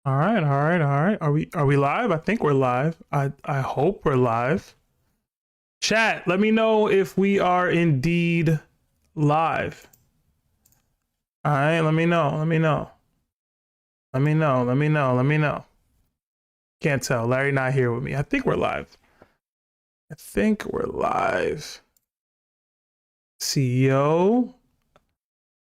All right, all right, all right. Are we live? I think we're live. I hope we're live. Chat, let me know if we are indeed live. All right, let me know. Let me know. Let me know. Let me know. Let me know. Can't tell. Larry not here with me. I think we're live. I think we're live. CEO.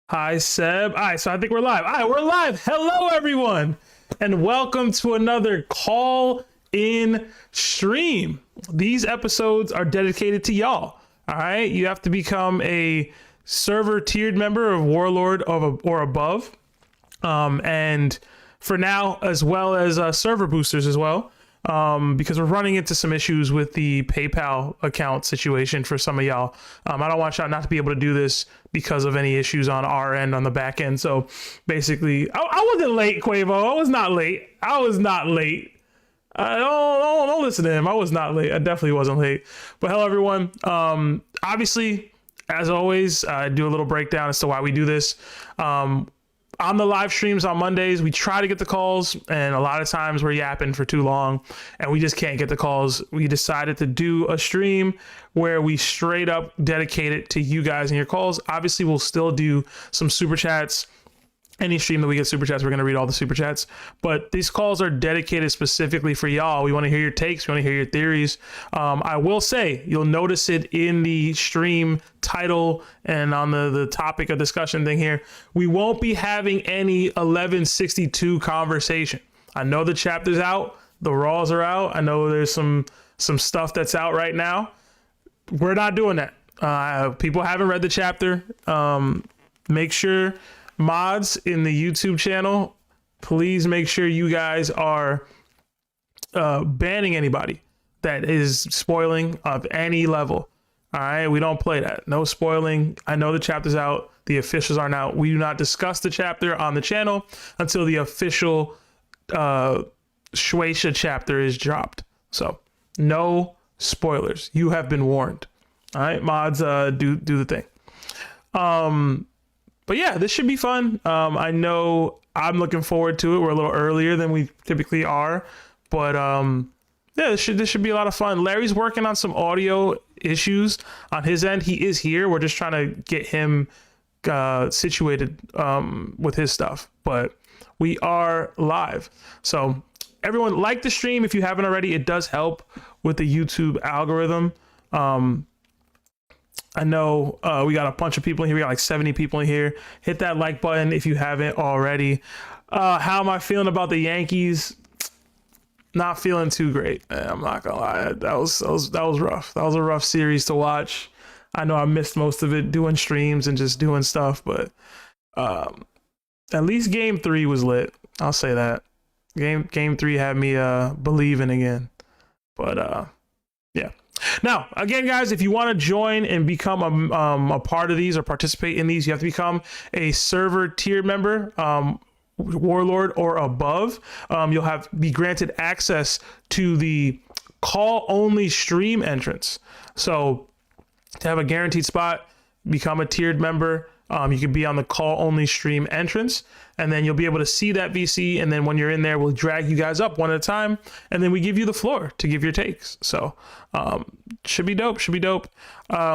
Hi, Seb. All right, so I think we're live. All right, we're live. Hello, everyone. And welcome to another call-in stream. These episodes are dedicated to y'all. All right, you have to become a server tiered member of Warlord or above, and for now, as well as server boosters as well, because we're running into some issues with the PayPal account situation for some of y'all. I don't want y'all not to be able to do this because of any issues on our end, on the back end. So basically, I wasn't late, Quavo. I was not late. I was not late. Don't listen to him. I was not late. I definitely wasn't late. But hello, everyone. Obviously, as always, I do a little breakdown as to why we do this. On the live streams on Mondays, we try to get the calls, and a lot of times we're yapping for too long and we just can't get the calls. We decided to do a stream where we straight up dedicate it to you guys and your calls. Obviously, we'll still do some super chats. Any stream that we get super chats, we're going to read all the super chats. But these calls are dedicated specifically for y'all. We want to hear your takes. We want to hear your theories. I will say, you'll notice it in the stream title and on the topic of discussion thing here. We won't be having any 1162 conversation. I know the chapter's out. The raws are out. I know there's some stuff that's out right now. We're not doing that. People haven't read the chapter. Make sure... mods in the YouTube channel, please make sure you guys are banning anybody that is spoiling of any level. All right, we don't play that. No spoiling. I know the chapter's out. The officials aren't out. We do not discuss the chapter on the channel until the official Shueisha chapter is dropped. So no spoilers. You have been warned. All right, mods, do the thing. But yeah, this should be fun. I know I'm looking forward to it. We're a little earlier than we typically are, but yeah, this should be a lot of fun. Larry's working on some audio issues on his end. He is here. We're just trying to get him situated with his stuff, but we are live. So everyone, like the stream if you haven't already. It does help with the YouTube algorithm. I know we got a bunch of people in here. We got like 70 people in here. Hit that like button if you haven't already. How am I feeling about the Yankees? Not feeling too great. I'm not gonna lie. That was rough. That was a rough series to watch. I know I missed most of it doing streams and just doing stuff, but at least game 3 was lit. I'll say that. Game 3 had me believing again. But yeah. Now, again, guys, if you want to join and become a part of these or participate in these, you have to become a server tier member, Warlord or above. You'll be granted access to the call-only stream entrance. So to have a guaranteed spot, become a tiered member. You could be on the call-only stream entrance, and then you'll be able to see that VC, and then when you're in there, we'll drag you guys up one at a time, and then we give you the floor to give your takes. So should be dope, should be dope.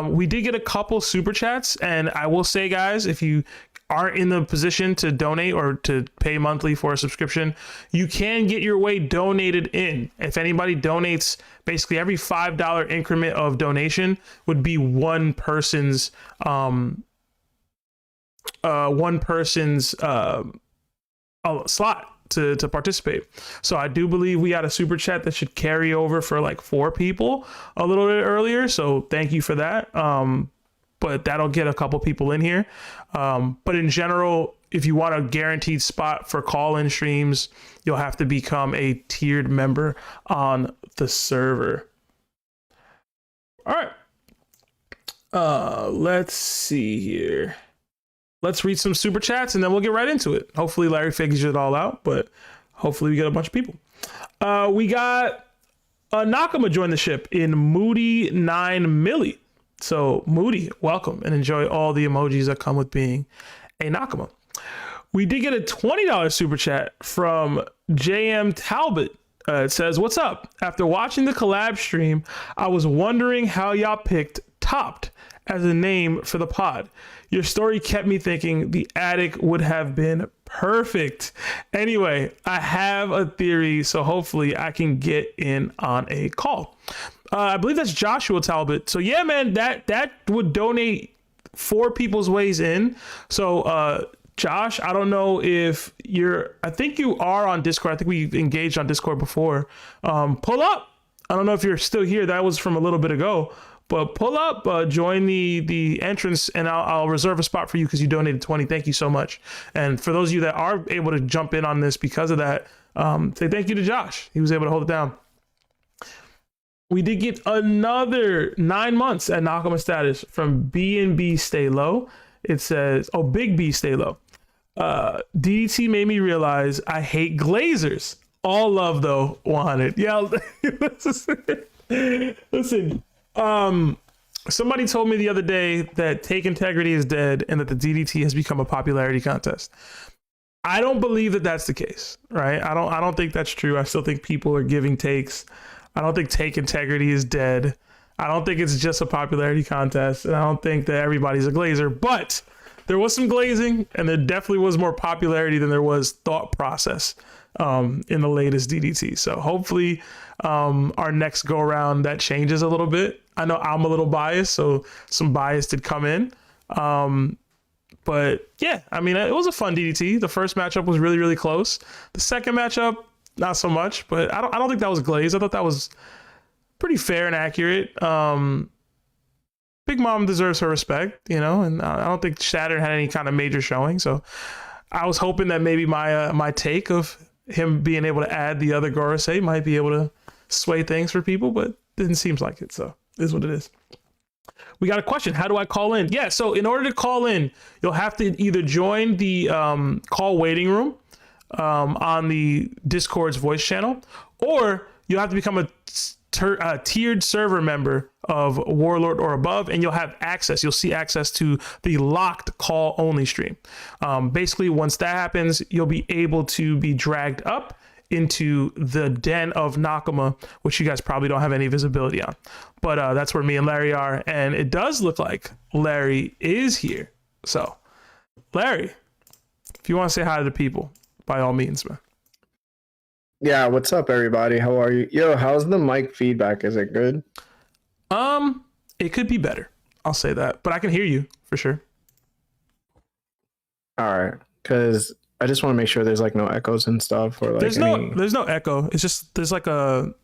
We did get a couple super chats, and I will say, guys, if you aren't in the position to donate or to pay monthly for a subscription, you can get your way donated in. If anybody donates, basically every $5 increment of donation would be one person's slot to participate. So I do believe we had a super chat that should carry over for like 4 people a little bit earlier. So thank you for that. But that'll get a couple people in here. But in general, if you want a guaranteed spot for call-in streams, you'll have to become a tiered member on the server. All right. Let's see here. Let's read some super chats and then we'll get right into it. Hopefully Larry figures it all out, but hopefully we get a bunch of people. We got Nakama join the ship in Moody 9 Millie. So Moody, welcome and enjoy all the emojis that come with being a Nakama. We did get a $20 super chat from JTalbot. It says, "What's up? After watching the collab stream, I was wondering how y'all picked TOPT as a name for the pod. Your story kept me thinking the attic would have been perfect. Anyway, I have a theory, so hopefully I can get in on a call." I believe that's Joshua Talbot. So yeah, man, that would donate 4 people's ways in. So Josh, I don't know if I think you are on Discord. I think we engaged on Discord before. Pull up. I don't know if you're still here. That was from a little bit ago. But pull up, join the entrance, and I'll reserve a spot for you because you donated 20. Thank you so much. And for those of you that are able to jump in on this because of that, say thank you to Josh. He was able to hold it down. We did get another 9 months at NYCAnimeNerd status from B&B Stay Low. It says, oh, Big B Stay Low. DDT made me realize I hate glazers. All love though, 100. Yeah, listen. Somebody told me the other day that Take Integrity is dead and that the DDT has become a popularity contest. I don't believe that that's the case, right? I don't think that's true. I still think people are giving takes. I don't think Take Integrity is dead. I don't think it's just a popularity contest, and I don't think that everybody's a glazer, but there was some glazing and there definitely was more popularity than there was thought process in the latest DDT. So hopefully our next go around that changes a little bit. I know I'm a little biased, so some bias did come in. But yeah, I mean, it was a fun DDT. The first matchup was really, really close. The second matchup, not so much, but I don't think that was glazed. I thought that was pretty fair and accurate. Big Mom deserves her respect, you know, and I don't think Shatter had any kind of major showing. So I was hoping that maybe my take of him being able to add the other Gorosei might be able to sway things for people, but didn't seem like it. So it is what it is. We got a question. How do I call in? Yeah, so in order to call in, you'll have to either join the call waiting room on the Discord's voice channel, or you'll have to become a tiered server member of Warlord or above, and you'll have access. You'll see access to the locked call only stream. Basically, once that happens, you'll be able to be dragged up into the den of Nakama, which you guys probably don't have any visibility on. But that's where me and Larry are, and it does look like Larry is here. So, Larry, if you want to say hi to the people, by all means, man. Yeah, what's up, everybody? How are you? Yo, how's the mic feedback? Is it good? It could be better. I'll say that, but I can hear you for sure. All right, because I just want to make sure there's like no echoes and stuff, or like there's no echo. It's just there's a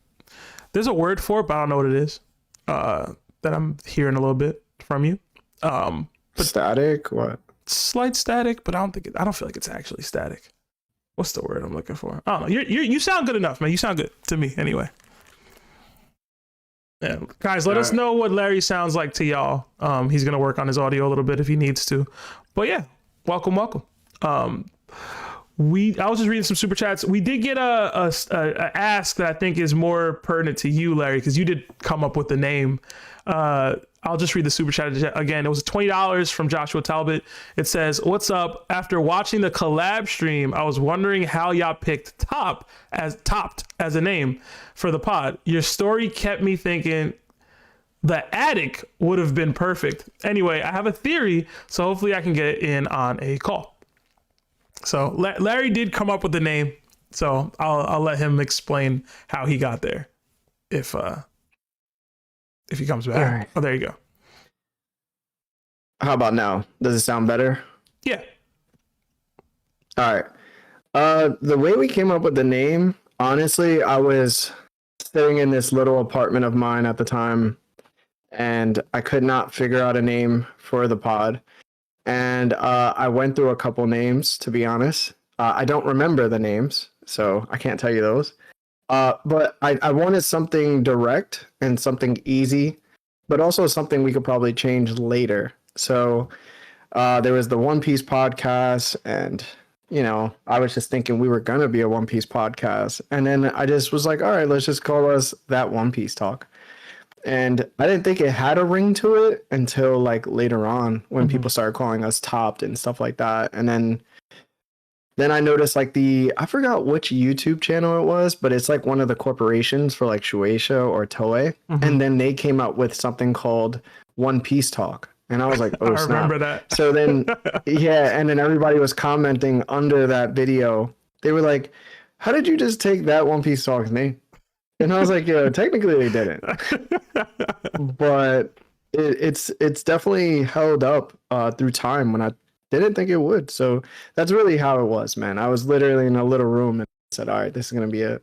word for it, but I don't know what it is. That I'm hearing a little bit from you. But static? What? Slight static, but I don't feel like it's actually static. What's the word I'm looking for? I don't know. You sound good enough, man. You sound good to me anyway. Yeah, guys, let us know what Larry sounds like to y'all. He's gonna work on his audio a little bit if he needs to. But yeah, welcome. I was just reading some super chats. We did get a ask that I think is more pertinent to you, Larry, because you did come up with the name. I'll just read the super chat again. It was $20 from Joshua Talbot. It says, "What's up? After watching the collab stream, I was wondering how y'all picked TOPT as a name for the pod. Your story kept me thinking the attic would have been perfect. Anyway, I have a theory, so hopefully I can get in on a call." So Larry did come up with the name, so I'll let him explain how he got there if he comes back. All right. Oh, there you go. How about now? Does it sound better? Yeah. All right. The way we came up with the name, honestly, I was sitting in this little apartment of mine at the time, and I could not figure out a name for the pod. And I went through a couple names, to be honest. I don't remember the names, so I can't tell you those. But I wanted something direct and something easy, but also something we could probably change later. So there was the One Piece podcast, and, you know, I was just thinking we were going to be a One Piece podcast. And then I just was like, all right, let's just call us That One Piece Talk. And I didn't think it had a ring to it until like later on when people started calling us TOPT and stuff like that. And then then I noticed like I forgot which YouTube channel it was, but it's like one of the corporations for like Shueisha or Toei. And then they came out with something called One Piece Talk. And I was like, oh, I snap. remember that. So then, yeah. And then everybody was commenting under that video. They were like, how did you just take that One Piece Talk's name? And I was like, yeah, technically they didn't. But it's definitely held up through time when I didn't think it would. So that's really how it was, man. I was literally in a little room and said, all right, this is gonna be it.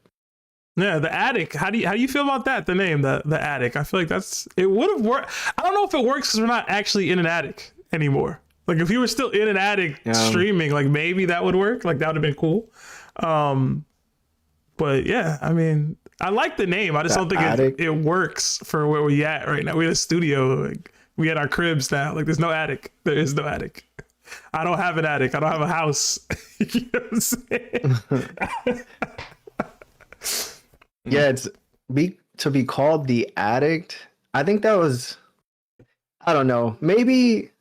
Yeah, the attic. How do you feel about that? The name, the attic. I feel like it would have worked. I don't know if it works because we're not actually in an attic anymore. Like if you were still in an attic streaming, like maybe that would work. Like that would have been cool. But yeah, I mean, I like the name. I just don't think it works for where we at right now. We're in a studio. Like, we at our cribs now. Like there's no attic. There is no attic. I don't have an attic. I don't have a house. You know what I'm saying? Yeah, to be called the addict. I think that was, I don't know. Maybe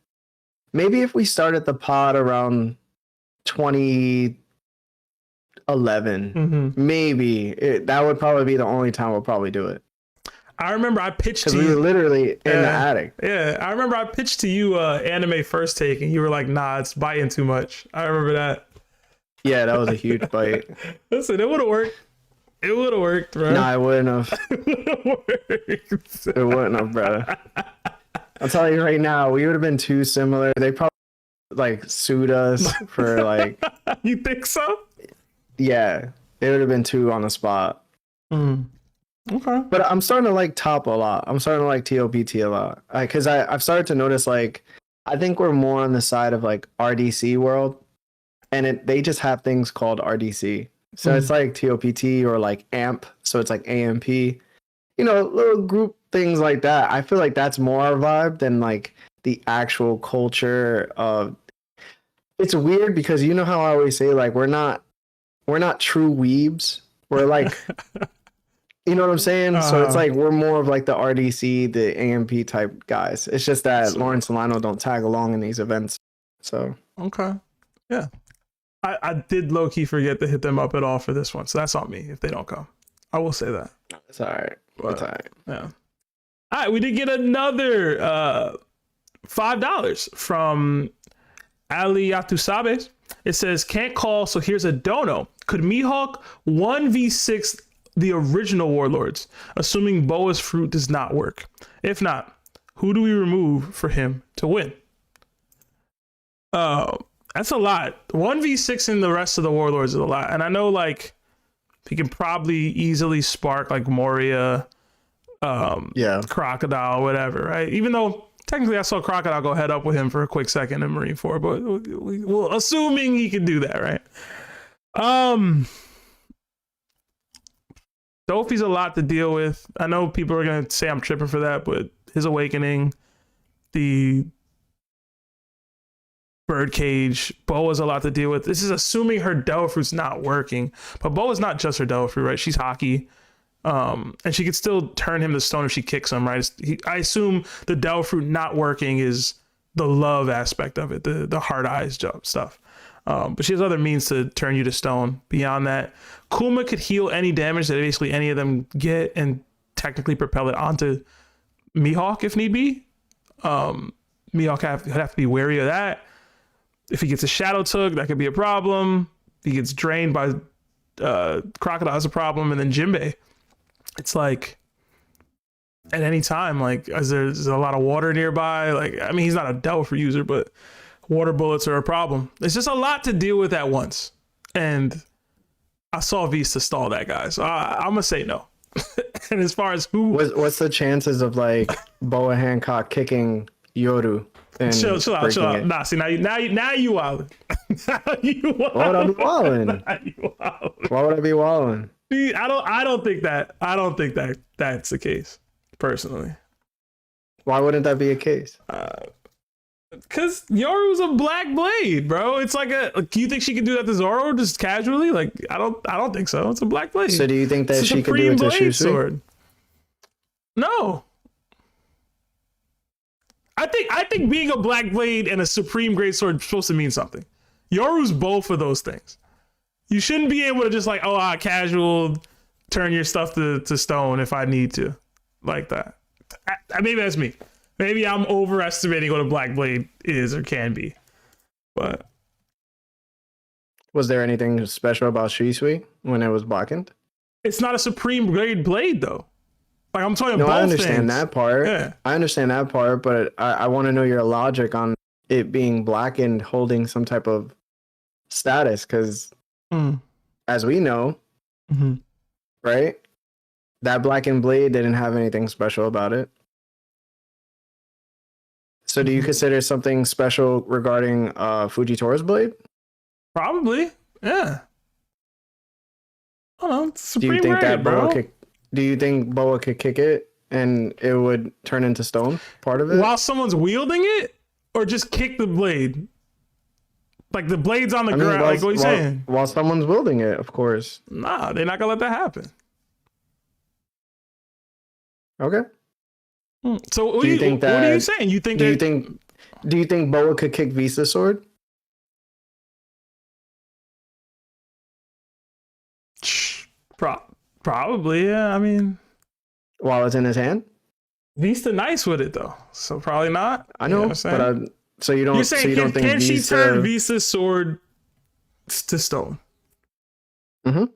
if we started the pod around 2011, maybe that would probably be the only time we'll probably do it. I remember I pitched to you. We were literally in the attic. Yeah, I remember I pitched to you anime first take, and you were like, "Nah, it's biting too much." I remember that. Yeah, that was a huge bite. Listen, it would have worked. It would have worked, bro. Nah, it wouldn't have. It wouldn't have, bro. I'll tell you right now, we would have been too similar. They probably like sued us for like. You think so? Yeah, it would have been too on the spot. Okay. But I'm starting to like Top a lot. I'm starting to like TOPT a lot. Because I've started to notice like, I think we're more on the side of like RDC world. And they just have things called RDC. So it's like TOPT or like AMP. So it's like AMP. You know, little group things like that. I feel like that's more our vibe than like the actual culture of. It's weird because you know how I always say like we're not true weebs. We're like. You know what I'm saying? So it's like we're more of like the RDC, the AMP type guys. It's just that Lawrence and Lionel don't tag along in these events. So okay, yeah, I did low key forget to hit them up at all for this one, so that's on me if they don't come. I will say that. It's all right. It's all right. Yeah. All right, we did get another $5 from Ali Yatusabe. It says can't call, so here's a dono. Could Mihawk 1v6 the original warlords, assuming Boa's fruit does not work? If not, who do we remove for him to win? That's a lot. 1v6 in the rest of the warlords is a lot. And I know like he can probably easily spark like Moria, Crocodile, whatever, right? Even though technically I saw Crocodile go head up with him for a quick second in Marine 4, but well, assuming he can do that, right? Dofi's a lot to deal with. I know people are going to say I'm tripping for that, but his awakening, the birdcage, Boa's a lot to deal with. This is assuming her Devil Fruit's not working, but Boa's not just her Devil Fruit, right? She's hockey. And she could still turn him to stone if she kicks him, right? I assume the Devil Fruit not working is the love aspect of it, the hard eyes stuff. But she has other means to turn you to stone. Beyond that, Kuma could heal any damage that basically any of them get and technically propel it onto Mihawk if need be. Mihawk would have to be wary of that. If he gets a Shadow Tug, that could be a problem. If he gets drained by Crocodile, that's a problem. And then Jinbei, it's like at any time, like as there's a lot of water nearby. Like, I mean, he's not a Devil Fruit user, but water bullets are a problem. It's just a lot to deal with at once. And I saw Vista stall that guy. So I'm going to say no. And as far as who... What's the chances of like Boa Hancock kicking Yoru? And chill out. Nah, see, now you wildin'. Why would I be wildin'? Why would I be wildin'? I don't think that that's the case, personally. Why wouldn't that be a case? Because Yoru's a black blade, bro. It's like you think she can do that to Zoro just casually? Like, I don't think so. It's a black blade. So do you think that she could do it to Shusui? No. I think being a black blade and a supreme great sword is supposed to mean something. Yoru's both of those things. You shouldn't be able to just like, casual turn your stuff to stone if I need to, like that. Maybe that's me. Maybe I'm overestimating what a black blade is or can be. But was there anything special about Shisui when it was blackened? It's not a supreme grade blade though. Like I'm talking No, both I understand things. that part. Yeah. I understand that part, but I want to know your logic on it being blackened holding some type of status, because as we know, right, that blackened blade didn't have anything special about it. So do you consider something special regarding Fujitora's blade? Probably, yeah. I don't know. Do you think that bro. Boa could? Do you think Boa could kick it and it would turn into stone? Part of it, while someone's wielding it, or just kick the blade? Like the blade's on the ground. Like what are you saying? While someone's wielding it, of course. Nah, they're not gonna let that happen. Okay. So what are you saying? You think? Do you think Boa could kick Visa's sword? Probably, yeah. I mean, while it's in his hand, Vista nice with it though, so probably not. I know, but so you don't. You're saying so can she turn Visa's sword to stone? I'm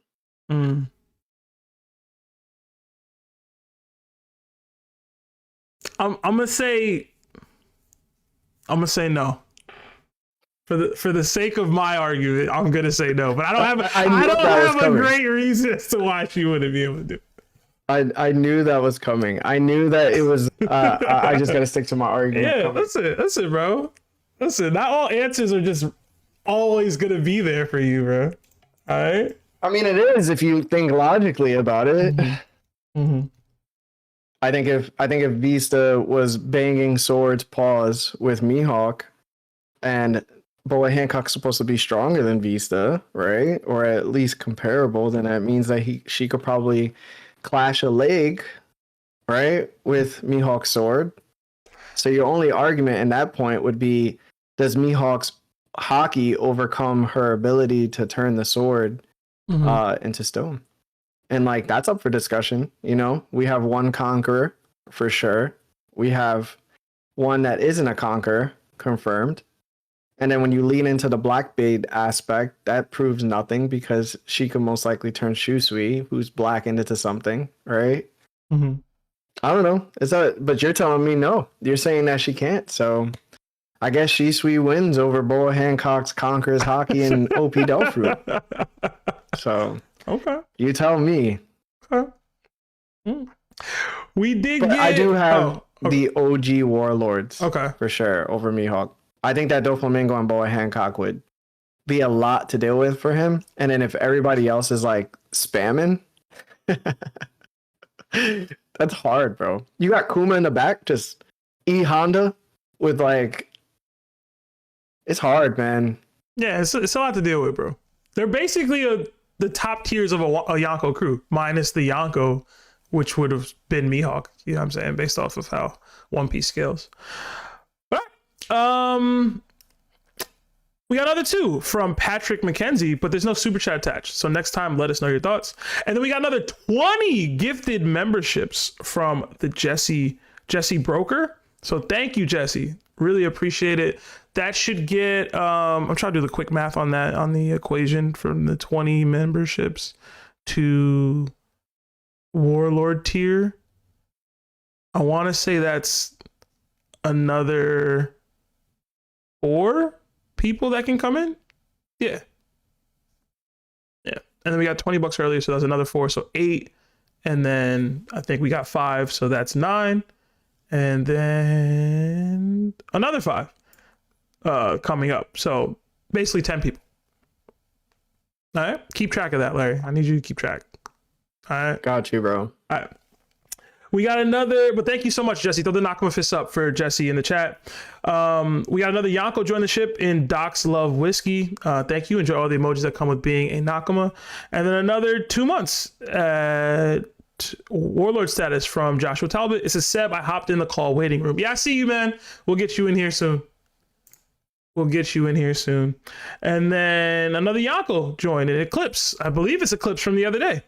gonna say no. For the sake of my argument, I'm gonna say no. But I don't have a great reason as to why she wouldn't be able to do it. I knew that was coming. I knew that it was. I just gotta stick to my argument. Yeah, that's it, bro. Listen, not all answers are just always gonna be there for you, bro. All right. I mean, it is if you think logically about it. I think if Vista was banging swords paws with Mihawk, and Boa Hancock's supposed to be stronger than Vista, right? Or at least comparable, then that means that she could probably clash a leg, right, with Mihawk's sword. So your only argument in that point would be, does Mihawk's hockey overcome her ability to turn the sword into stone? And like that's up for discussion. You know, we have one conqueror for sure. We have one that isn't a conqueror confirmed. And then when you lean into the Blackbeard aspect, that proves nothing because she could most likely turn Shisui, who's blackened, into something, right? I don't know. But you're telling me no. You're saying that she can't. So I guess Shisui wins over Boa Hancock's Conquerors Hockey and OP Delfruit. So okay, you tell me. Okay. We did. I do have the OG Warlords. For sure over Mihawk. I think that Doflamingo and Boa Hancock would be a lot to deal with for him. And then if everybody else is like spamming, that's hard, bro. You got Kuma in the back, just E Honda with like, it's hard, man. Yeah, it's a lot to deal with, bro. They're basically the top tiers of a Yonko crew, minus the Yonko, which would have been Mihawk. You know what I'm saying? Based off of how One Piece scales. We got another 2 from Patrick McKenzie, but there's no super chat attached. So next time, let us know your thoughts. And then we got another 20 gifted memberships from the Jesse Broker. So thank you, Jesse. Really appreciate it. That should get, I'm trying to do the quick math on that, on the equation from the 20 memberships to Warlord tier. I want to say that's another 4 people that can come in. Yeah. And then we got $20 earlier, so that's another 4, so 8. And then I think we got 5, so that's 9. And then another 5 coming up. So basically 10 people. All right. Keep track of that, Larry. I need you to keep track. All right. Got you, bro. All right. We got another, but thank you so much, Jesse. Throw the Nakama fist up for Jesse in the chat. We got another Yonko join the ship in Docs Love Whiskey. Thank you. Enjoy all the emojis that come with being a Nakama. And then another 2 months at Warlord status from Joshua Talbot. It says, Seb, I hopped in the call waiting room. Yeah, I see you, man. We'll get you in here soon. We'll get you in here soon. And then another Yonko joined in Eclipse. I believe it's Eclipse from the other day.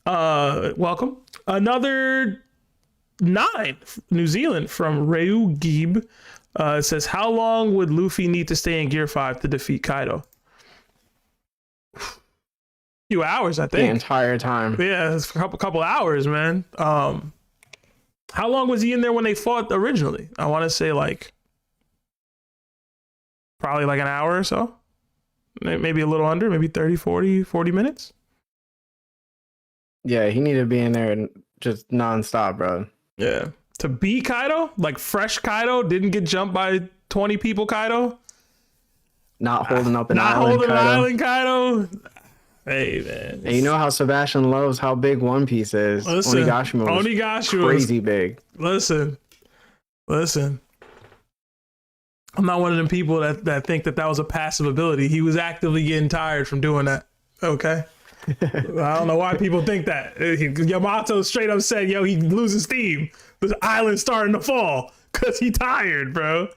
Welcome. Another 9, New Zealand from Reu Geeb. It says, how long would Luffy need to stay in Gear 5 to defeat Kaido? Few hours, I think. The entire time. Yeah, it's a couple hours, man. How long was he in there when they fought originally? I want to say like probably like an hour or so. Maybe a little under, maybe 30 minutes. Yeah, he needed to be in there and just nonstop, bro. Yeah. To beat Kaido, like fresh Kaido, didn't get jumped by 20 people Kaido. Not holding up an Not island, holding an Kaido. island Kaido. Hey, man. And you know how Sebastian loves how big One Piece is. Listen, Onigashima was crazy big. Listen. I'm not one of them people that think that was a passive ability. He was actively getting tired from doing that. Okay. I don't know why people think that. Yamato straight up said, yo, he loses steam. The island's starting to fall because he tired, bro.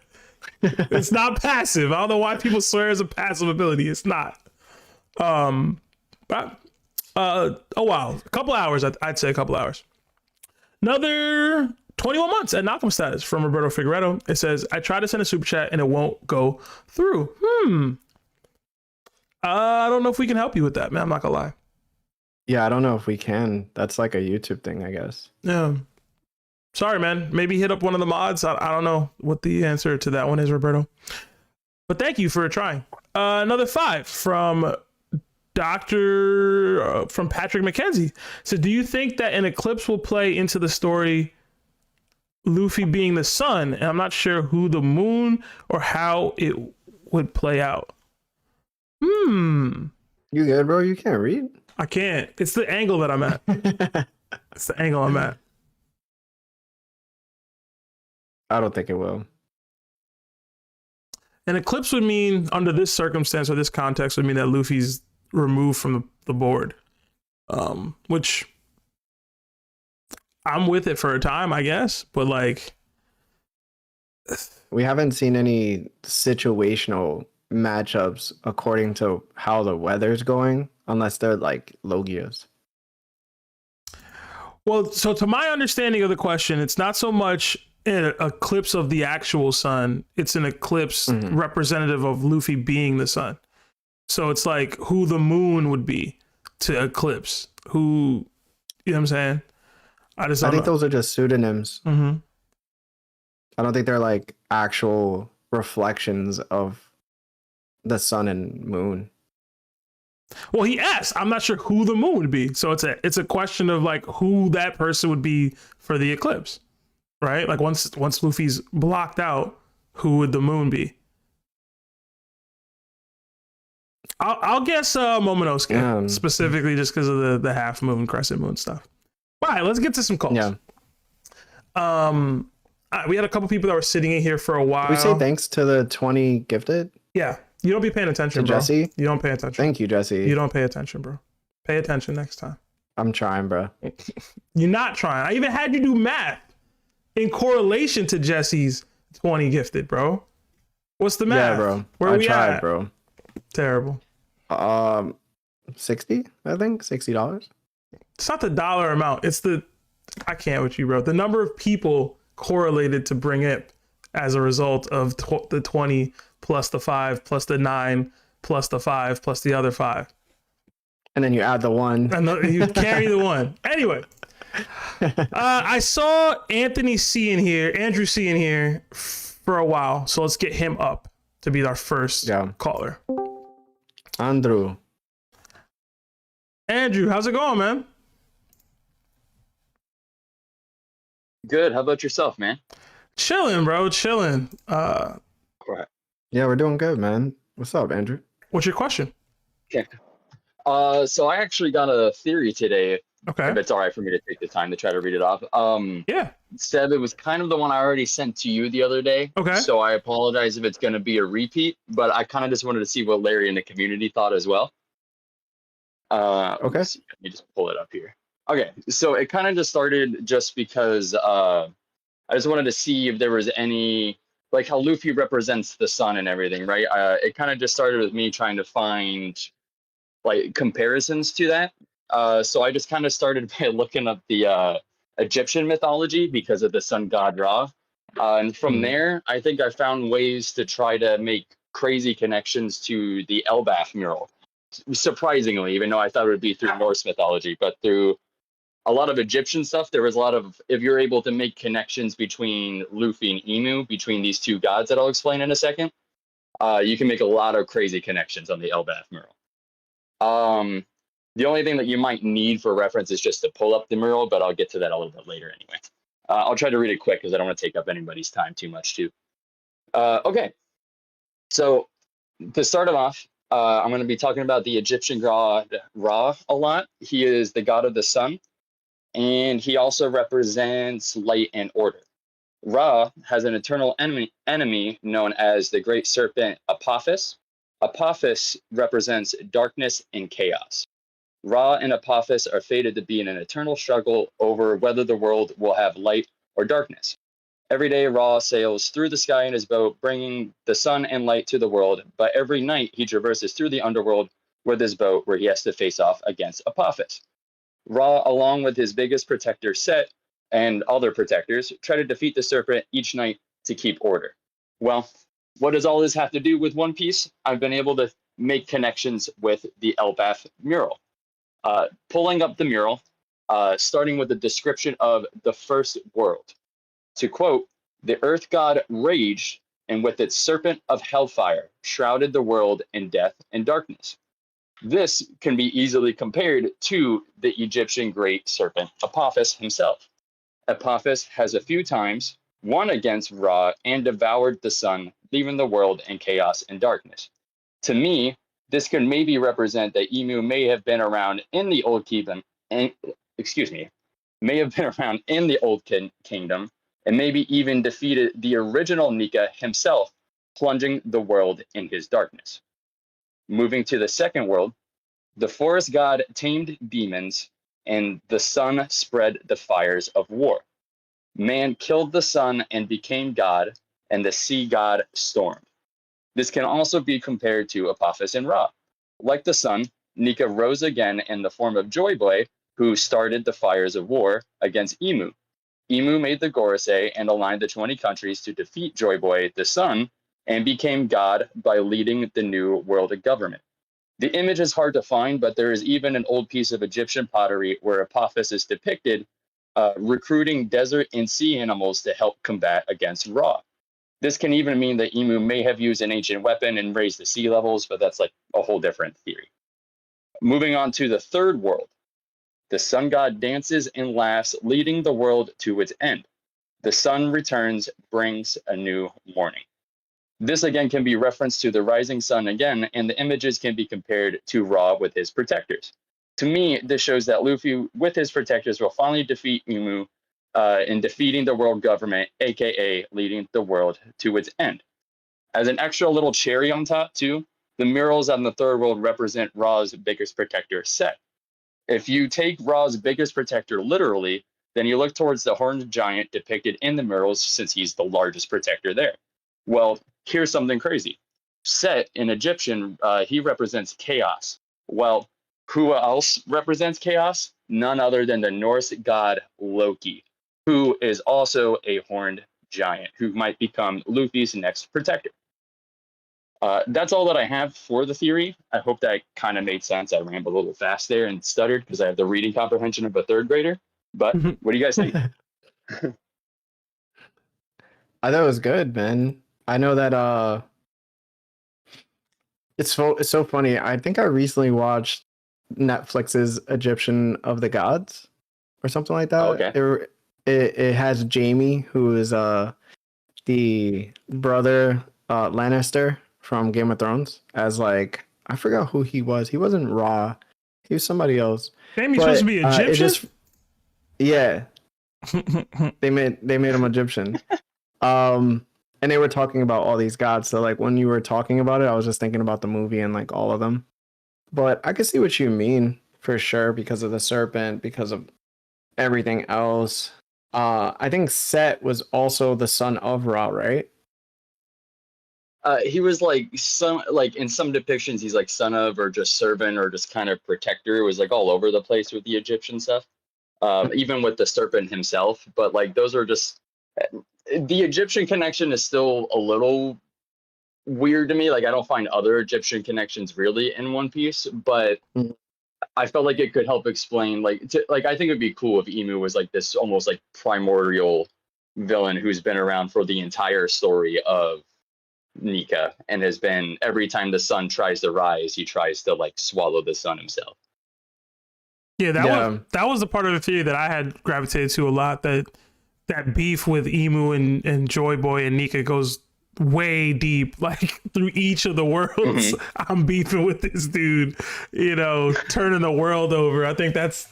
It's not passive. I don't know why people swear it's a passive ability. It's not. Oh wow. A couple hours. I'd say a couple hours. Another 21 months at Malcolm status from Roberto Figueredo. It says, I tried to send a super chat and it won't go through. I don't know if we can help you with that, man. I'm not gonna lie. Yeah, I don't know if we can. That's like a YouTube thing, I guess. Yeah. Sorry, man. Maybe hit up one of the mods. I don't know what the answer to that one is, Roberto. But thank you for trying. Another 5 from from Patrick McKenzie. So do you think that an eclipse will play into the story Luffy being the sun? And I'm not sure who the moon or how it would play out. You good, bro? You can't read? I can't. It's the angle that I'm at. It's the angle I'm at. I don't think it will. An eclipse would mean, under this circumstance or this context, would mean that Luffy's removed from the board. Which I'm with it for a time, I guess. But like, we haven't seen any situational matchups according to how the weather's going, unless they're like Logias. Well, so to my understanding of the question, it's not so much an eclipse of the actual sun, it's an eclipse representative of Luffy being the sun. So it's like who the moon would be to eclipse. Who, you know what I'm saying? I think those are just pseudonyms. Mm-hmm. I don't think they're like actual reflections of the sun and moon. Well, he asked. I'm not sure who the moon would be. So it's a question of like who that person would be for the eclipse, right? Like once Luffy's blocked out, who would the moon be? I'll guess Momonosuke, specifically just because of the half moon, crescent moon stuff. All right, let's get to some calls. Yeah. We had a couple people that were sitting in here for a while. We say thanks to the 20 gifted. Yeah, you don't be paying attention, bro. Jesse. You don't pay attention. Thank you, Jesse. You don't pay attention, bro. Pay attention next time. I'm trying, bro. You're not trying. I even had you do math in correlation to Jesse's 20 gifted, bro. What's the math? Yeah, bro. Where we tried, at? bro. Terrible. 60, I think. $60. It's not the dollar amount. It's I can't with you, bro. The number of people correlated to bring it as a result of the 20 plus the 5 plus the 9 plus the 5 plus the other 5. And then you add the 1. And you carry the 1. Anyway, I saw Andrew C in here for a while. So let's get him up to be our first caller. Andrew, how's it going, man? Good. How about yourself, man? Chilling, bro. Chilling. Right. Yeah, we're doing good, man. What's up, Andrew? What's your question? Okay. So I actually got a theory today. Okay. If it's all right for me to take the time to try to read it off. Yeah. Seb, it was kind of the one I already sent to you the other day. Okay. So I apologize if it's going to be a repeat, but I kind of just wanted to see what Larry and the community thought as well. Okay. Let me just pull it up here. Okay. So it kind of just started just because I just wanted to see if there was any like how Luffy represents the sun and everything, right? It kind of just started with me trying to find like comparisons to that. So I just kind of started by looking up the Egyptian mythology because of the sun god Ra. And from there, I think I found ways to try to make crazy connections to the Elbaf mural. Surprisingly, even though I thought it would be through Norse mythology, but through a lot of Egyptian stuff, there was a lot of, if you're able to make connections between Luffy and Emu, between these two gods that I'll explain in a second, you can make a lot of crazy connections on the Elbaf mural. The only thing that you might need for reference is just to pull up the mural, but I'll get to that a little bit later anyway. I'll try to read it quick because I don't want to take up anybody's time too much too. Okay, so to start it off, I'm going to be talking about the Egyptian god Ra a lot. He is the god of the sun, and he also represents light and order. Ra has an eternal enemy known as the great serpent Apophis. Apophis represents darkness and chaos. Ra and Apophis are fated to be in an eternal struggle over whether the world will have light or darkness. Every day, Ra sails through the sky in his boat, bringing the sun and light to the world, but every night he traverses through the underworld with his boat where he has to face off against Apophis. Ra, along with his biggest protector Set and other protectors, try to defeat the serpent each night to keep order. Well, what does all this have to do with One Piece? I've been able to make connections with the Elbaf mural. Pulling up the mural, starting with a description of the first world. To quote, the earth god raged, and with its serpent of hellfire shrouded the world in death and darkness. This can be easily compared to the Egyptian great serpent Apophis himself. Apophis has a few times won against Ra and devoured the sun, leaving the world in chaos and darkness. To me, this could maybe represent that Emu may have been around in the Old Kingdom, may have been around in the Old Kingdom, and maybe even defeated the original Nika himself, plunging the world in his darkness. Moving to the second world, the forest god tamed demons, and the sun spread the fires of war. Man killed the sun and became god, and the sea god stormed. This can also be compared to Apophis and Ra. Like the sun, Nika rose again in the form of Joyboy, who started the fires of war against Emu. Emu made the Gorosei and aligned the 20 countries to defeat Joyboy, the sun, and became god by leading the new world government. The image is hard to find, but there is even an old piece of Egyptian pottery where Apophis is depicted recruiting desert and sea animals to help combat against Ra. This can even mean that Emu may have used an ancient weapon and raised the sea levels, but that's like a whole different theory. Moving on to the third world. The sun god dances and laughs, leading the world to its end. The sun returns, brings a new morning. This again can be referenced to the rising sun again, and the images can be compared to Ra with his protectors. To me, this shows that Luffy with his protectors will finally defeat Emu in defeating the world government, aka leading the world to its end. As an extra little cherry on top too, the murals on the third world represent Ra's biggest protector, Set. If you take Ra's biggest protector literally, then you look towards the horned giant depicted in the murals since he's the largest protector there. Well, here's something crazy. Set in Egyptian, he represents chaos. Well, who else represents chaos? None other than the Norse god Loki, who is also a horned giant, who might become Luffy's next protector. That's all that I have for the theory. I hope that kind of made sense. I rambled a little fast there and stuttered because I have the reading comprehension of a third grader. But what do you guys think? I thought it was good, man. I know that it's so funny. I think I recently watched Netflix's Egyptian of the Gods or something like that. Oh, okay. It has Jamie, who is the brother Lannister from Game of Thrones, as like I forgot who he was. He wasn't Ra. He was somebody else. Damn, he's supposed to be Egyptian? Yeah. they made him Egyptian. And they were talking about all these gods. So like when you were talking about it, I was just thinking about the movie and like all of them. But I can see what you mean for sure because of the serpent, because of everything else. I think Set was also the son of Ra, right? He was like in some depictions he's like son of or just servant or just kind of protector. It was like all over the place with the Egyptian stuff. Even with the serpent himself, but like those are just the Egyptian connection is still a little weird to me. Like I don't find other Egyptian connections really in One Piece, but I felt like it could help explain like I think it'd be cool if Emu was like this almost like primordial villain who's been around for the entire story of Nika and has been every time the sun tries to rise, he tries to like swallow the sun himself. Yeah, that was the part of the theory that I had gravitated to a lot. That beef with Emu and Joyboy and Nika goes way deep, like through each of the worlds. I'm beefing with this dude, you know, turning the world over. I think that's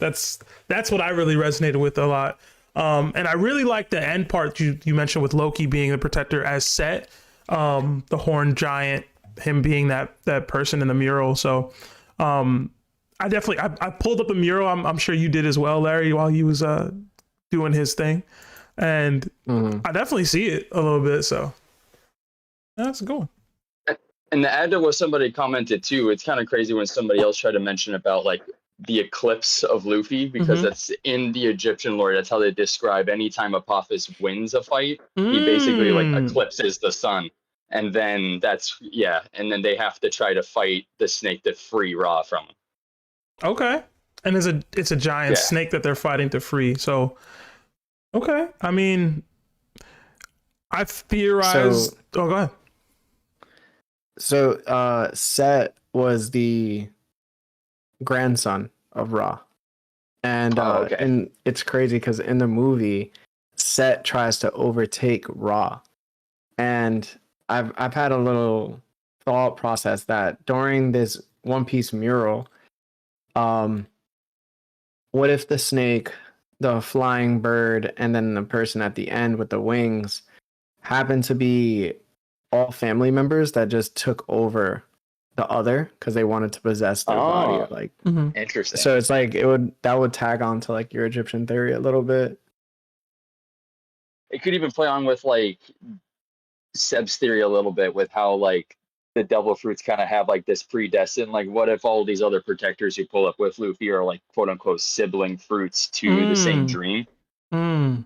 what I really resonated with a lot. And I really like the end part you mentioned with Loki being the protector as Set, the horned giant, him being that person in the mural. So I definitely I pulled up the mural. I'm sure you did as well, Larry, while he was doing his thing, and I definitely see it a little bit. So that's a good one. And to add to what somebody commented too, it's kind of crazy when somebody else tried to mention about like the eclipse of Luffy, because that's in the Egyptian lore. That's how they describe anytime Apophis wins a fight, he basically like eclipses the sun. And then and then they have to try to fight the snake to free Ra from him. Okay. And it's a giant snake that they're fighting to free. So okay. I mean, I've theorized go ahead. So Set was the grandson of Ra. And and it's crazy because in the movie, Set tries to overtake Ra. And I've had a little thought process that during this One Piece mural, what if the snake, the flying bird, and then the person at the end with the wings happen to be all family members that just took over the other because they wanted to possess their body? Like, interesting. So it's like that would tag on to like your Egyptian theory a little bit. It could even play on with like Seb's theory a little bit with how like the devil fruits kind of have like this predestined, like what if all these other protectors you pull up with Luffy are like quote unquote sibling fruits to the same dream, and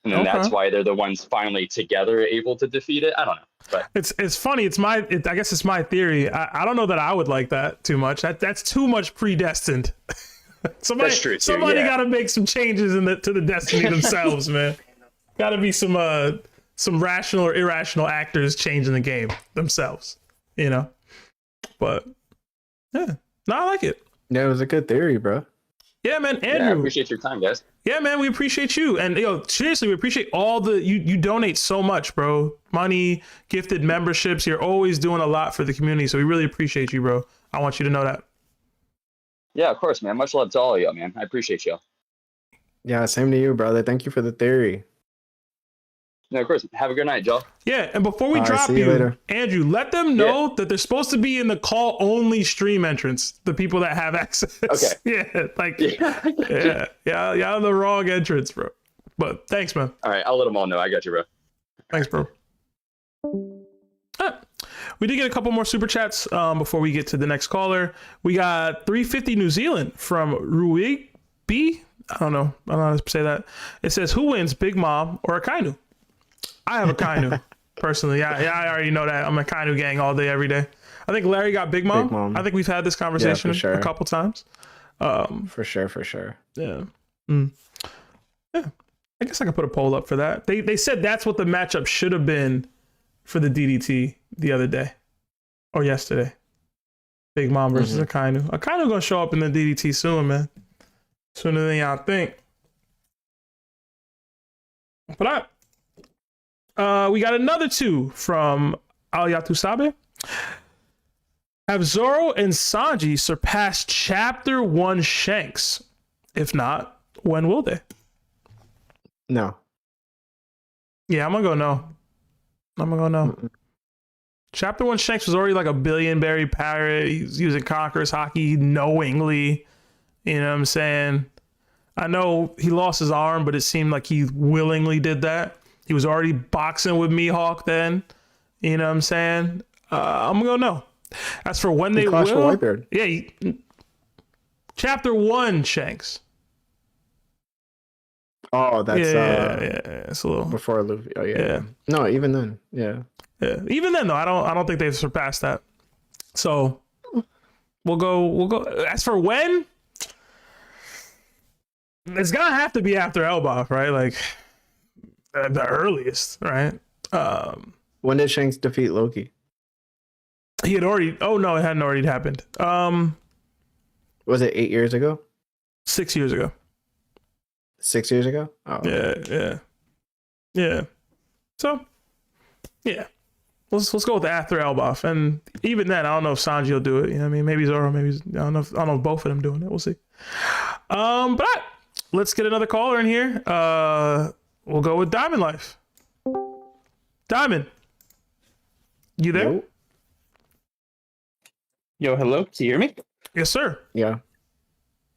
then that's why they're the ones finally together able to defeat it. I don't know, but it's funny. I guess it's my theory. I don't know that I would like that too much. That's too much predestined. Somebody got to make some changes to the destiny themselves, man. Got to be some rational or irrational actors changing the game themselves, you know. But yeah, no, I like it. Yeah, it was a good theory, bro. Yeah, man. Andrew, I appreciate your time, guys. Yeah, man, we appreciate you. And seriously, we appreciate all the you donate so much, bro. Money, gifted memberships. You're always doing a lot for the community, so we really appreciate you, bro. I want you to know that. Yeah, of course, man. Much love to all of y'all, man. I appreciate y'all. Yeah, same to you, brother. Thank you for the theory. No, of course. Have a good night, Joel. Yeah, and before we drop you, Andrew, let them know that they're supposed to be in the call-only stream entrance, the people that have access. Okay. Y'all the wrong entrance, bro. But thanks, man. All right, I'll let them all know. I got you, bro. Thanks, bro. We did get a couple more super chats before we get to the next caller. We got 350 New Zealand from Rui B. I don't know how to say that. It says, who wins, Big Mom or Akainu? I have Akainu, personally. I already know that. I'm a Akainu gang all day, every day. I think Larry got Big Mom. I think we've had this conversation a couple times. For sure. Yeah. Yeah. I guess I could put a poll up for that. They said that's what the matchup should have been for the DDT the other day or yesterday. Big Mom versus Akainu. Akainu gonna show up in the DDT soon, man. Sooner than y'all think. But we got another two from Alyatusabe. Have Zoro and Sanji surpassed Chapter 1 Shanks? If not, when will they? No. Yeah, I'm gonna go no. Chapter 1 Shanks was already like a billion berry pirate. He's using Conqueror's Hockey knowingly. You know what I'm saying? I know he lost his arm, but it seemed like he willingly did that. He was already boxing with Mihawk then. You know what I'm saying? I'm gonna go no. As for when they Clash will, for Whitebeard. yeah, chapter 1, Shanks. Oh, that's Yeah. It's a little before Luffy. Oh yeah. Yeah. No, even then, yeah. Yeah. Even then though, I don't think they've surpassed that. So we'll go. As for when, it's gonna have to be after Elbaf, right? Like the earliest, right? When did Shanks defeat Loki? He had already. Oh no, it hadn't already happened. Was it 8 years ago? 6 years ago. 6 years ago? Oh, Yeah. So, yeah. Let's go with the after Elbaf, and even then, I don't know if Sanji will do it. You know what I mean? Maybe Zoro, maybe I don't know. I don't know if both of them doing it. We'll see. But let's get another caller in here. We'll go with Diamond Life. Diamond, you there? Nope. Yo, hello. Can you hear me? Yes, sir. Yeah.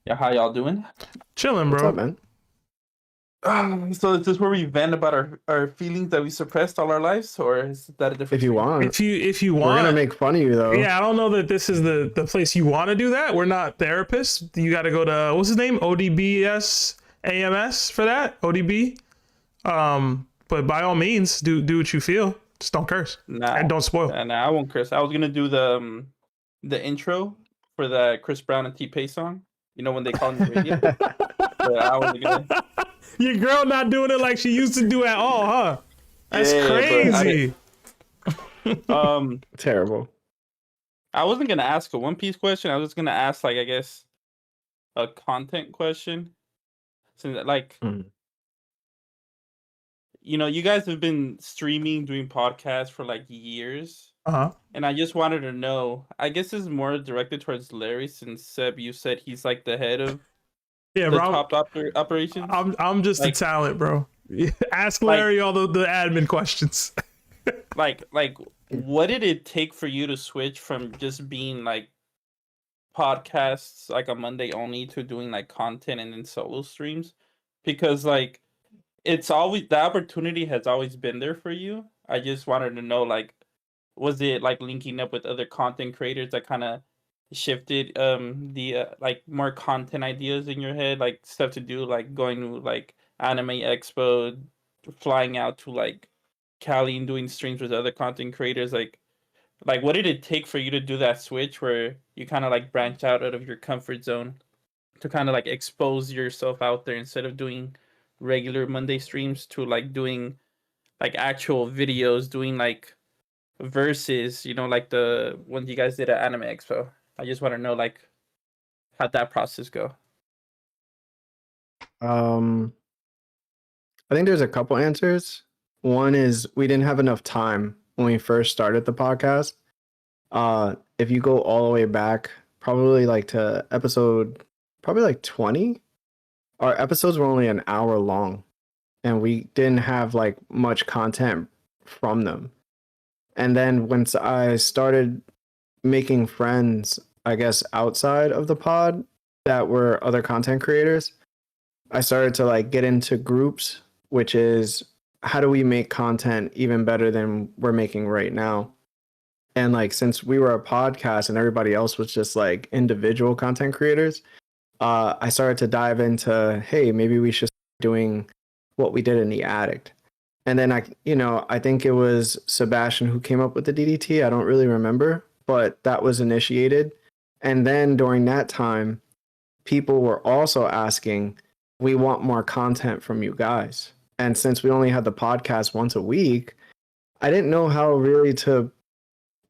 Yeah, how y'all doing? Chilling, What's bro. up, man? So is this where we vent about our feelings that we suppressed all our lives, or is that a different? If you stream? want, If you want, we're gonna make fun of you though. Yeah, I don't know that this is the place you want to do that. We're not therapists. You got to go to what's his name, ODBS AMS for that. ODB. But by all means, do what you feel. Just don't curse Nah, and don't spoil. nah, I won't curse. I was gonna do the intro for the Chris Brown and T-Pain song. You know when they call him the radio. But I was gonna. Your girl not doing it like she used to do at all, huh? That's Yeah, crazy. Terrible. I wasn't gonna ask a One Piece question. I was gonna ask, like, I guess, a content question. Since, like, you know, you guys have been streaming, doing podcasts for like years, and I just wanted to know. I guess this is more directed towards Larry, since Seb, you said he's like the head of Yeah, the bro. top operations. I'm just Like- a talent, bro. Ask Larry all the admin questions. like what did it take for you to switch from just being like podcasts like a Monday only to doing like content and then solo streams? Because like it's always, the opportunity has always been there for you. I just wanted to know, like, was it like linking up with other content creators that kind of shifted the like more content ideas in your head, like stuff to do, like going to like Anime Expo, flying out to like Cali and doing streams with other content creators, like what did it take for you to do that switch where you kind of like branch out of your comfort zone to kind of like expose yourself out there instead of doing regular Monday streams to like doing like actual videos, doing like verses, you know, like the ones you guys did at Anime Expo? I just want to know, like, how'd that process go? I think there's a couple answers. One is we didn't have enough time when we first started the podcast. If you go all the way back, probably like to episode, probably like 20, our episodes were only an hour long, and we didn't have like much content from them. And then once I started making friends, I guess outside of the pod that were other content creators, I started to like get into groups, which is how do we make content even better than we're making right now? And like since we were a podcast and everybody else was just like individual content creators, I started to dive into, hey, maybe we should start doing what we did in The Addict. And then I think it was Sebastian who came up with the DDT. I don't really remember, but that was initiated. And then during that time, people were also asking, we want more content from you guys. And since we only had the podcast once a week, I didn't know how really to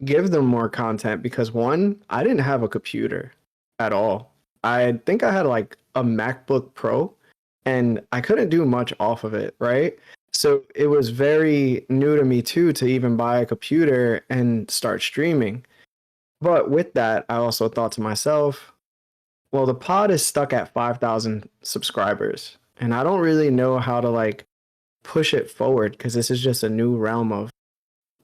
give them more content because one, I didn't have a computer at all. I think I had like a MacBook Pro and I couldn't do much off of it, right? So it was very new to me too to even buy a computer and start streaming. But with that, I also thought to myself, well, the pod is stuck at 5,000 subscribers and I don't really know how to like push it forward because this is just a new realm of,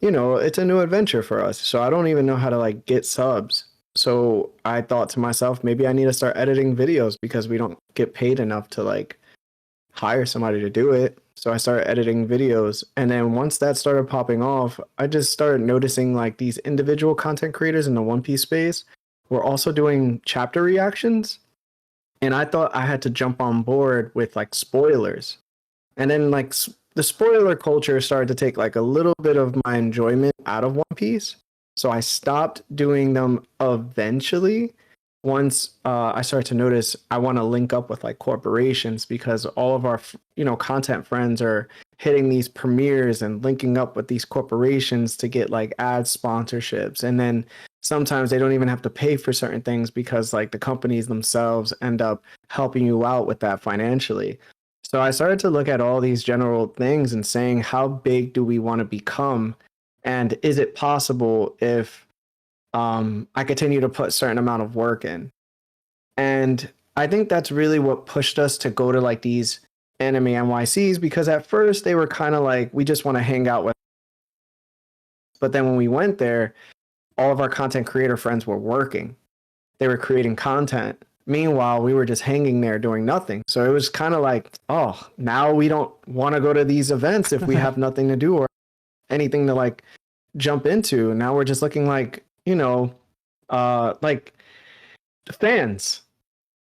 it's a new adventure for us. So I don't even know how to like get subs. So I thought to myself, maybe I need to start editing videos because we don't get paid enough to like hire somebody to do it. So I started editing videos. And then once that started popping off, I just started noticing like these individual content creators in the One Piece space were also doing chapter reactions. And I thought I had to jump on board with like spoilers. And then like the spoiler culture started to take like a little bit of my enjoyment out of One Piece. So I stopped doing them eventually. Once I started to notice I want to link up with like corporations because all of our content friends are hitting these premieres and linking up with these corporations to get like ad sponsorships, and then sometimes they don't even have to pay for certain things because like the companies themselves end up helping you out with that financially. So I started to look at all these general things and saying, how big do we want to become, and is it possible if I continue to put a certain amount of work in? And I think that's really what pushed us to go to like these anime NYCs, because at first they were kind of like, we just want to hang out with. But then when we went there, all of our content creator friends were working. They were creating content. Meanwhile, we were just hanging there doing nothing. So it was kind of like, oh, now we don't want to go to these events if we have nothing to do or anything to like jump into. Now we're just looking like, like fans,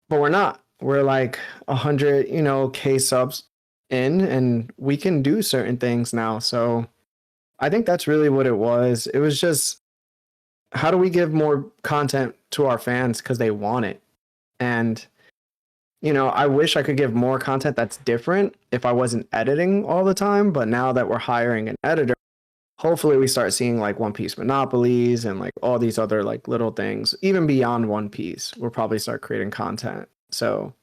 but we're not. We're like 100, K subs in, and we can do certain things now. So I think that's really what it was. It was just, how do we give more content to our fans because they want it? And, I wish I could give more content that's different if I wasn't editing all the time. But now that we're hiring an editor, hopefully we start seeing like One Piece monopolies and like all these other like little things, even beyond One Piece. We'll probably start creating content. So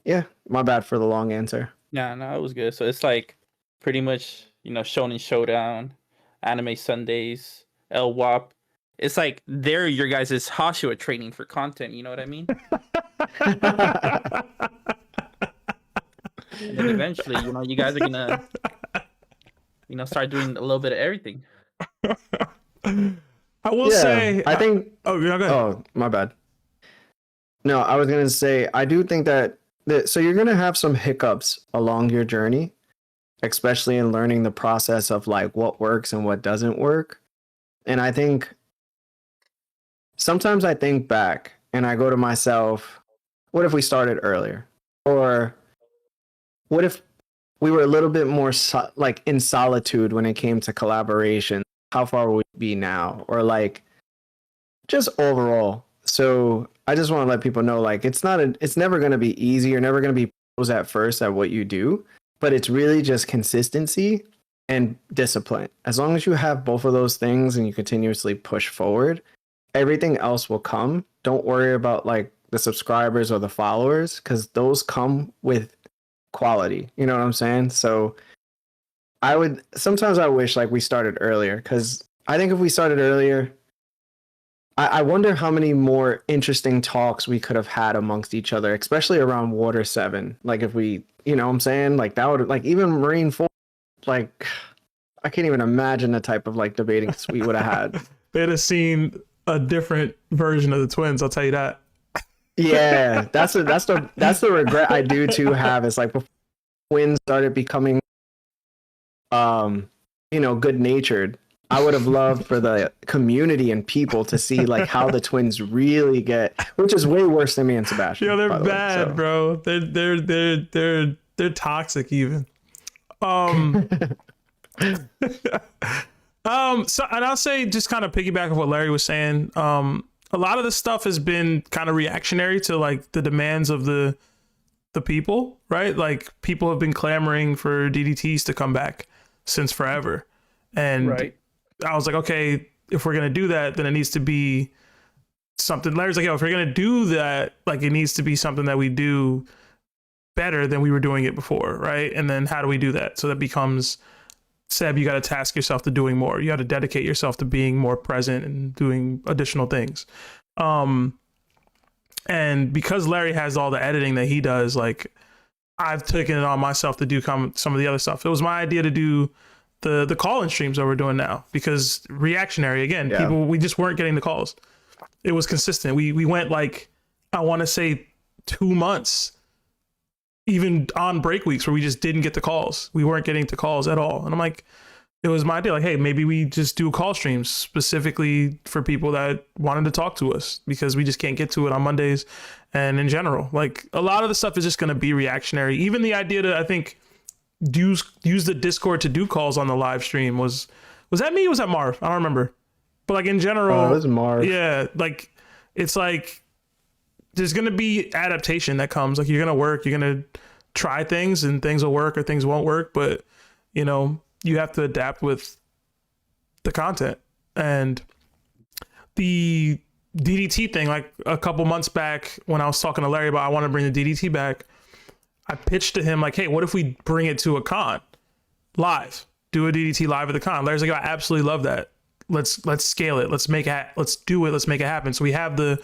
yeah, my bad for the long answer. Yeah, no, it was good. So it's like pretty much, Shonen Showdown, Anime Sundays, LWAP. It's like they're your guys' Hashua training for content, you know what I mean? And then eventually, you guys are gonna start doing a little bit of everything. I will say, I think. Oh, yeah, go ahead. Oh, my bad. No, I was gonna say, I do think that so you're gonna have some hiccups along your journey, especially in learning the process of like what works and what doesn't work. And I think sometimes I think back and I go to myself, what if we started earlier? Or what if we were a little bit more like in solitude when it came to collaboration? How far would we be now? Or like just overall. So I just want to let people know, like, it's never going to be easy. You're never going to be pros at first at what you do, but it's really just consistency and discipline. As long as you have both of those things and you continuously push forward, everything else will come. Don't worry about like the subscribers or the followers, because those come with quality. You know what I'm saying? So sometimes I wish like we started earlier, because I think if we started earlier, I wonder how many more interesting talks we could have had amongst each other, especially around Water 7. Like if we, you know what I'm saying? Like that would, like even Marine 4, like I can't even imagine the type of like debating we would have had. They'd have seen a different version of the twins, I'll tell you that. Yeah, that's the regret I do too have, is like before twins started becoming good natured. I would have loved for the community and people to see like how the twins really get, which is way worse than me and Sebastian. Yeah, they're bad, bro. They're toxic even. So, and I'll say, just kind of piggyback of what Larry was saying. A lot of this stuff has been kind of reactionary to like the demands of the people, right? Like people have been clamoring for DDTs to come back since forever, and right. I was like, okay, if we're gonna do that, then it needs to be something. Larry's like, yo, if we're gonna do that, like it needs to be something that we do better than we were doing it before, right? And then how do we do that? So that becomes, Seb, you got to task yourself to doing more. You got to dedicate yourself to being more present and doing additional things. And because Larry has all the editing that he does, like I've taken it on myself to do some of the other stuff. It was my idea to do the call-in streams that we're doing now, because reactionary again, people, we just weren't getting the calls. It was consistent. We went like, I want to say 2 months even on break weeks where we just didn't get the calls. We weren't getting to calls at all. And I'm like, it was my idea. Like, hey, maybe we just do call streams specifically for people that wanted to talk to us because we just can't get to it on Mondays. And in general, like a lot of the stuff is just going to be reactionary. Even the idea to, I think, use the Discord to do calls on the live stream was that me? Or was that Marv? I don't remember. But like in general, it was Marv. Yeah, like it's like there's going to be adaptation that comes. Like you're going to work, you're going to try things and things will work or things won't work. But, you know, you have to adapt with the content. And the DDT thing, like a couple months back when I was talking to Larry about I want to bring the DDT back, I pitched to him like, hey, what if we bring it to a con live? Do a DDT live at the con. Larry's like, I absolutely love that. Let's scale it. Let's make it. Let's do it. Let's make it happen. So we have the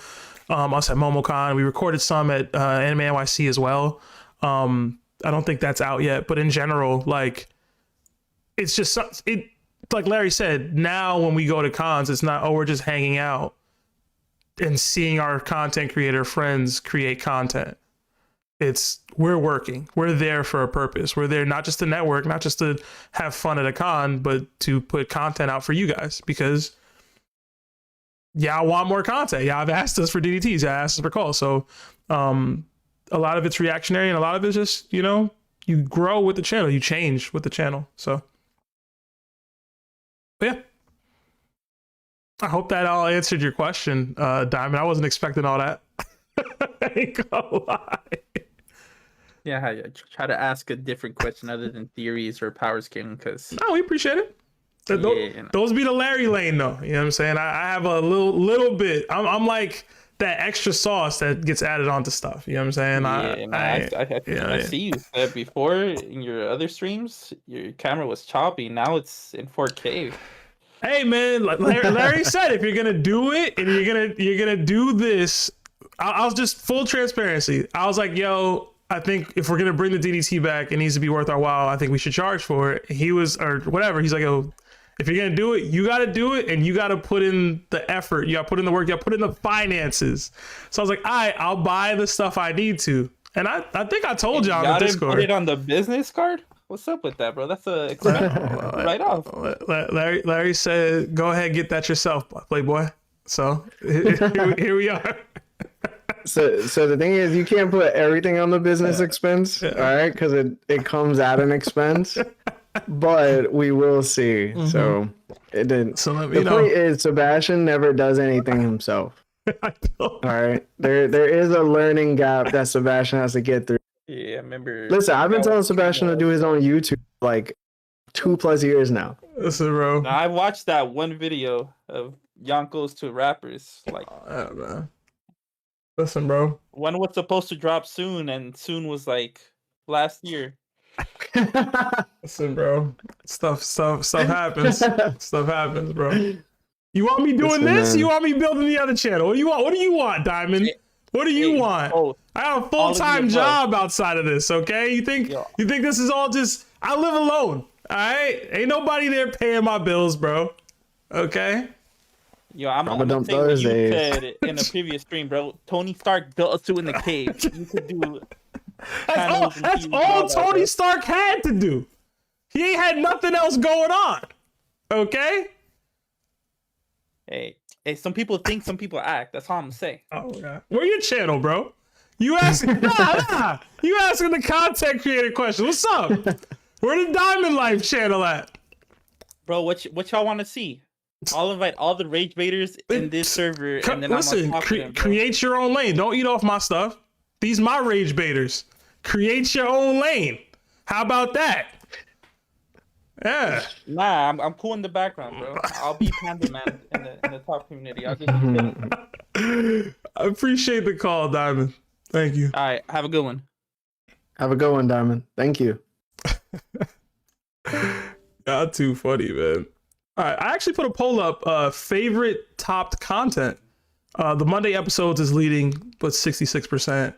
us at MomoCon. We recorded some at Anime NYC as well. I don't think that's out yet, but in general, like it's just it. Like Larry said, now when we go to cons, it's not we're just hanging out and seeing our content creator friends create content. It's we're working. We're there for a purpose. We're there not just to network, not just to have fun at a con, but to put content out for you guys because y'all want more content. Y'all have asked us for DDTs. Y'all asked us for calls. So a lot of it's reactionary and a lot of it's just, you know, you grow with the channel. You change with the channel. So, but yeah. I hope that all answered your question, Diamond. I wasn't expecting all that. I ain't gonna lie. Yeah, I try to ask a different question other than theories or power scaling because. No, we appreciate it. Those be the Larry lane, though. You know what I'm saying? I have a little bit. I'm like that extra sauce that gets added onto stuff. You know what I'm saying? I see you said before in your other streams, your camera was choppy. Now it's in 4K. Hey man, like Larry said, if you're gonna do it and you're gonna do this, I was just full transparency. I was like, yo, I think if we're gonna bring the DDT back, it needs to be worth our while. I think we should charge for it. He was, or whatever. He's like, oh, if you're gonna do it, you got to do it, and you got to put in the effort. You got to put in the work. You got to put in the finances. So I was like, all right, I'll buy the stuff I need to. And I think I told y'all on the Discord. Put it on the business card. What's up with that, bro? That's a expense right off. Larry said, go ahead and get that yourself, Playboy. So here we are. So the thing is, you can't put everything on the business expense, all right? Because it comes at an expense. But we will see. Mm-hmm. So it didn't. So let me know. The point is, Sebastian never does anything himself. All right. There is a learning gap that Sebastian has to get through. Yeah, I remember. Listen, I've been telling Sebastian to do his own YouTube like 2+ years now. Listen, bro. Now, I watched that one video of Yonkos to rappers. Like, man. Listen, bro. One was supposed to drop soon, and soon was like last year. Listen, bro. Stuff happens. Stuff happens, bro. You want me doing this? Man. You want me building the other channel? What do you want? What do you want, Diamond? What do you want? I have a full-time job outside of this, okay? You think this is all just I live alone. All right? Ain't nobody there paying my bills, bro. Okay? Yo, I'm gonna say what you said in a previous stream, bro. Tony Stark built a suit in the cave. You could do That's all Tony Stark had to do. He ain't had nothing else going on. Okay? Hey, some people think, some people act. That's all I'm saying. Oh, God. Where your channel, bro? You asking? nah. You asking the content creator question. What's up? Where the Diamond Life channel at? Bro, what y'all want to see? I'll invite all the rage baiters in this server, and then listen, create your own lane. Don't eat off my stuff. These my rage baiters. Create your own lane. How about that? Yeah. Nah, I'm cool in the background, bro. I'll be Panda Man in the top community. I'll just I appreciate the call, Diamond. Thank you. All right, have a good one. Have a good one, Diamond. Thank you. Not too funny, man. All right, I actually put a poll up. Favorite topped content. The Monday episodes is leading with 66%.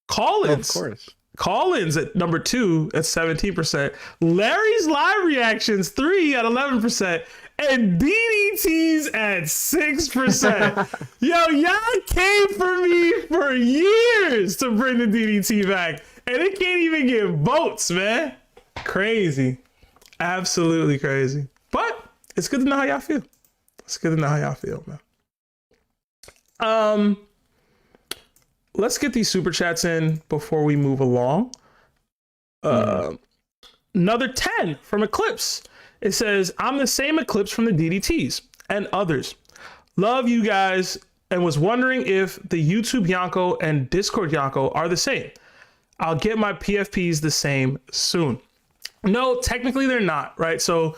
Call-ins. Oh, of course. Call-ins at number 2 at 17%. Larry's live reactions 3 at 11%. And DDT's at 6%. Yo, y'all came for me for years to bring the DDT back. And it can't even get votes, man. Crazy. Absolutely crazy. But it's good to know how y'all feel. It's good to know how y'all feel, man. Let's get these super chats in before we move along. Another 10 from Eclipse. It says, I'm the same Eclipse from the DDTs and others. Love you guys and was wondering if the YouTube Yonko and Discord Yonko are the same. I'll get my PFPs the same soon. No, technically they're not, right? So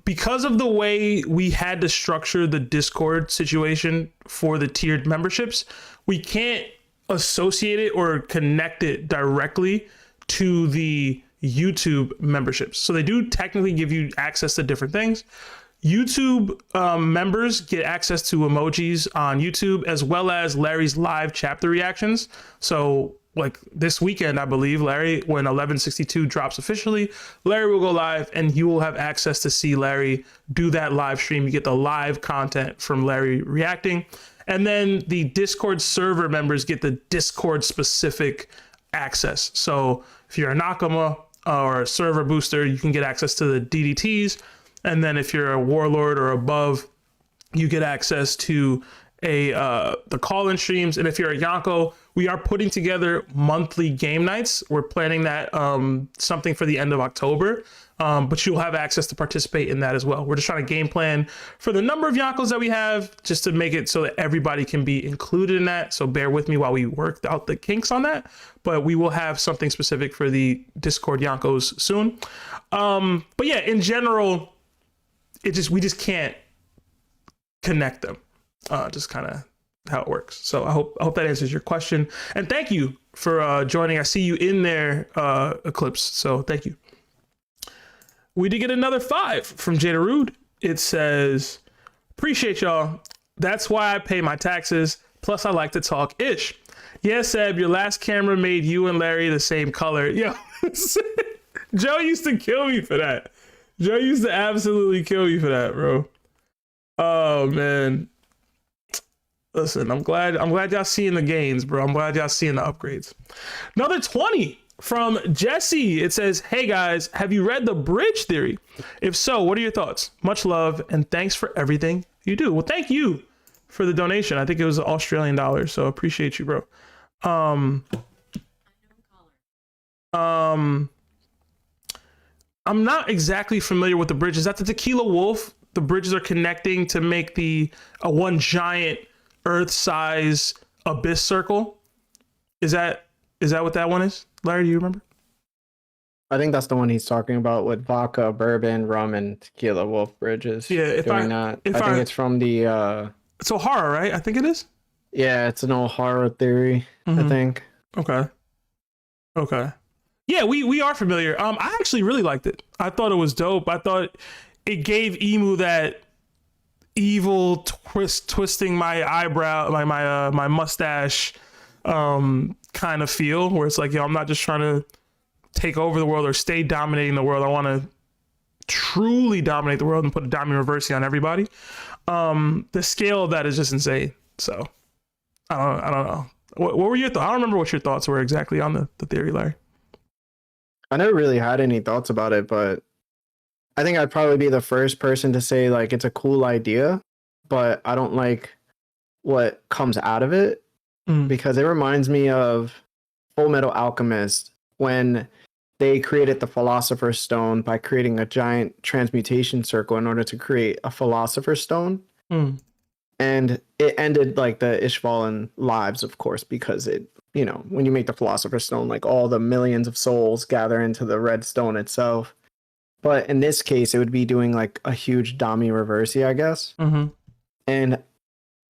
because of the way we had to structure the Discord situation for the tiered memberships, we can't associate it or connect it directly to the YouTube memberships. So they do technically give you access to different things. YouTube members get access to emojis on YouTube, as well as Larry's live chapter reactions. So like this weekend, I believe, Larry, when 1162 drops officially, Larry will go live and you will have access to see Larry do that live stream. You get the live content from Larry reacting. And then the Discord server members get the Discord specific access. So if you're a Nakama or a server booster, you can get access to the DDTs. And then if you're a warlord or above, you get access to the call-in streams. And if you're a Yonko, we are putting together monthly game nights. We're planning that something for the end of October, but you'll have access to participate in that as well. We're just trying to game plan for the number of Yonkos that we have, just to make it so that everybody can be included in that. So bear with me while we work out the kinks on that, but we will have something specific for the Discord Yonkos soon. But yeah, in general, we just can't connect them. Just kind of how it works. So I hope that answers your question. And thank you for joining. I see you in there, Eclipse. So thank you. We did get another 5 from Jada Rude. It says, appreciate y'all. That's why I pay my taxes. Plus I like to talk ish. Yeah, Seb, your last camera made you and Larry the same color. Yo, Joe used to kill me for that. Joe used to absolutely kill me for that, bro. Oh man. Listen, I'm glad y'all seeing the gains, bro. I'm glad y'all seeing the upgrades. Another 20 from Jesse. It says, hey guys, have you read The Bridge Theory? If so, what are your thoughts? Much love and thanks for everything you do. Well, thank you for the donation. I think it was Australian dollars, so appreciate you, bro. I'm not exactly familiar with the bridge. Is that the Tequila Wolf? The bridges are connecting to make a one giant Earth-size abyss circle. Is that what that one is? Larry, do you remember? I think that's the one he's talking about with vodka, bourbon, rum, and tequila wolf bridges. Yeah, I think it's from the. It's O'Hara, right? I think it is. Yeah, it's an O'Hara theory. I think. Okay. Yeah, we are familiar. I actually really liked it. I thought it was dope. I thought it gave Emu that evil twisting my eyebrow, my mustache kind of feel, where it's like, yo, I'm not just trying to take over the world or stay dominating the world. I want to truly dominate the world and put a diamond reversey on everybody. The scale of that is just insane. So I don't know. What were your thoughts? I don't remember what your thoughts were exactly on the theory, Larry. I never really had any thoughts about it, but I think I'd probably be the first person to say like it's a cool idea, but I don't like what comes out of it because it reminds me of Full Metal Alchemist when they created the Philosopher's Stone by creating a giant transmutation circle in order to create a Philosopher's Stone. And it ended like the Ishvalan lives, of course, because it, you know, when you make the Philosopher's Stone, like all the millions of souls gather into the red stone itself. But in this case, it would be doing like a huge Dami reversey, I guess. And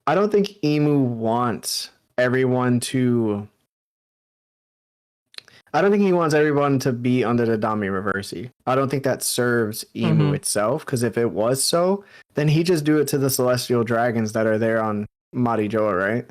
I don't think Emu wants everyone to. I don't think he wants everyone to be under the Dami reversey. I don't think that serves Emu itself, because if it was so, then he just do it to the celestial dragons that are there on Marijoa, right?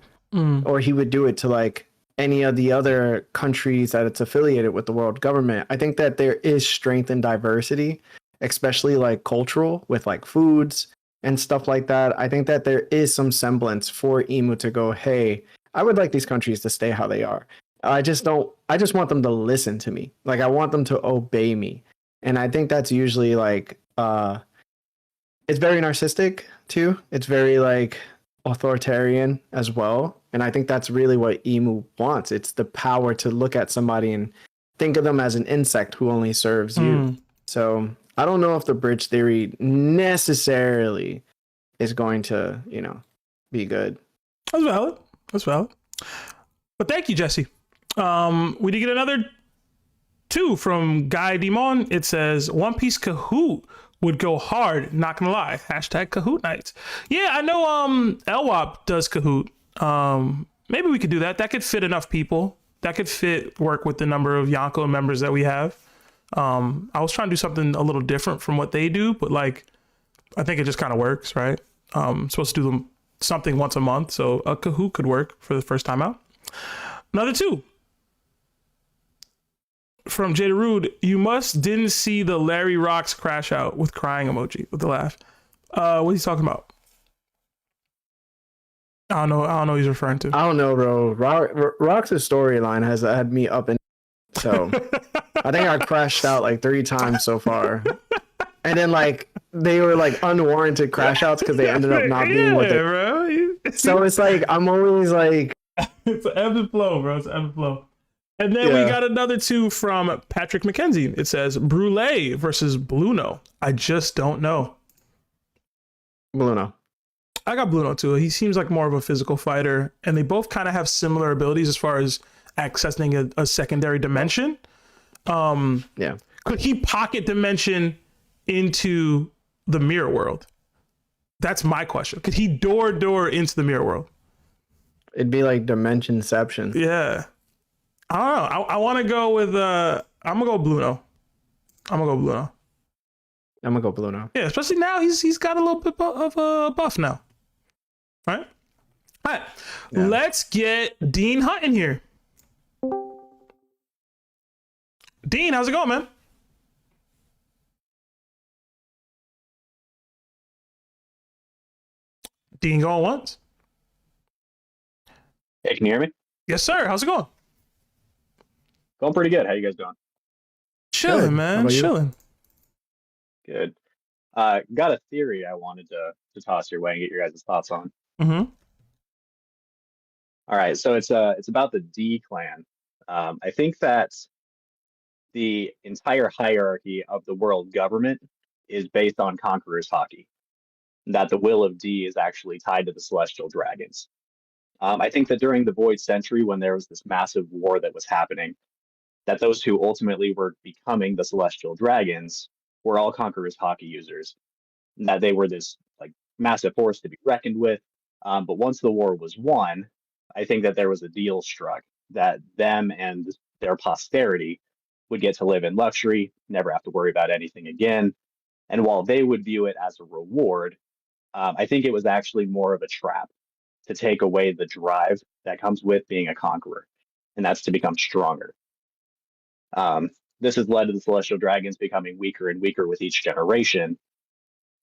Or he would do it to like any of the other countries that it's affiliated with the world government. I think that there is strength in diversity, especially like cultural with like foods and stuff like that. I think that there is some semblance for Emu to go, hey, I would like these countries to stay how they are. I just don't I just want them to listen to me. Like I want them to obey me. And I think that's usually like it's very narcissistic too. It's very like authoritarian as well. And I think that's really what Emu wants. It's the power to look at somebody and think of them as an insect who only serves you. So I don't know if the bridge theory necessarily is going to, be good. That's valid. That's valid. But thank you, Jesse. We did get another 2 from Guy Dimon. It says One Piece Kahoot would go hard, not gonna lie. Hashtag Kahoot nights. Yeah, I know Elwap does Kahoot. Maybe we could do that. That could fit enough people. That could work with the number of Yonko members that we have. I was trying to do something a little different from what they do, but like I think it just kind of works, right? Supposed to do them something once a month, so a Kahoot could work for the first time out. Another 2 from Jada Rude. You didn't see the Larry Rocks crash out with crying emoji with the laugh. What he's talking about? I don't know what he's referring to. I don't know, bro. Rock's storyline has had me up in, so I think I crashed out like 3 times so far. And then like they were like unwarranted crash outs because they ended up not being what they bro. So it's like I'm always like it's an ebb and flow, bro. It's an ebb and flow. And then we got another 2 from Patrick McKenzie. It says Brule versus Bluno. I just don't know. Bluno. I got Bluno too. He seems like more of a physical fighter, and they both kind of have similar abilities as far as accessing a secondary dimension. Yeah. Could he pocket dimension into the mirror world? That's my question. Could he door into the mirror world? It'd be like Dimensionception. Yeah. I don't know. I want to go with I'm gonna go Bluno. I'm gonna go Bluno. Yeah, especially now he's got a little bit of a buff now. All right. Yeah. Let's get Dean Hunt in here. Dean, how's it going, man? Dean going once? Hey, can you hear me? Yes, sir. How's it going? Going pretty good. How you guys doing? Chilling, man. Chilling. Good. Got a theory I wanted to toss your way and get your guys' thoughts on. Mm-hmm. All right, so it's about the D clan. I think that the entire hierarchy of the world government is based on Conqueror's Hockey. That the will of D is actually tied to the Celestial Dragons. I think that during the Void Century, when there was this massive war that was happening, that those who ultimately were becoming the Celestial Dragons were all Conqueror's Hockey users. And that they were this like massive force to be reckoned with. But once the war was won, I think that there was a deal struck that them and their posterity would get to live in luxury, never have to worry about anything again. And while they would view it as a reward, I think it was actually more of a trap to take away the drive that comes with being a conqueror, and that's to become stronger. This has led to the Celestial Dragons becoming weaker and weaker with each generation.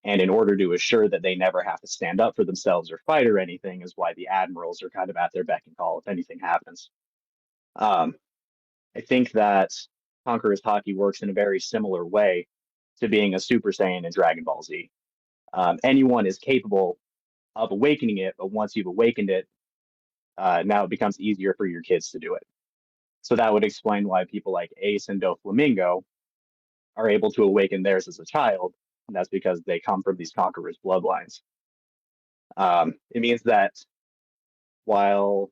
And in order to assure that they never have to stand up for themselves or fight or anything is why the admirals are kind of at their beck and call if anything happens. I think that Conqueror's Hockey works in a very similar way to being a Super Saiyan in Dragon Ball Z. Anyone is capable of awakening it, but once you've awakened it, now it becomes easier for your kids to do it. So that would explain why people like Ace and Doflamingo are able to awaken theirs as a child, and that's because they come from these conquerors' bloodlines. It means that while...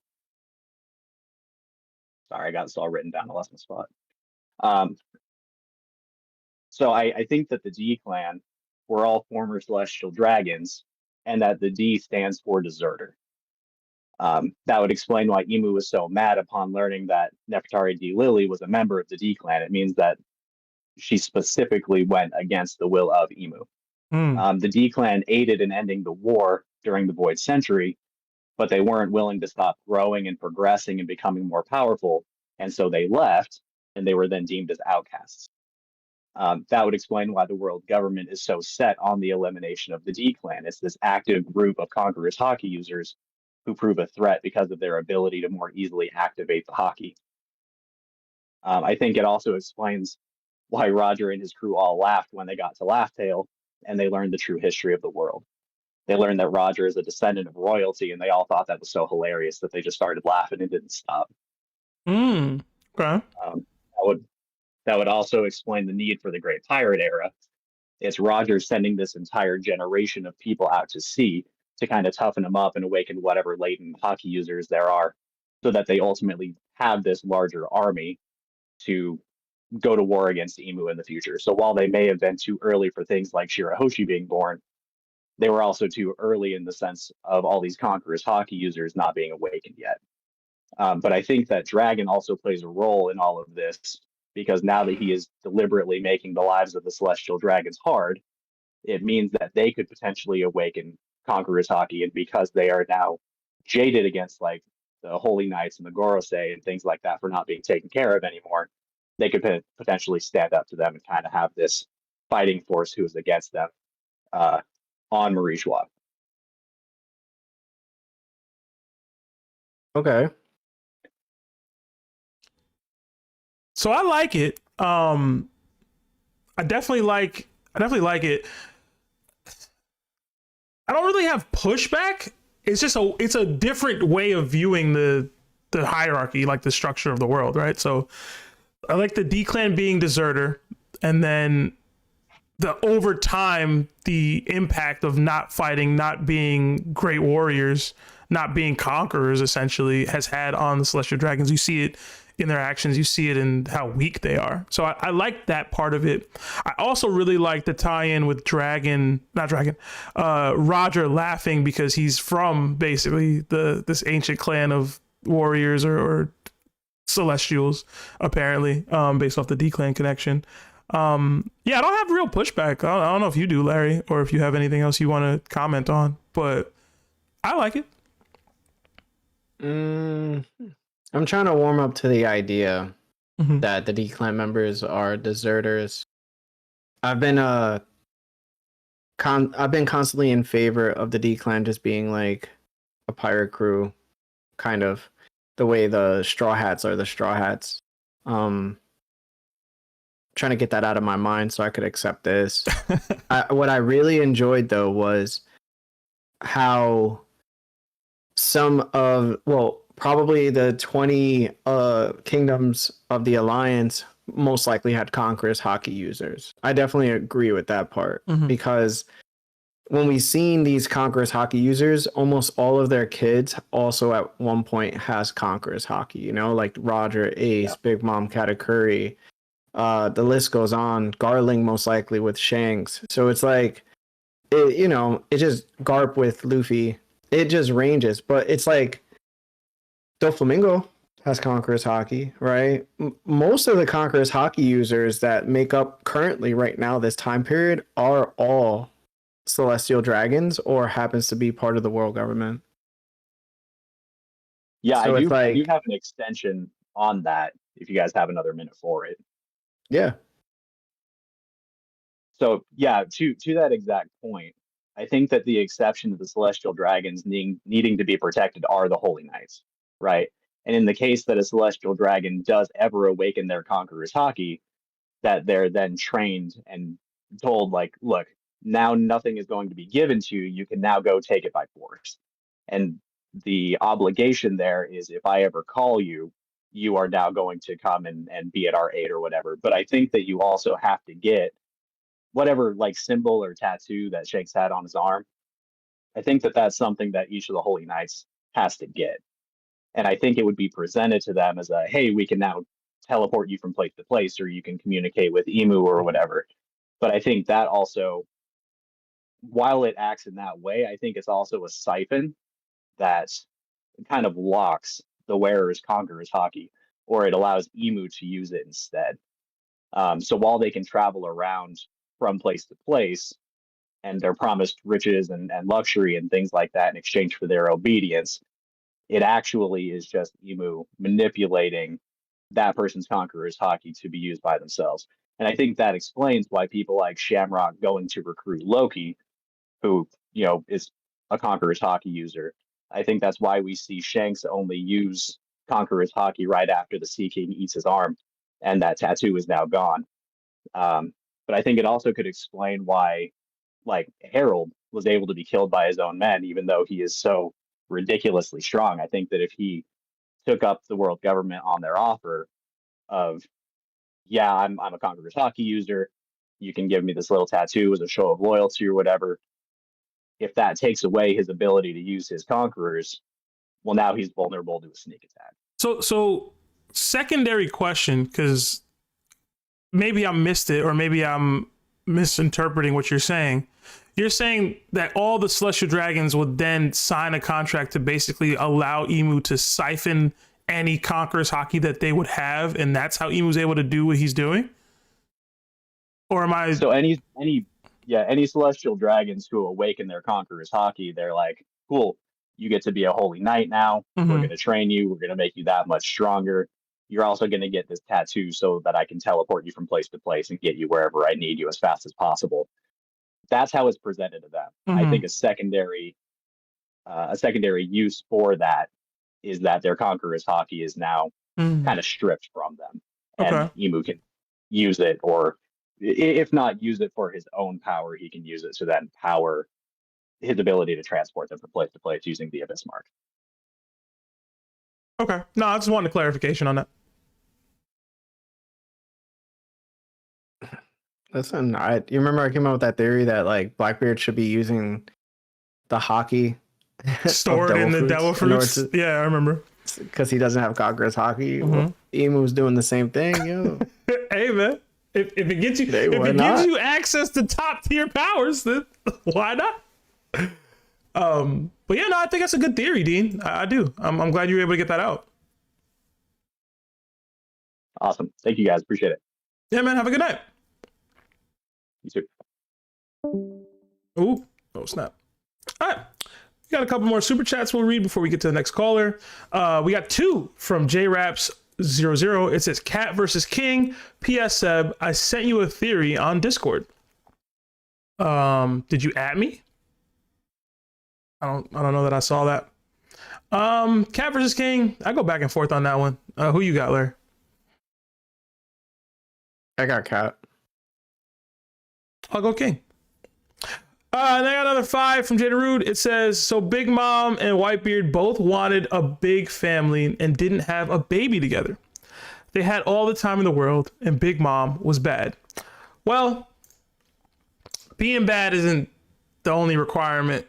Sorry, I got this all written down. I lost my spot. So I think that the D clan were all former Celestial Dragons, and that the D stands for deserter. That would explain why Emu was so mad upon learning that Nefertari D. Lily was a member of the D clan. It means that she specifically went against the will of Emu. The D clan aided in ending the war during the Void Century, but they weren't willing to stop growing and progressing and becoming more powerful, and so they left, and they were then deemed as outcasts. That would explain why the world government is so set on the elimination of the D clan. It's this active group of Conqueror's Hockey users who prove a threat because of their ability to more easily activate the hockey. I think it also explains why Roger and his crew all laughed when they got to Laugh Tale and they learned the true history of the world. They learned that Roger is a descendant of royalty, and they all thought that was so hilarious that they just started laughing and didn't stop. Okay. That would also explain the need for the Great Pirate Era. It's Roger sending this entire generation of people out to sea to kind of toughen them up and awaken whatever latent hockey users there are, so that they ultimately have this larger army to go to war against Emu in the future. So while they may have been too early for things like Shirahoshi being born, they were also too early in the sense of all these conquerors hockey users not being awakened yet. But I think that Dragon also plays a role in all of this, because now that he is deliberately making the lives of the Celestial Dragons hard, it means that they could potentially awaken conquerors hockey, and because they are now jaded against like the Holy Knights and the Gorosei and things like that for not being taken care of anymore, they could potentially stand up to them and kind of have this fighting force who is against them on Marijois. Okay. So I like it. I definitely like it. I don't really have pushback. It's just it's a different way of viewing the hierarchy, like the structure of the world, right? So I like the D clan being deserter, and then over time the impact of not fighting, not being great warriors, not being conquerors essentially has had on the Celestial Dragons. You see it in their actions, you see it in how weak they are. So I like that part of it. I also really like the tie-in with Roger laughing because he's from basically this ancient clan of warriors or celestials, apparently, based off the D-Clan connection. I don't have real pushback. I don't know if you do, Larry, or if you have anything else you want to comment on, but I like it. I'm trying to warm up to the idea that the D-Clan members are deserters. I've been constantly in favor of the D-Clan just being like a pirate crew, kind of the way the Straw Hats are the Straw Hats. Trying to get that out of my mind so I could accept this. What I really enjoyed though was how probably the 20 kingdoms of the Alliance most likely had conquerors hockey users. I definitely agree with that part, because when we've seen these conquerors hockey users, almost all of their kids also at one point has conquerors hockey, you know, like Roger, Ace, Big Mom, Katakuri. The list goes on. Garling most likely with Shanks. So it's like, it just Garp with Luffy. It just ranges, but it's like Doflamingo has Conqueror's Hockey, right? Most of the Conqueror's Hockey users that make up currently right now this time period are all Celestial Dragons or happens to be part of the world government. Yeah, so I do have an extension on that if you guys have another minute for it. Yeah. So yeah, to that exact point, I think that the exception to the Celestial Dragons needing to be protected are the Holy Knights, right? And in the case that a Celestial Dragon does ever awaken their Conqueror's Hockey, that they're then trained and told, like, look, now nothing is going to be given to you. You can now go take it by force. And the obligation there is, if I ever call you, you are now going to come and be at our aid or whatever. But I think that you also have to get whatever like symbol or tattoo that Shanks had on his arm. I think that that's something that each of the Holy Knights has to get. And I think it would be presented to them as a, hey, we can now teleport you from place to place, or you can communicate with Emu or whatever. But I think that also, while it acts in that way, I think it's also a siphon that kind of locks the wearer's Conqueror's Hockey, or it allows Emu to use it instead. So while they can travel around from place to place, and they're promised riches and luxury and things like that in exchange for their obedience, it actually is just Emu manipulating that person's Conqueror's Hockey to be used by themselves. And I think that explains why people like Shamrock going to recruit Loki, who, is a Conqueror's Hockey user. I think that's why we see Shanks only use Conqueror's Hockey right after the Sea King eats his arm, and that tattoo is now gone. But I think it also could explain why, like, Harold was able to be killed by his own men, even though he is so ridiculously strong. I think that if he took up the world government on their offer of, yeah, I'm a Conqueror's Hockey user, you can give me this little tattoo as a show of loyalty or whatever. If that takes away his ability to use his Conquerors, well, now he's vulnerable to a sneak attack. So secondary question, because maybe I missed it, or maybe I'm misinterpreting what you're saying. You're saying that all the Celestial Dragons would then sign a contract to basically allow Emu to siphon any Conqueror's Hockey that they would have, and that's how Emu's able to do what he's doing? Or am I... So any Celestial Dragons who awaken their Conqueror's Hockey, they're like, cool, you get to be a Holy Knight now. Mhm. We're going to train you. We're going to make you that much stronger. You're also going to get this tattoo so that I can teleport you from place to place and get you wherever I need you as fast as possible. That's how it's presented to them. I think a secondary use for that is that their Conqueror's Hockey is now kind of stripped from them, and Emu can use it, or if not use it for his own power, he can use it to then power his ability to transport them from place to place using the Abyss Mark. Okay. No, I just wanted a clarification on that. Listen, you remember I came up with that theory that like Blackbeard should be using the hockey Stored in the devil fruits. Yeah, I remember. Because he doesn't have Conqueror's Hockey. Mhm. Well, Emu's doing the same thing, yo. Hey man, if it gets you, Hey, if why it not? gives you access to top tier powers, then why not? But yeah, no, I think that's a good theory, Dean. I do. I'm glad you were able to get that out. Awesome. Thank you guys. Appreciate it. Yeah, man. Have a good night. You too. Ooh, oh snap. All right. We got a couple more super chats we'll read before we get to the next caller. We got two from JRaps00. It says Cat versus King. P.S. Seb, I sent you a theory on Discord. Did you at me? I don't know that I saw that. Cat versus King. I go back and forth on that one. Who you got, Larry? I got Cat. I'll go King. And I got another 5 from Jada Rude. It says, so Big Mom and Whitebeard both wanted a big family and didn't have a baby together. They had all the time in the world, and Big Mom was bad. Well, being bad isn't the only requirement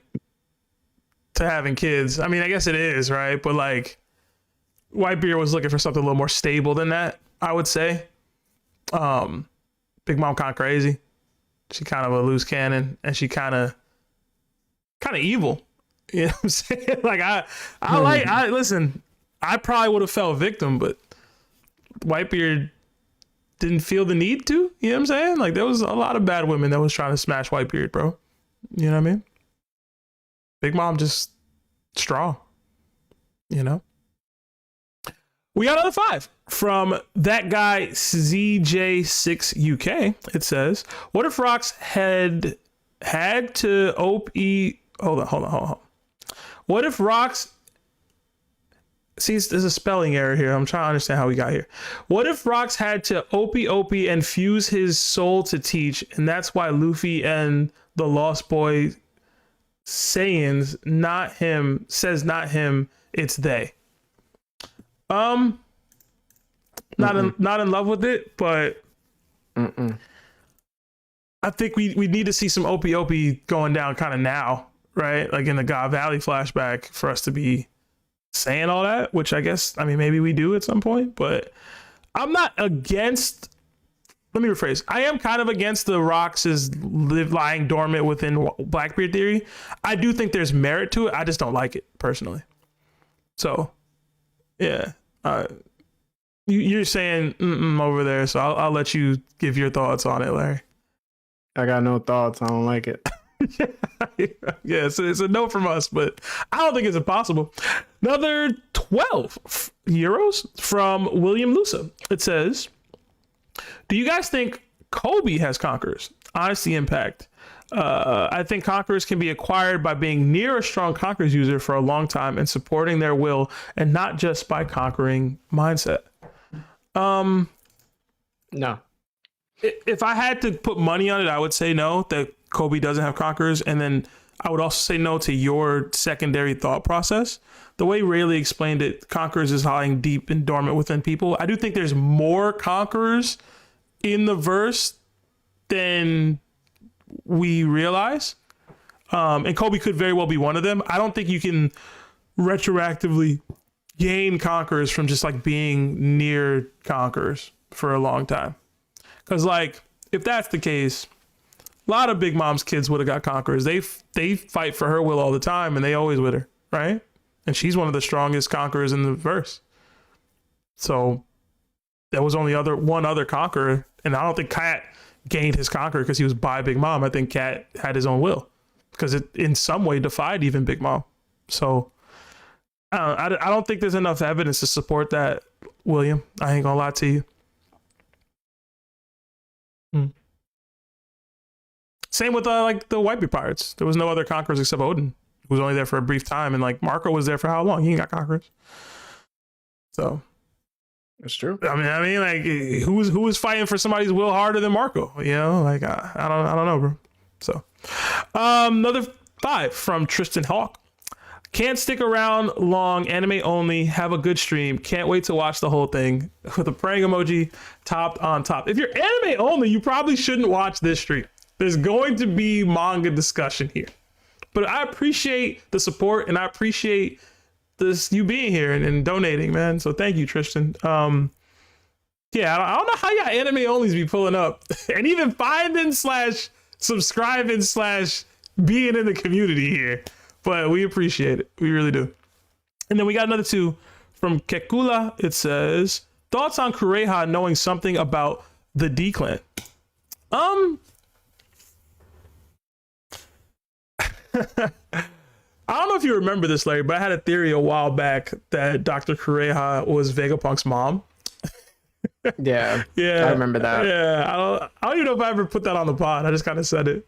to having kids. I mean, I guess it is, right? But like, Whitebeard was looking for something a little more stable than that, I would say. Big Mom kind of crazy. She kind of a loose cannon, and she kind of evil. You know what I'm saying? Like I listen, I probably would have fell victim, but Whitebeard didn't feel the need to. You know what I'm saying? Like there was a lot of bad women that was trying to smash Whitebeard, bro. You know what I mean? Big Mom just strong. You know? We got another 5 from that guy ZJ6UK. It says, what if Rox had to OP... Hold on. What if Rox... See, there's a spelling error here. I'm trying to understand how we got here. What if Rox had to OP and fuse his soul to teach, and that's why Luffy and the Lost Boy Saiyans, not him, it's they. Not in love with it, but I think we need to see some OP going down kind of now, right? Like in the God Valley flashback for us to be saying all that, which I guess, I mean, maybe we do at some point, but I'm not against, let me rephrase. I am kind of against the Rox's lying dormant within Blackbeard theory. I do think there's merit to it. I just don't like it personally. So yeah. You're saying over there, so I'll let you give your thoughts on it, Larry. I got no thoughts. I don't like it. Yeah, it's a no from us, but I don't think it's impossible. Another 12 euros from William Lusa. It says, do you guys think Kobe has conquerors? Honesty impact. I think conquerors can be acquired by being near a strong conquerors user for a long time and supporting their will, and not just by conquering mindset. No. If I had to put money on it, I would say no, that Kobe doesn't have conquerors. And then I would also say no to your secondary thought process. The way Rayleigh explained it, conquerors is lying deep and dormant within people. I do think there's more conquerors in the verse than we realize. And Kobe could very well be one of them. I don't think you can retroactively gain conquerors from just like being near conquerors for a long time. Because like, if that's the case, a lot of Big Mom's kids would have got conquerors. They fight for her will all the time, and they always with her, right? And she's one of the strongest conquerors in the verse. So there was only one other conqueror, and I don't think Cat gained his conqueror because he was by Big Mom. I think Cat had his own will because it in some way defied even Big Mom. So I don't think there's enough evidence to support that, William. I ain't gonna lie to you. Same with like the Whitebeard pirates. There was no other conquerors except Odin, who was only there for a brief time, and like Marco was there for how long? He ain't got conquerors. So That's true. I mean, like who was fighting for somebody's will harder than Marco? You know, like I don't know, bro. So another 5 from Tristan Hawk. Can't stick around long, anime only, have a good stream. Can't wait to watch the whole thing with a praying emoji topped on top. If you're anime only, you probably shouldn't watch this stream. There's going to be manga discussion here. But I appreciate the support and I appreciate this you being here and donating, man. So thank you, Tristan. Yeah, I don't know how y'all anime onlys be pulling up and even finding / subscribing / being in the community here. But we appreciate it. We really do. And then we got another 2 from Kekula. It says, thoughts on Kureha knowing something about the D clan? I don't know if you remember this, Larry, but I had a theory a while back that Dr. Kureha was Vegapunk's mom. Yeah. Yeah. I remember that. Yeah. I don't even know if I ever put that on the pod. I just kind of said it.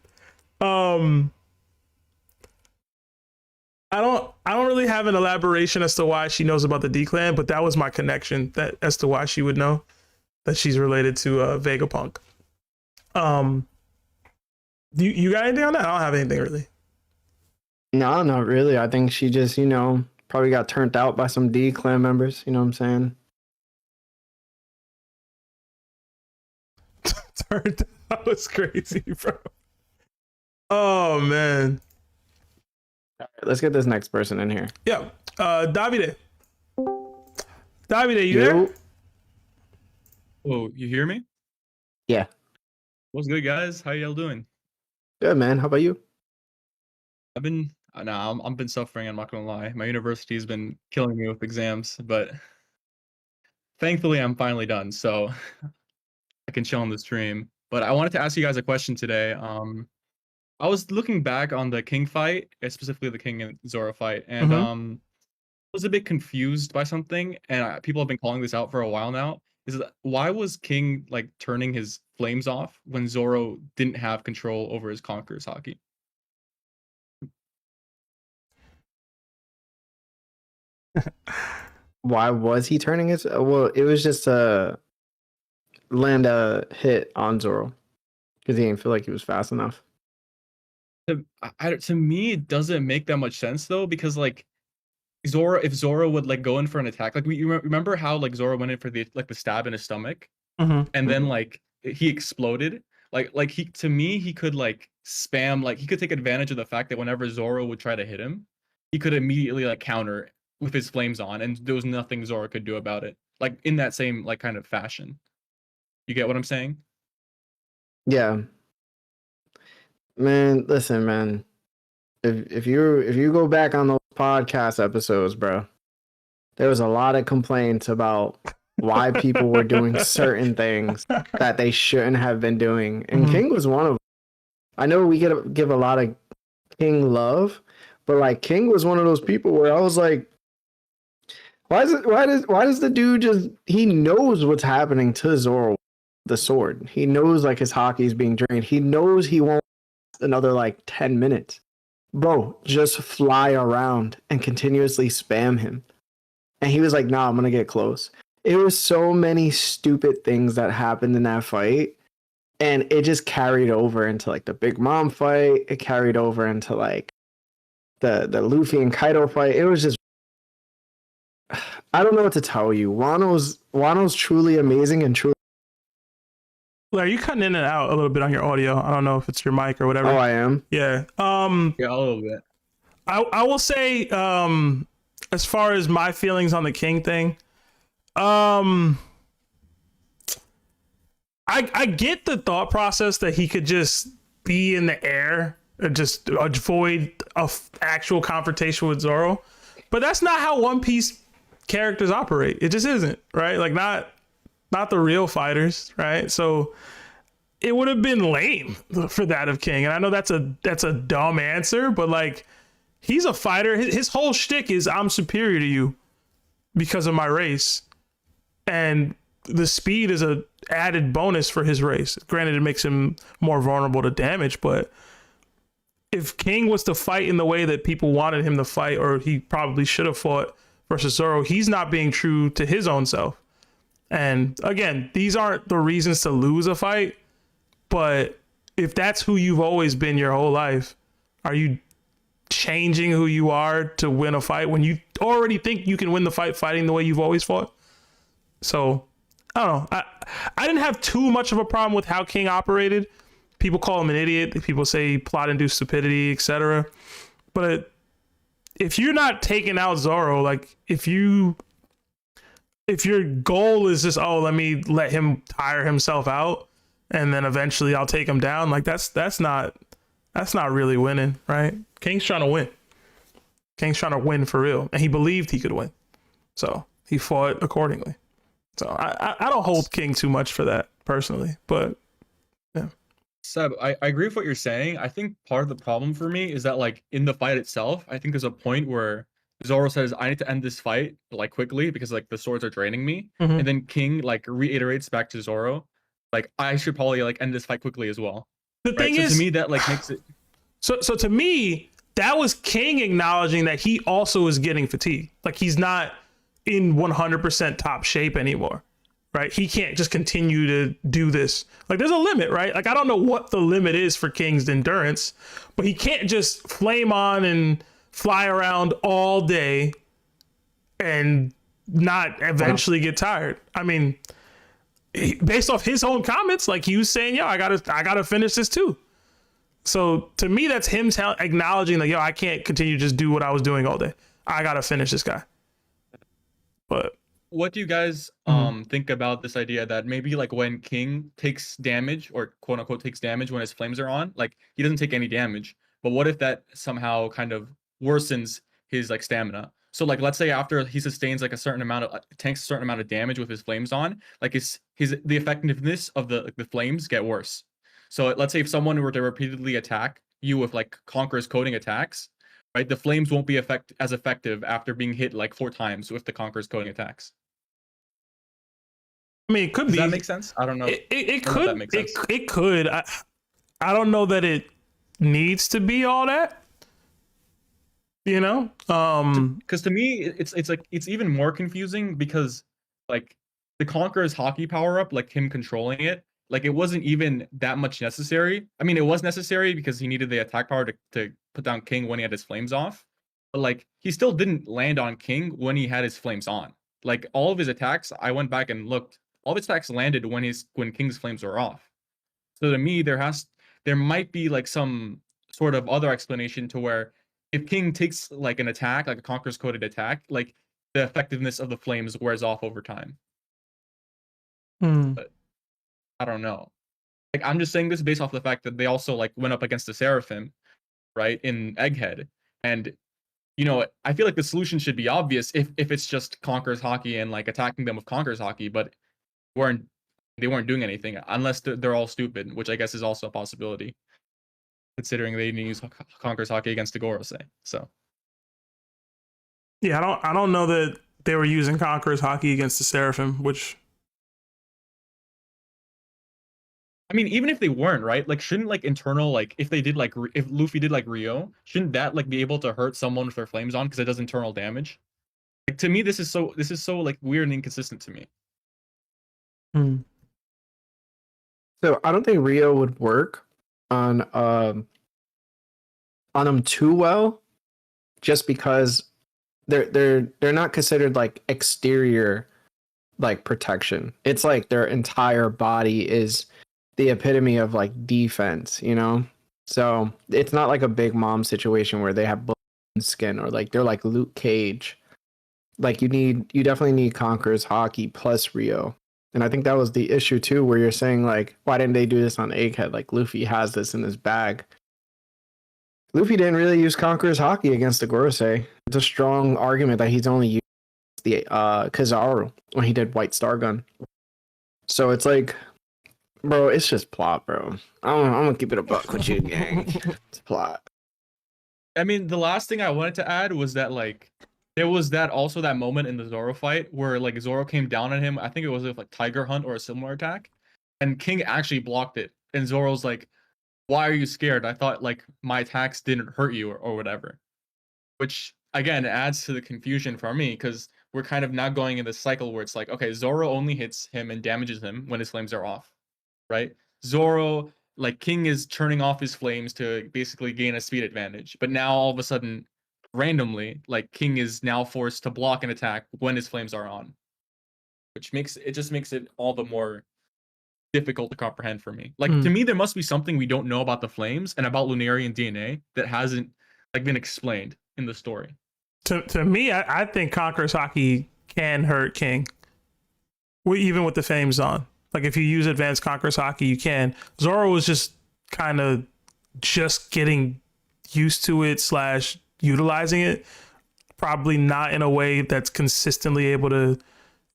I don't really have an elaboration as to why she knows about the D clan, but that was my connection as to why she would know that she's related to Vegapunk. You got anything on that? I don't have anything really. No, not really. I think she just, probably got turned out by some D clan members. You know what I'm saying? Turned out was crazy, bro. Oh man. All right, let's get this next person in here. Yeah. Davide. Davide, you there? Oh, you hear me? Yeah. What's good, guys? How y'all doing? Good, man. How about you? I've been suffering. I'm not gonna lie. My university's been killing me with exams, but thankfully I'm finally done, so I can chill on the stream. But I wanted to ask you guys a question today. I was looking back on the King fight, specifically the King and Zoro fight, and I was a bit confused by something, and people have been calling this out for a while now. Is that why was King like turning his flames off when Zoro didn't have control over his Conqueror's Haki? Why was he turning his? Well, it was just to land a hit on Zoro because he didn't feel like he was fast enough. To me, it doesn't make that much sense though, because like if Zoro would like go in for an attack, like we remember how like Zoro went in for the stab in his stomach, and then like he exploded. Like he could like spam, like he could take advantage of the fact that whenever Zoro would try to hit him, he could immediately like counter with his flames on, and there was nothing Zoro could do about it. Like in that same like kind of fashion. You get what I'm saying? Yeah. Man, listen, man. If you go back on those podcast episodes, bro, there was a lot of complaints about why people were doing certain things that they shouldn't have been doing, and King was one of them. I know we give a lot of King love, but like King was one of those people where I was like, why does the dude just, he knows what's happening to Zoro, the sword. He knows like his hockey is being drained. He knows he won't another like 10 minutes. Bro, just fly around and continuously spam him. And he was like, nah, I'm gonna get close. it was so many stupid things that happened in that fight. And it just carried over into like the Big Mom fight. It carried over into like the Luffy and Kaido fight. It was just, I don't know what to tell you. Wano's truly amazing and truly. Are you cutting in and out a little bit on your audio? I don't know if it's your mic or whatever. Oh, I am. Yeah. Yeah, a little bit. I will say, as far as my feelings on the King thing, I get the thought process that he could just be in the air or just avoid a actual confrontation with Zoro, but that's not how One Piece characters operate. It just isn't, right? Like not the real fighters, right? So it would have been lame for that of King, and I know that's a dumb answer, but like he's a fighter. His whole shtick is I'm superior to you because of my race, and the speed is a added bonus for his race. Granted, it makes him more vulnerable to damage, but if King was to fight in the way that people wanted him to fight, or he probably should have fought versus Zoro, he's not being true to his own self. And again, these aren't the reasons to lose a fight, but if that's who you've always been your whole life, are you changing who you are to win a fight when you already think you can win the fight fighting the way you've always fought? So I don't know. I didn't have too much of a problem with how King operated. People call him an idiot. People say plot-induced stupidity, etc. But if you're not taking out Zoro, like if your goal is just, oh, let him tire himself out and then eventually I'll take him down, like that's not really winning, right? King's trying to win. King's trying to win for real, and he believed he could win, so he fought accordingly. So I don't hold King too much for that personally, but yeah. Seb, I agree with what you're saying. I think part of the problem for me is that like in the fight itself, I think there's a point where Zoro says, I need to end this fight like quickly because like the swords are draining me. Mhm. And then King like reiterates back to Zoro, like I should probably like end this fight quickly as well. The Right? thing So is, to me that like makes it so to me, that was King acknowledging that he also is getting fatigued. Like he's not in 100% top shape anymore, right? He can't just continue to do this. Like there's a limit, right? Like I don't know what the limit is for King's endurance, but he can't just flame on and fly around all day and not eventually get tired. I mean, based off his own comments, like he was saying, yo, I gotta finish this too. So to me, that's him acknowledging like, yo, I can't continue to just do what I was doing all day. I gotta finish this guy. But what do you guys think about this idea that maybe like when King takes damage or quote unquote takes damage when his flames are on, like he doesn't take any damage, but what if that somehow kind of worsens his like stamina? So like let's say after he sustains like a certain amount of tanks a certain amount of damage with his flames on, like the effectiveness of the flames get worse. So let's say if someone were to repeatedly attack you with like Conqueror's coding attacks, right, the flames won't be as effective after being hit like 4 times with the Conqueror's coding attacks. I mean, it could Does be. that make sense? I don't know. It I don't know if could. that makes sense. It could. I don't know that it needs to be all that. You know, Because to me, it's like it's even more confusing because like the Conqueror's hockey power up, like him controlling it, like it wasn't even that much necessary. I mean, it was necessary because he needed the attack power to put down King when he had his flames off, but like he still didn't land on King when he had his flames on. Like all of his attacks, I went back and looked. All of his attacks landed when King's flames were off. So to me, there might be like some sort of other explanation to where if King takes like an attack, like a Conqueror's coded attack, like the effectiveness of the flames wears off over time. But I don't know. Like I'm just saying this based off the fact that they also like went up against the Seraphim, right, in Egghead, and you know I feel like the solution should be obvious if it's just Conqueror's hockey and like attacking them with Conqueror's hockey, but they weren't doing anything unless they're all stupid, which I guess is also a possibility, considering they didn't use Conqueror's hockey against the Gorosei. So yeah, I don't know that they were using Conqueror's hockey against the Seraphim, which I mean, even if they weren't, right? Like, shouldn't like internal, like if they did like if Luffy did like Rio, shouldn't that like be able to hurt someone with their flames on because it does internal damage? Like, to me, this is so like weird and inconsistent to me. So I don't think Rio would work on him too well, just because they're not considered like exterior like protection. It's like their entire body is the epitome of like defense, you know? So it's not like a Big Mom situation where they have skin, or like they're like Luke Cage. Like you definitely need Conqueror's Hockey plus Rio. And I think that was the issue too, where you're saying like, why didn't they do this on Egghead? Like Luffy has this in his bag. Luffy didn't really use Conqueror's Hockey against the Gorosei. It's a strong argument that he's only used the Kizaru when he did White Star Gun. So it's like, bro, it's just plot, bro. I'm gonna keep it a buck with you, gang. It's plot. I mean, the last thing I wanted to add was that like there was that moment in the Zoro fight where like Zoro came down on him. I think it was with like Tiger Hunt or a similar attack, and King actually blocked it. And Zoro's like, "Why are you scared? I thought like my attacks didn't hurt you or whatever." Which again adds to the confusion for me, because we're kind of now going in this cycle where it's like, okay, Zoro only hits him and damages him when his flames are off, right? Zoro, like King is turning off his flames to basically gain a speed advantage, but now all of a sudden, randomly, like King is now forced to block an attack when his flames are on, which makes it all the more difficult to comprehend for me. Like to me, there must be something we don't know about the flames and about Lunarian DNA that hasn't like been explained in the story. To me, I think Conqueror's Hockey can hurt King, even with the flames on. Like if you use advanced Conqueror's Hockey, you can. Zoro was just kind of just getting used to it / utilizing it, probably not in a way that's consistently able to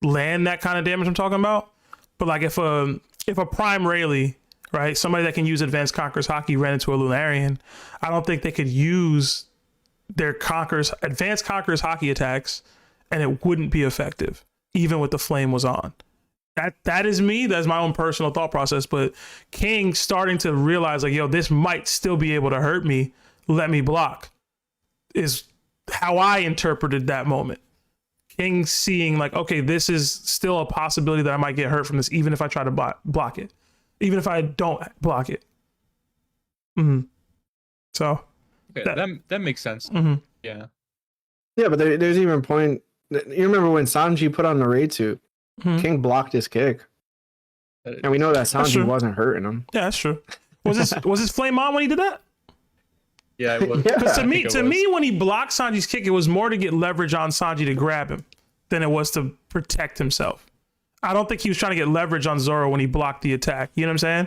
land that kind of damage I'm talking about. But like if a Prime Rayleigh, right, somebody that can use advanced Conqueror's Hockey ran into a Lunarian, I don't think they could use their advanced Conqueror's Hockey attacks and it wouldn't be effective, even with the flame was on. That is me. That's my own personal thought process. But King starting to realize like, yo, this might still be able to hurt me. Let me block, is how I interpreted that moment. King seeing like, okay, this is still a possibility that I might get hurt from this, even if I try to block it, even if I don't block it. So okay, that makes sense. Yeah, but there's even a point. You remember when Sanji put on the raid suit? King blocked his kick, and we know that Sanji wasn't hurting him. Yeah, that's true. Was his flame on when he did that? Yeah, it was. Because to me, when he blocked Sanji's kick, it was more to get leverage on Sanji to grab him than it was to protect himself. I don't think he was trying to get leverage on Zoro when he blocked the attack. You know what I'm saying?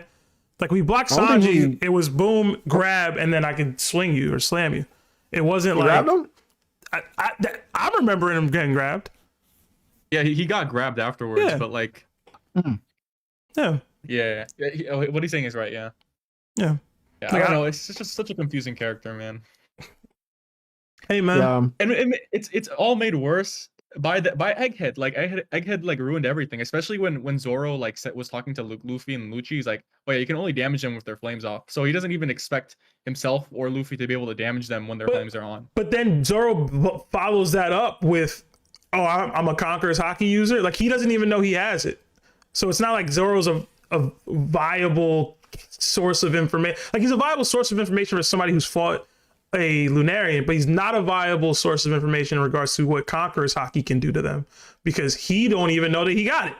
Like when he blocked Sanji, it was boom, grab, and then I can swing you or slam you. It wasn't like grabbed him? I'm remembering him getting grabbed. Yeah, he got grabbed afterwards, but like, yeah. What he's saying is right. Yeah. Like, I don't know. It's just such a confusing character, man. Hey, man. And it's all made worse by Egghead. Like Egghead like ruined everything, especially when Zoro like was talking to Luffy and Lucci. He's like, oh yeah, you can only damage them with their flames off. So he doesn't even expect himself or Luffy to be able to damage them when their flames are on. But then Zoro follows that up with, oh, I'm a Conqueror's Hockey user. Like he doesn't even know he has it. So it's not like Zoro's a viable source of information. Like he's a viable source of information for somebody who's fought a Lunarian, but he's not a viable source of information in regards to what Conqueror's Hockey can do to them, because he don't even know that he got it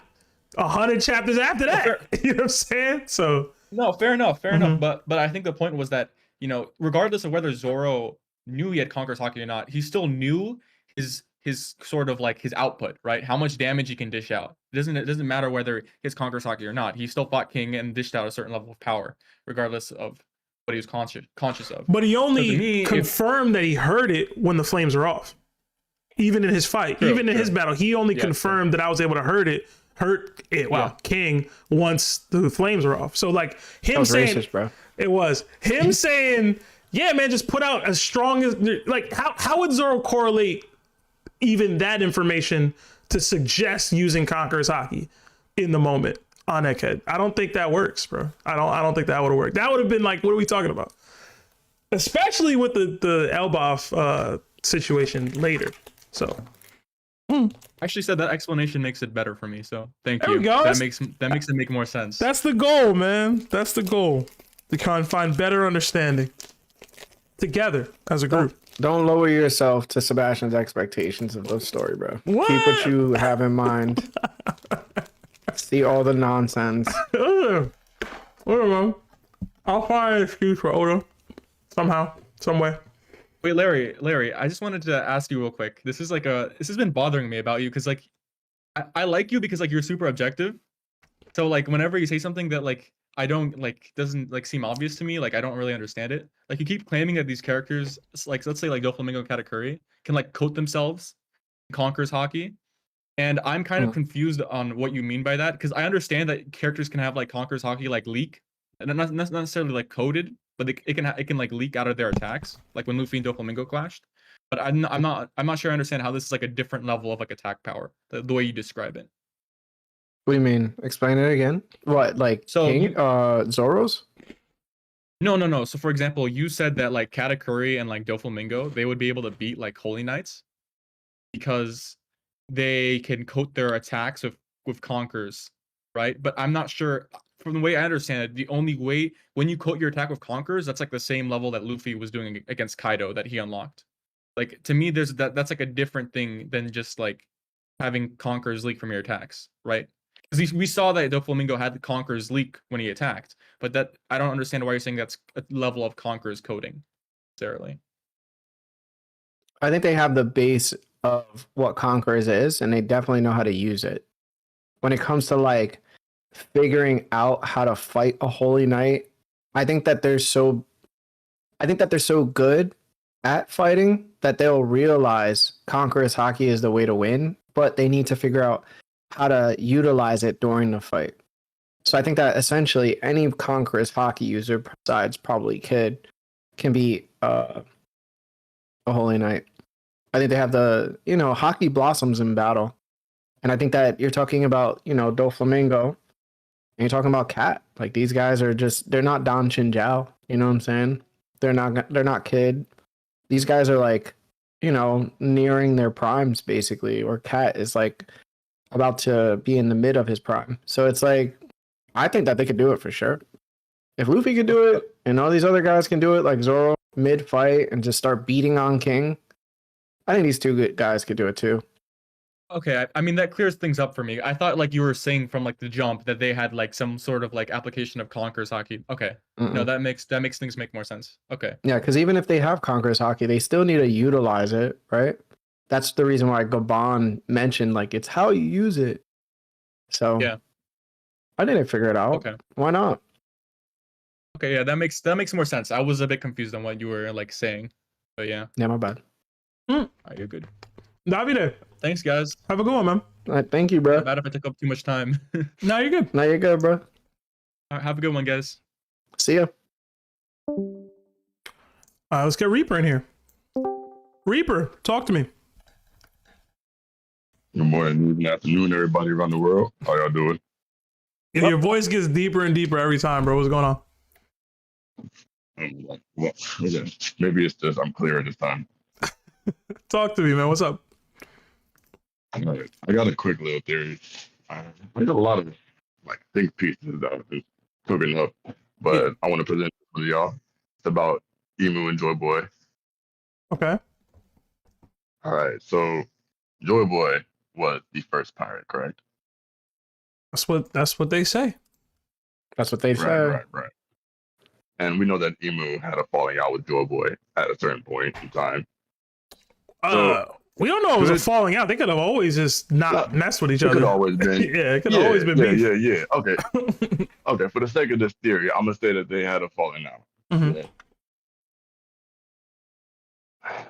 100 chapters after that. You know what I'm saying? So no, fair enough. But I think the point was that, you know, regardless of whether Zoro knew he had Conqueror's Hockey or not, he still knew his sort of like his output, right? How much damage he can dish out. It doesn't matter whether he has Conqueror's Hockey or not. He still fought King and dished out a certain level of power, regardless of what he was conscious of. But he only confirmed that he heard it when the flames were off. Even in his fight, in his battle, he only confirmed that I was able to hurt it. Wow, yeah. King once the flames were off. So like him saying, racist, bro. It was him saying, yeah, man, just put out as strong as like how would Zoro correlate even that information to suggest using Conqueror's Hockey in the moment on Egghead? I don't think that works, bro. I don't think that would have worked. That would have been like, what are we talking about? Especially with the Elbaf situation later. So I actually said that explanation makes it better for me. So thank There you. we go. That makes it make more sense. That's the goal, man. That's the goal. To kind of find better understanding together as a group. Don't lower yourself to Sebastian's expectations of the story, bro. What? Keep what you have in mind. See all the nonsense. Whatever, man. I'll find an excuse for Oda somehow, some way. Wait, Larry, I just wanted to ask you real quick. This has been bothering me about you because like I like you because like you're super objective. So like whenever you say something that like I don't like doesn't like seem obvious to me, like I don't really understand it. Like you keep claiming that these characters, like let's say like Doflamingo and Katakuri, can like coat themselves, conquers hockey. And I'm kind of confused on what you mean by that because I understand that characters can have like conquers hockey like leak, and not necessarily like coded, but it can like leak out of their attacks, like when Luffy and Doflamingo clashed. But I'm not sure I understand how this is like a different level of like attack power, the way you describe it. What do you mean? Explain it again. What, like So Zoro's? No. So for example, you said that like Katakuri and like Doflamingo, they would be able to beat like Holy Knights because they can coat their attacks with conquers, right? But I'm not sure. From the way I understand it, the only way when you coat your attack with conquers, that's like the same level that Luffy was doing against Kaido that he unlocked. Like to me, that's like a different thing than just like having conquers leak from your attacks, right? Because we saw that Doflamingo had the conquers leak when he attacked, but that I don't understand why you're saying that's a level of conquers coding necessarily. I think they have the base of what Conquerors is, and they definitely know how to use it. When it comes to like figuring out how to fight a Holy Knight, I think that they're so good at fighting that they'll realize Conquerors hockey is the way to win, but they need to figure out how to utilize it during the fight. So I think that essentially any Conquerors hockey user besides probably Kid can be a Holy Knight. I think they have the, hockey blossoms in battle. And I think that you're talking about, Doflamingo, and you're talking about Cat. Like these guys are they're not Don Chinjiao, you know what I'm saying? They're not Kid. These guys are like, nearing their primes basically, or Cat is like about to be in the mid of his prime. So it's like, I think that they could do it for sure. If Luffy could do it and all these other guys can do it, like Zoro mid fight and just start beating on King, I think these two good guys could do it too. Okay, I mean that clears things up for me. I thought like you were saying from like the jump that they had like some sort of like application of Conquerors hockey. Okay, no, that makes things make more sense. Okay, yeah, because even if they have Conquerors hockey, they still need to utilize it, right? That's the reason why Gabon mentioned like it's how you use it. So yeah, I didn't figure it out. Okay, why not? Okay, yeah, that makes more sense. I was a bit confused on what you were like saying, but yeah. Yeah, my bad. You're good. Davide, thanks, guys. have a good one, man. All right, thank you, bro. Bad if I took up too much time. No, you're good. No, you're good, bro. All right, have a good one, guys. See ya. All right, let's get Reaper in here. Reaper, talk to me. Good morning, good afternoon, everybody around the world. How y'all doing? Your voice gets deeper and deeper every time, bro. What's going on? Well, okay. Maybe it's just I'm clearer this time. Talk to me, man. What's up? All right. I got a quick little theory. I got a lot of like think pieces that I've been cooking up, but I want to present it to y'all. It's about Emu and Joyboy. Okay. All right. So Joyboy was the first pirate, correct? That's what they say. That's what they say. Right. And we know that Emu had a falling out with Joyboy at a certain point in time. We don't know it was a falling out. They could have always just not messed with each other. It could always been. Yeah, it could have always been beef. Yeah. Okay. Okay. For the sake of this theory, I'm gonna say that they had a falling out. Mhm. Yeah.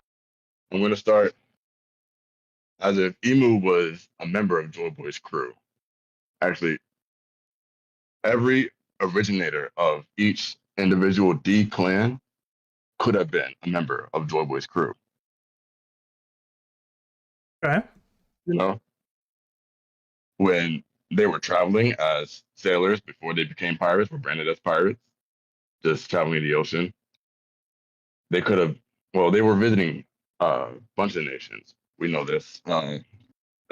I'm gonna start as if Emu was a member of Joyboy's crew. Actually, every originator of each individual D clan could have been a member of Joyboy's crew. Okay. You know, when they were traveling as sailors before they became pirates, were branded as pirates, just traveling the ocean. They could have, well, they were visiting a bunch of nations. We know this.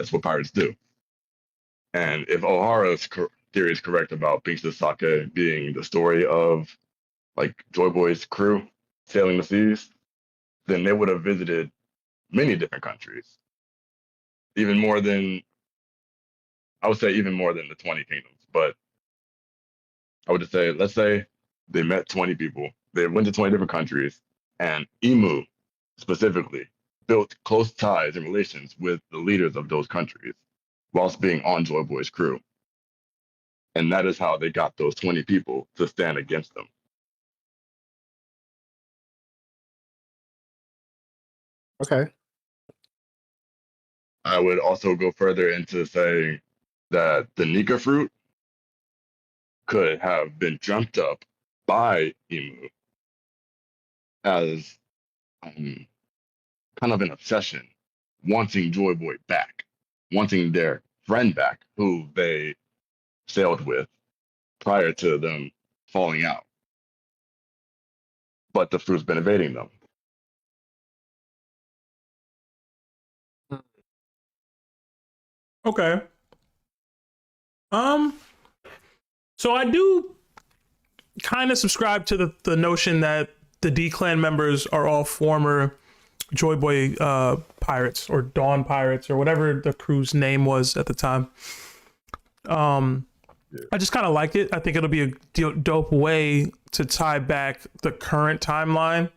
That's what pirates do. And if Ohara's theory is correct about Binks Sake being the story of like Joyboy's crew sailing the seas, then they would have visited many different countries. Even more than, I would say even more than the 20 kingdoms. But I would just say, let's say they met 20 people. They went to 20 different countries, and Imu specifically built close ties and relations with the leaders of those countries whilst being on Joyboy's crew. And that is how they got those 20 people to stand against them. Okay. I would also go further into saying that the Nika fruit could have been dreamt up by Imu as kind of an obsession, wanting Joyboy back, wanting their friend back, who they sailed with prior to them falling out. But the fruit's been evading them. Okay. So I do kind of subscribe to the notion that the D Clan members are all former Joyboy pirates or Dawn pirates or whatever the crew's name was at the time. I just kind of like it. I think it'll be a dope way to tie back the current timeline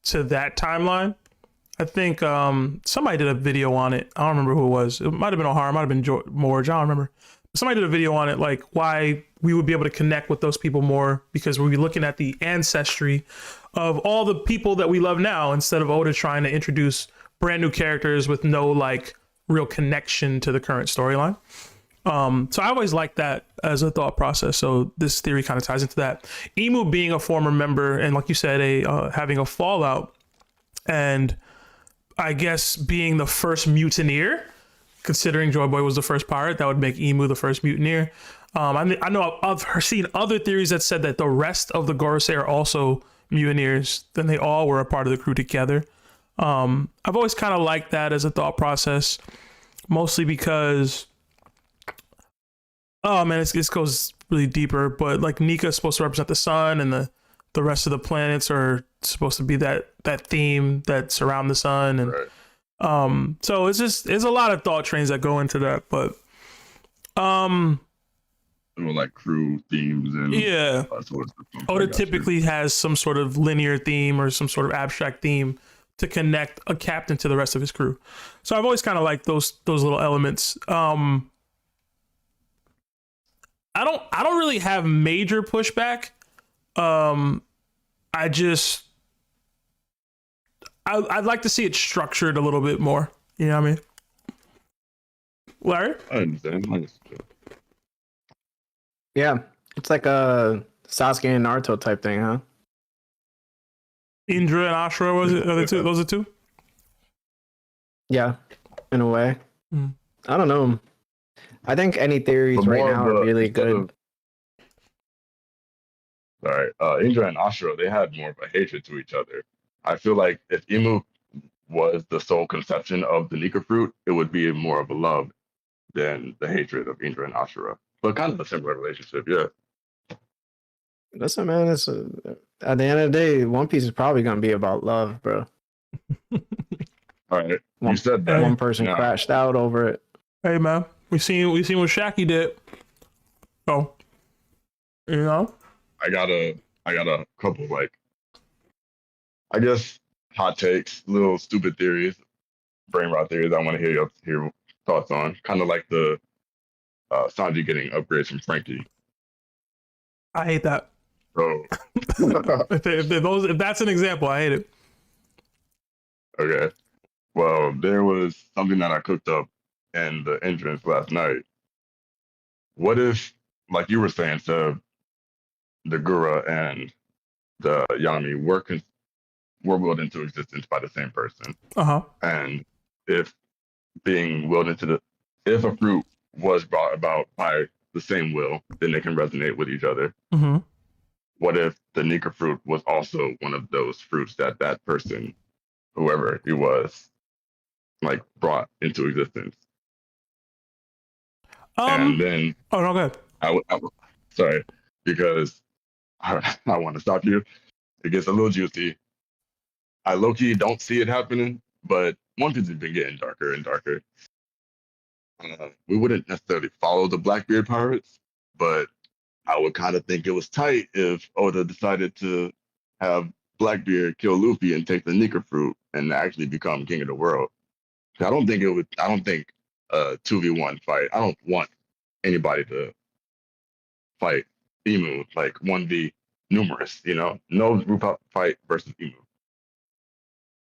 to that timeline. I think somebody did a video on it. I don't remember who it was. It might have been O'Hara, might have been Morge. I don't remember. Somebody did a video on it, like why we would be able to connect with those people more, because we'll be looking at the ancestry of all the people that we love now, instead of Oda trying to introduce brand new characters with no like real connection to the current storyline. So I always like that as a thought process. So this theory kind of ties into that. Imu being a former member, and like you said, having a fallout, and I guess being the first mutineer, considering Joyboy was the first pirate, that would make Imu the first mutineer. I know I've seen other theories that said that the rest of the Gorosei are also mutineers, then they all were a part of the crew together. I've always kind of liked that as a thought process, mostly because, oh man, this goes really deeper, but like Nika is supposed to represent the sun, and the rest of the planets are supposed to be that theme that surround the sun, and Right. So there's a lot of thought trains that go into that, but Like crew themes and yeah, that sort of stuff. Oda typically has some sort of linear theme or some sort of abstract theme to connect a captain to the rest of his crew. So I've always kind of liked those little elements. I don't really have major pushback. I'd like to see it structured a little bit more. You know what I mean? Larry? I understand. Yeah. It's like a Sasuke and Naruto type thing, huh? Indra and Ashura, was it? Those are two? Yeah. In a way. Mm. I don't know. I think any theories But right more now of are a- really instead good. Indra and Ashura, they had more of a hatred to each other. I feel like if Imu was the sole conception of the Nika fruit, it would be more of a love than the hatred of Indra and Ashura. But kind of a similar relationship, yeah. Listen, man, at the end of the day, One Piece is probably gonna be about love, bro. All right, One- you said that. One person Now, crashed out over it. Hey man, we seen what Shaki did. So, you know, I got a couple like, I guess hot takes, little stupid theories, brain rot theories. I want to hear your thoughts on. Kind of like the Sanji getting upgrades from Frankie. I hate that. So If that's an example, I hate it. okay, well there was something that I cooked up in the entrance last night. What if, like you were saying, so the Gura and the Yami were willed into existence by the same person, and if being willed into if a fruit was brought about by the same will, then they can resonate with each other. Mm-hmm. What if the Nika fruit was also one of those fruits that person, whoever he was, like brought into existence? And then Oh no, go ahead. sorry, because I want to stop you. It gets a little juicy. I low-key don't see it happening, but One Piece has been getting darker and darker. We wouldn't necessarily follow the Blackbeard pirates, but I would kind of think it was tight if Oda decided to have Blackbeard kill Luffy and take the Nika fruit and actually become king of the world. I don't think 2v1 fight. I don't want anybody to fight Emu like 1v numerous, no group up fight versus Emu.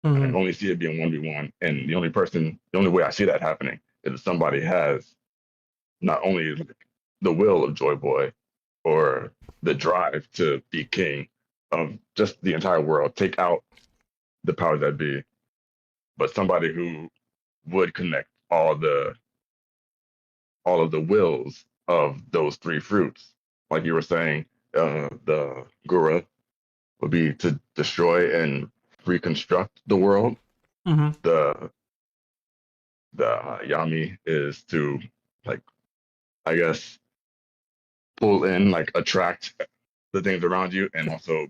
I only see it being 1v1, and the only way I see that happening is if somebody has not only the will of Joyboy or the drive to be king of just the entire world, take out the powers that be, but somebody who would connect all of the wills of those three fruits. Like you were saying, the Gura would be to destroy and reconstruct the world. The Yami is to, like, I guess, pull in, like, attract the things around you and also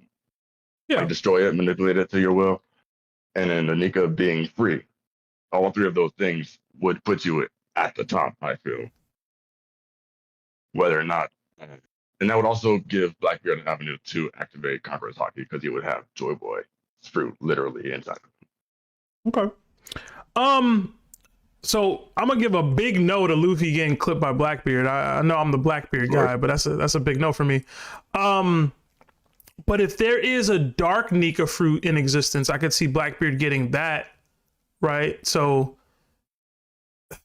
like, destroy it, manipulate it to your will. And then the Nika being free. All three of those things would put you at the top, I feel. Whether or not, and that would also give Blackbeard an avenue to activate Conqueror's Haki because he would have Joyboy's fruit literally inside of him. Okay. So I'm gonna give a big no to Luffy getting clipped by Blackbeard. I know I'm the Blackbeard guy, but that's a big no for me. But if there is a dark Nika fruit in existence, I could see Blackbeard getting that, right? So, all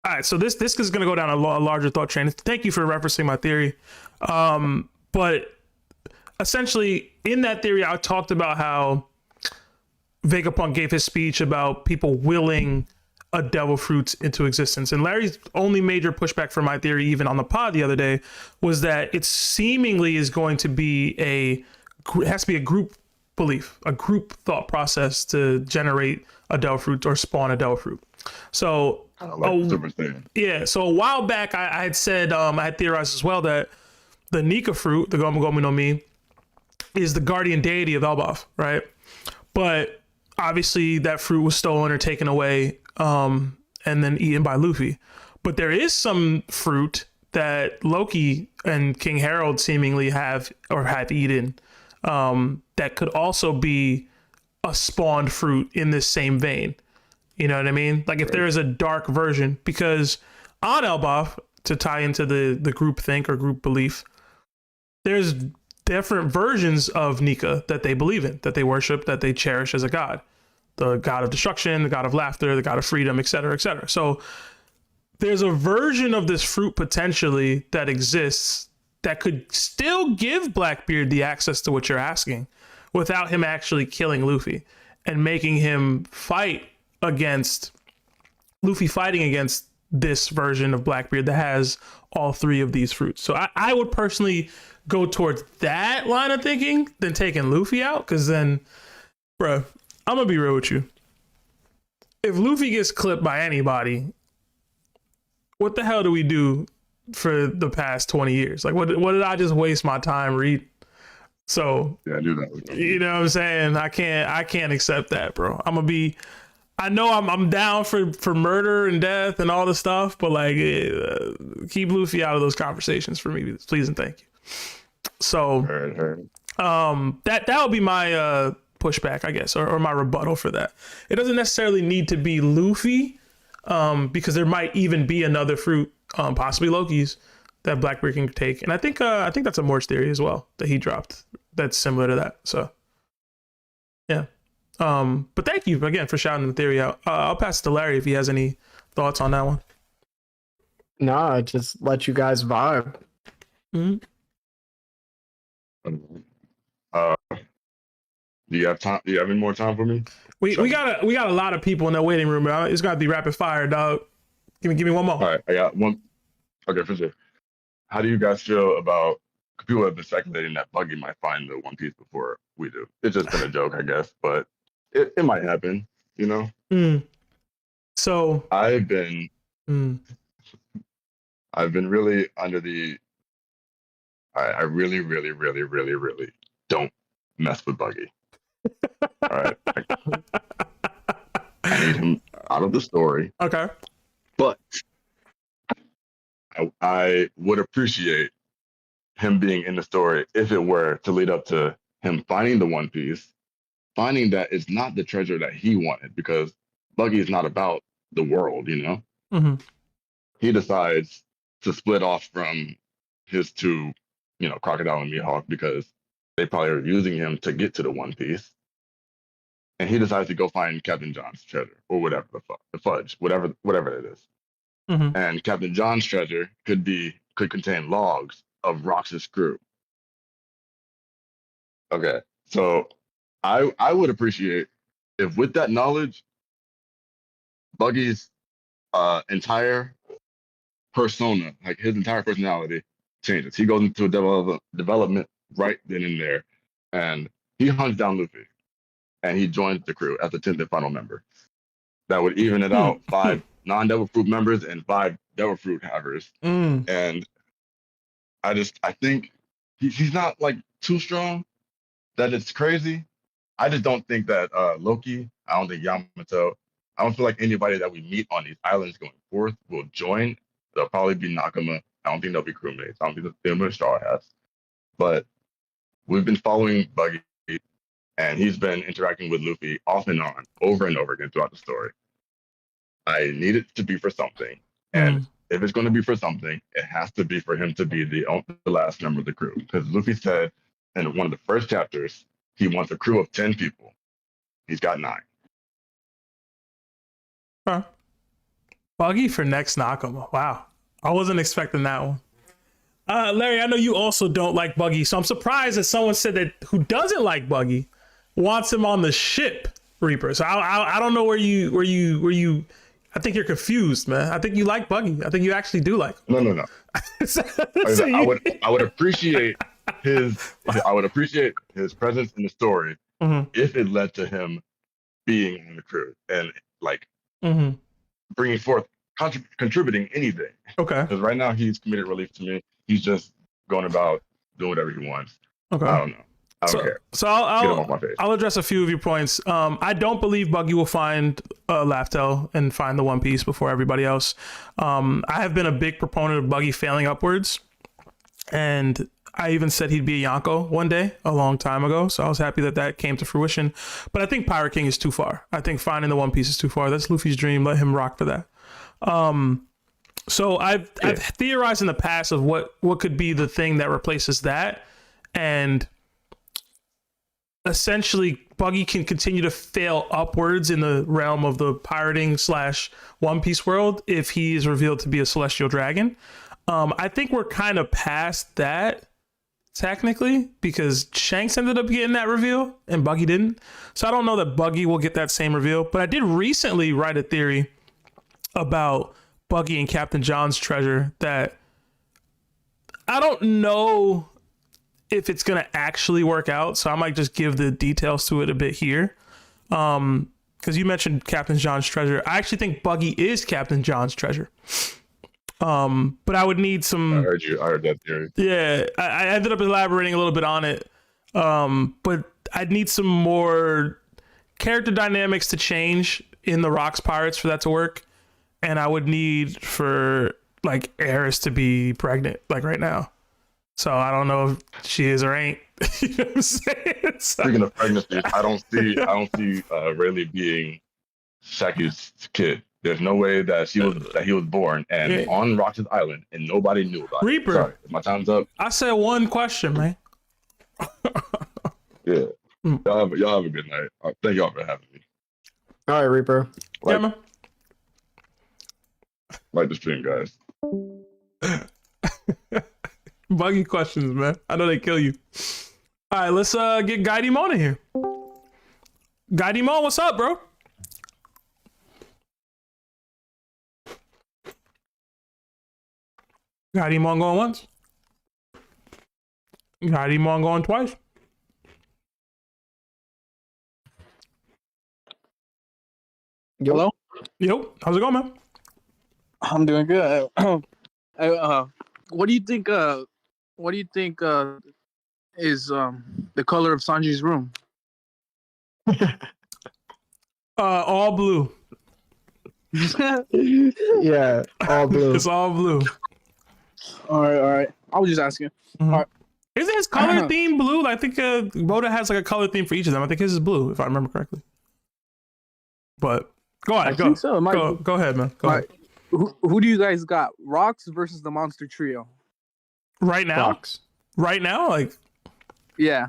right. So this is gonna go down a larger thought chain. Thank you for referencing my theory. But essentially, in that theory, I talked about how Vegapunk gave his speech about people willing a devil fruit into existence. And Larry's only major pushback for my theory, even on the pod the other day, was that it seemingly is going to be it has to be a group belief, a group thought process to generate a devil fruit or spawn a devil fruit. So, so a while back, I had said, I had theorized as well that the Nika fruit, the Gomu Gomu no Mi, is the guardian deity of Elbaf, right? But obviously that fruit was stolen or taken away and then eaten by Luffy. But there is some fruit that Loki and King Harold seemingly have eaten that could also be a spawned fruit in this same vein. You know what I mean? Like if there is a dark version, because on Elbaf, to tie into the group think or group belief, there's different versions of Nika that they believe in, that they worship, that they cherish as a god. The god of destruction, the god of laughter, the god of freedom, etc., etc. So there's a version of this fruit potentially that exists that could still give Blackbeard the access to what you're asking without him actually killing Luffy and making him fighting against this version of Blackbeard that has all three of these fruits. So I would personally go towards that line of thinking than taking Luffy out, because then, bruh, I'm gonna be real with you. If Luffy gets clipped by anybody, what the hell do we do for the past 20 years? Like, what did I just waste my time reading? So, yeah, I do that. You know what I'm saying? I can't accept that, bro. I know I'm down for murder and death and all this stuff, but like, keep Luffy out of those conversations for me, please and thank you. So, that would be my pushback, I guess, or my rebuttal for that. It doesn't necessarily need to be Luffy, because there might even be another fruit, possibly Loki's, that Blackbeard can take, and I think that's a Morse theory as well that he dropped. That's similar to that. So, yeah. But thank you again for shouting the theory out. I'll pass it to Larry if he has any thoughts on that one. Nah, just let you guys vibe. Mm-hmm. Do you have time? Do you have any more time for me? We got a lot of people in that waiting room. It's got to be rapid fire, dog. Give me one more. All right, I got one. Okay, for sure. How do you guys feel about people have been speculating that Buggy might find the One Piece before we do? It's just been a joke, I guess, but it might happen, you know? So I've been I've been really under the. I really, really, really, really, really don't mess with Buggy. All right, I need him out of the story, Okay. but I would appreciate him being in the story if it were to lead up to him finding the One Piece, finding that it's not the treasure that he wanted, because Buggy is not about the world, you know? Mm-hmm. He decides to split off from his two, Crocodile and Mihawk, because they probably are using him to get to the One Piece. And he decides to go find Captain John's treasure, or whatever the fudge, whatever it is. Mm-hmm. And Captain John's treasure could contain logs of Rox's crew. Okay, so I would appreciate if, with that knowledge, Buggy's entire persona, like his entire personality, changes. He goes into a development right then and there, and he hunts down Luffy, and he joins the crew as the 10th and final member. That would even it out 5 non-Devil Fruit members and 5 Devil Fruit havers. And I think he's not like too strong that it's crazy. I just don't think that Loki, I don't think Yamato, I don't feel like anybody that we meet on these islands going forth will join. They'll probably be Nakama. I don't think they'll be crewmates. I don't think they'll be Straw Hats. But we've been following Buggy, and he's been interacting with Luffy off and on, over and over again throughout the story. I need it to be for something. And if it's going to be for something, it has to be for him to be the last member of the crew. Because Luffy said in one of the first chapters, he wants a crew of 10 people. He's got 9. Huh. Buggy for next Nakama. Wow. I wasn't expecting that one. Larry, I know you also don't like Buggy, so I'm surprised that someone said that who doesn't like Buggy wants him on the ship, Reaper. So I don't know where you I think you're confused, man. I think you like Buggy. I think you actually do like him. No. I would appreciate his presence in the story if it led to him being on the crew and bringing forth contributing anything. Okay. Because right now he's committed relief to me. He's just going about doing whatever he wants. Okay. I don't know. I don't care. So Get him off my face. I'll address a few of your points. I don't believe Buggy will find Laftel and find the One Piece before everybody else. I have been a big proponent of Buggy failing upwards, and I even said he'd be a Yonko one day a long time ago. So I was happy that came to fruition. But I think Pirate King is too far. I think finding the One Piece is too far. That's Luffy's dream. Let him rock for that. So I've theorized in the past of what could be the thing that replaces that, and essentially Buggy can continue to fail upwards in the realm of the pirating / One Piece world if he is revealed to be a celestial dragon. I think we're kind of past that technically, because Shanks ended up getting that reveal and Buggy didn't. So I don't know that Buggy will get that same reveal, but I did recently write a theory about Buggy and Captain John's treasure that I don't know if it's going to actually work out. So I might just give the details to it a bit here. Because you mentioned Captain John's treasure. I actually think Buggy is Captain John's treasure. But I would need some... I heard that theory. Yeah, I ended up elaborating a little bit on it. But I'd need some more character dynamics to change in the Rocks Pirates for that to work. And I would need for Eris to be pregnant right now. So I don't know if she is or ain't. You know what I'm saying? Speaking of pregnancy, I don't see Rayleigh being Shaki's kid. There's no way that he was born on Rox's Island and nobody knew about Reaper. it. Sorry, my time's up. I said one question, man. Yeah. Y'all have a good night. Thank y'all for having me. All right, Reaper. Yeah, man. Like the stream, guys. Buggy questions, man. I know they kill you. All right, let's get Guidimon in here. Guidimon, what's up, bro? Guidimon going once. Guidimon going twice. Hello? Yo, how's it going, man? I'm doing good. What do you think? What do you think is the color of Sanji's room? All blue. Yeah, all blue. It's all blue. All right. I was just asking. Mhm. All right. Isn't his color theme blue? I think Boda has like a color theme for each of them. I think his is blue, if I remember correctly. But go on, I think so. It might go ahead, man. Go ahead. Who do you guys got? Rocks versus the Monster Trio. Right now? Rocks. Right now? Like, Yeah.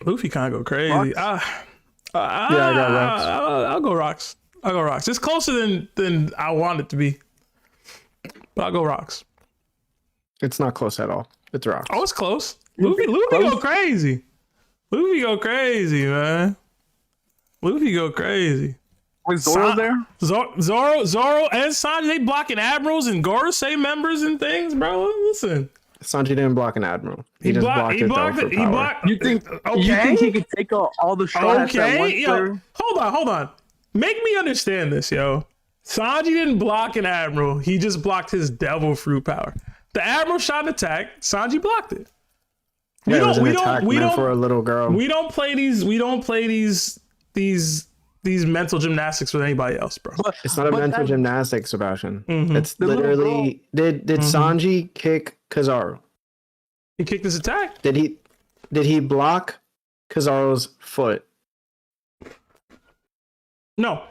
Luffy kind of go crazy. Rocks? I got Rocks. I'll go Rocks. I'll go Rocks. It's closer than I want it to be. But I'll go Rocks. It's not close at all. It's Rocks. Oh, it's close. Luffy go crazy. Luffy go crazy, man. Luffy go crazy. Was Zoro there? Zoro and Sanji, they blocking admirals and Gorosei members and things, bro. Listen. Sanji didn't block an admiral. He just blocked it. He blocked. You think he could take all the shots at once? Yo, hold on. Make me understand this, yo. Sanji didn't block an admiral. He just blocked his devil fruit power. The admiral shot an attack. Sanji blocked it. We don't for a little girl. We don't play these mental gymnastics with anybody else, bro. It's not a mental gymnastics, Sebastian. Mhm. It's literally did Sanji kick Kizaru? He kicked his attack. Did he block Kizaru's foot? No.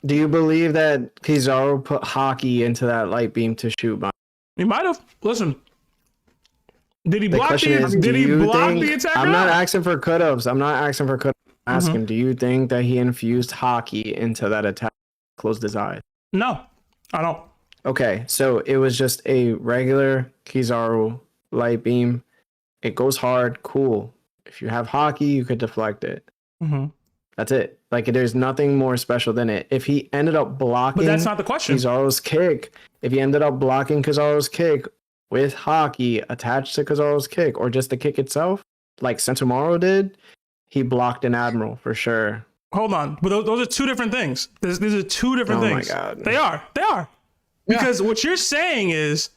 Do you believe that Kizaru put Haki into that light beam to shoot by? He might have. Listen. Did he block the attack? I'm not asking for cut-ups. I'm asking, do you think that he infused Haki into that attack? Closed his eyes. No, I don't. Okay, so it was just a regular Kizaru light beam. It goes hard, cool. If you have Haki, you could deflect it. Mm-hmm. That's it. Like, there's nothing more special than it. If he ended up blocking, but that's not the question. Kizaru's kick. If he ended up blocking Kizaru's kick with Haki attached to Kizaru's kick, or just the kick itself, like Sentomaru did, he blocked an admiral for sure. Hold on, but those are two different things. These are two different things. Oh my god, they are. Because what you're saying is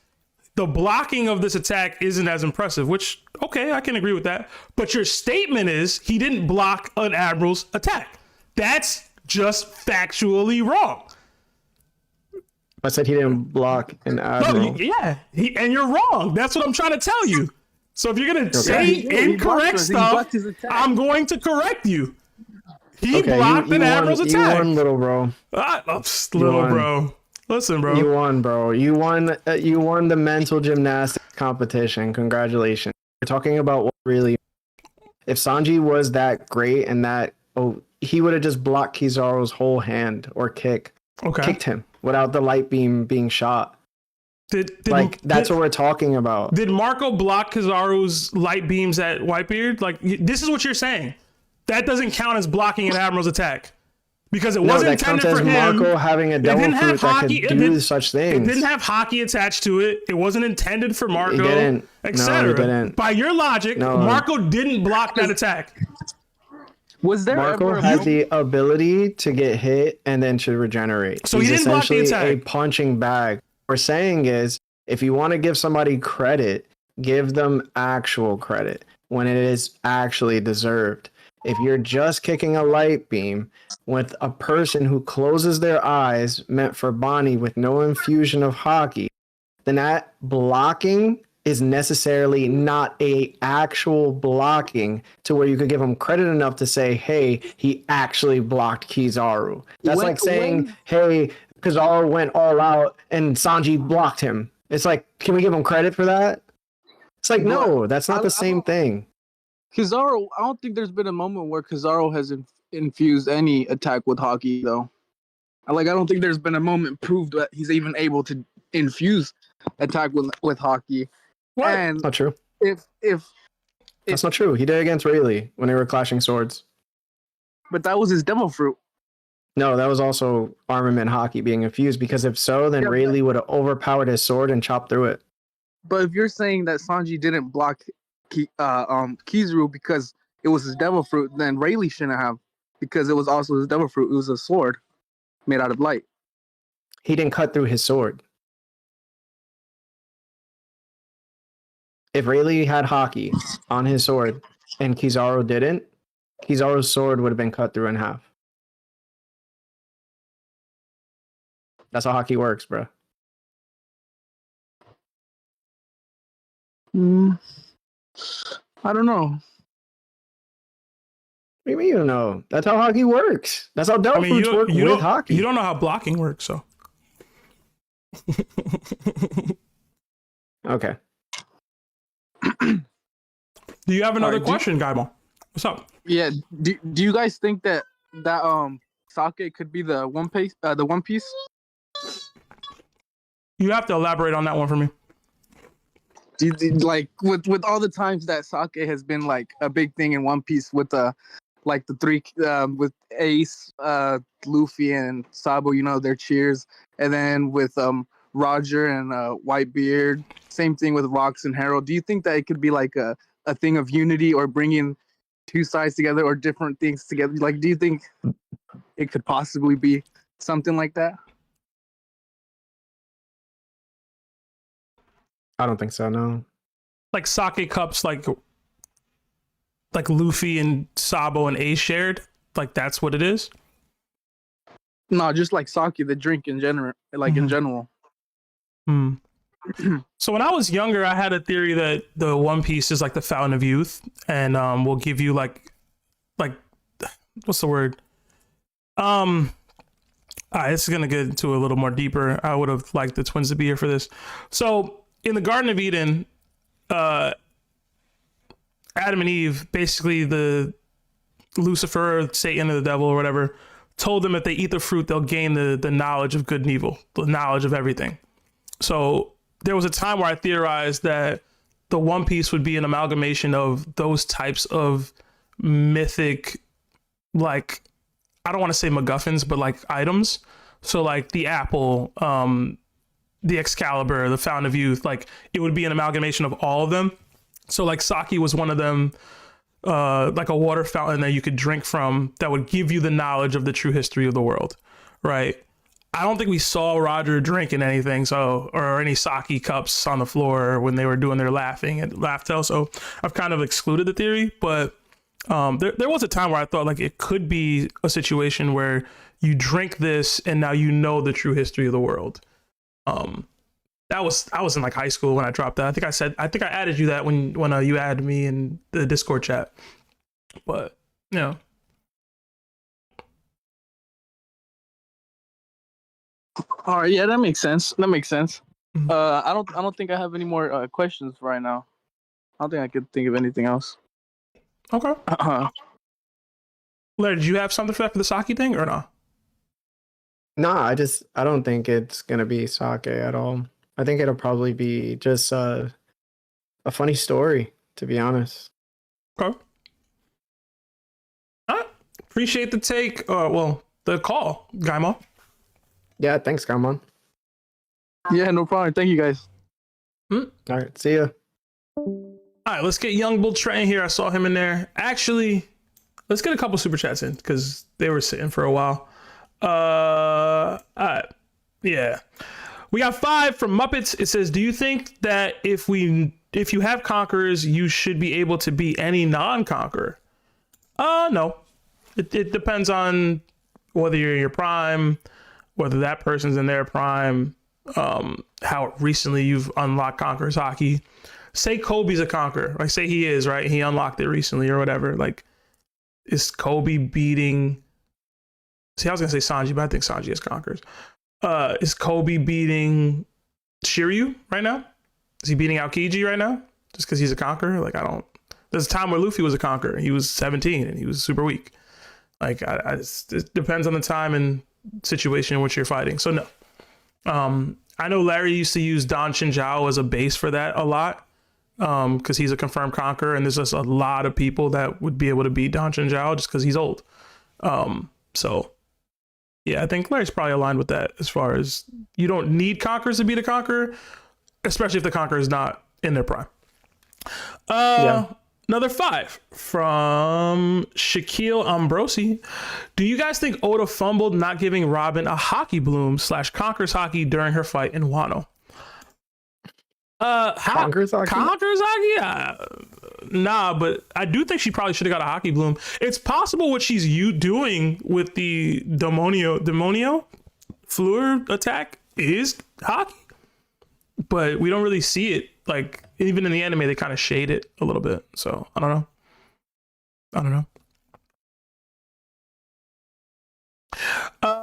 the blocking of this attack isn't as impressive. Which, okay, I can agree with that. But your statement is he didn't block an admiral's attack. That's just factually wrong. I said he didn't block an admiral. No, and you're wrong. That's what I'm trying to tell you. So if you're gonna say incorrect stuff, I'm going to correct you. He blocked an admiral's attack. You won, little bro. Bro. Listen, bro. You won, bro. You won the mental gymnastics competition. Congratulations. We're talking about what really. If Sanji was that great and that, he would have just blocked Kizaru's whole hand or kicked him without the light beam being shot. That's what we're talking about. Did Marco block Kizaru's light beams at Whitebeard? Like, this is what you're saying. That doesn't count as blocking an admiral's attack because it wasn't intended for him. Marco having a devil fruit that could do such things. It didn't have Haki attached to it. It wasn't intended for Marco, etc. No, he didn't. By your logic, Marco didn't block that attack. Was there Marco had the ability to get hit and then to regenerate. So he didn't block the attack. A punching bag. What we're saying is, if you want to give somebody credit, give them actual credit when it is actually deserved. If you're just kicking a light beam with a person who closes their eyes meant for Bonnie with no infusion of Haki, then that blocking is necessarily not a actual blocking to where you could give him credit enough to say, hey, he actually blocked Kizaru. That's like saying, hey, Kizaru went all out and Sanji blocked him. It's like, can we give him credit for that? It's like, no, that's not the same thing. Kizaru, I don't think there's been a moment where Kizaru has infused any attack with Haki, though. I don't think there's been a moment proved that he's even able to infuse attack with Haki. What? And not true. If that's not true. He did against Rayleigh when they were clashing swords. But that was his devil fruit. No, that was also armament Haki being infused, because if so, then Rayleigh would have overpowered his sword and chopped through it. But if you're saying that Sanji didn't block Kizaru because it was his devil fruit, then Rayleigh shouldn't have, because it was also his devil fruit. It was a sword made out of light. he didn't cut through his sword. If Rayleigh had Haki on his sword and Kizaru didn't, Kizaru's sword would have been cut through in half. That's how Haki works, bro. I don't know. What do you mean you don't know? That's how Haki works. That's how Devil Fruits work with Haki. You don't know how blocking works, so. Okay. Do you have another Alright, question, Gaimon? What's up? Yeah. Do you guys think that Sake could be the One Piece? You have to elaborate on that one for me. Like with all the times that Sake has been like a big thing in One Piece with the three with Ace, Luffy, and Sabo, you know, their cheers, and then with Roger and Whitebeard, same thing with Rox and Harold. Do you think that it could be like a thing of unity or bringing two sides together or different things together? Like, do you think it could possibly be something like that? I don't think so, no. Like sake cups, like Luffy and Sabo and Ace shared? Like that's what it is? No, just like sake, the drink in general, in general. So when I was younger, I had a theory that the One Piece is like the fountain of youth, and will give you like what's the word? This is gonna get into a little more deeper. I would have liked the twins to be here for this. So in the Garden of Eden, Adam and Eve, basically the Lucifer, Satan, or the devil, or whatever, told them if they eat the fruit, they'll gain the knowledge of good and evil, the knowledge of everything. So there was a time where I theorized that the One Piece would be an amalgamation of those types of mythic, like, I don't want to say MacGuffins, but like items. So like the apple, the Excalibur, the Fountain of Youth, like it would be an amalgamation of all of them. So like sake was one of them, like a water fountain that you could drink from that would give you the knowledge of the true history of the world, right? I don't think we saw Roger drinking anything, or any sake cups on the floor when they were doing their laughing at Laugh Tale. So I've kind of excluded the theory, but there was a time where I thought like it could be a situation where you drink this and now you know the true history of the world. I was in like high school when I dropped that. I think I added you that when you added me in the Discord chat. But you know. All right, yeah, that makes sense. Mhm. I don't think I have any more questions right now. I don't think I could think of anything else. Okay. Larry, did you have something for the sake thing or not? Nah, I don't think it's gonna be sake at all. I think it'll probably be just a funny story, to be honest. Okay. All right. Appreciate the take. The call, Gaimo. Yeah, thanks, Gamon. Yeah, no problem. Thank you guys. All right, see ya. All right, let's get YoungBull Trent here. I saw him in there. Actually, let's get a couple super chats in because they were sitting for a while. All right. Yeah. We got 5 from Muppets. It says, do you think that if you have conquerors, you should be able to beat any non-conqueror? No. It depends on whether you're in your prime, whether that person's in their prime, how recently you've unlocked Conqueror's Haki. Say Kobe's a conqueror. Like, say he is, right? He unlocked it recently or whatever. Like, is Kobe beating... See, I was going to say Sanji, but I think Sanji has conquerors. Is Kobe beating Shiryu right now? Is he beating Aokiji right now? Just because he's a conqueror? Like, I don't... There's a time where Luffy was a conqueror. He was 17 and he was super weak. Like, it depends on the time and situation in which you're fighting. So, no. I know Larry used to use Don Shinjao as a base for that a lot. Because he's a confirmed conqueror, and there's just a lot of people that would be able to beat Don Shinjao just because he's old. So, yeah, I think Larry's probably aligned with that as far as you don't need conquerors to beat a conqueror, especially if the conqueror is not in their prime. Yeah. Another 5 from Shaquille Ambrosi. Do you guys think Oda fumbled not giving Robin a hockey bloom / Conquerors hockey during her fight in Wano? Conquerors hockey? Conquerors hockey? Nah, but I do think she probably should have got a hockey bloom. It's possible what she's doing with the Demonio Fleur attack is hockey, but we don't really see it. Like, even in the anime, they kind of shade it a little bit. So I don't know.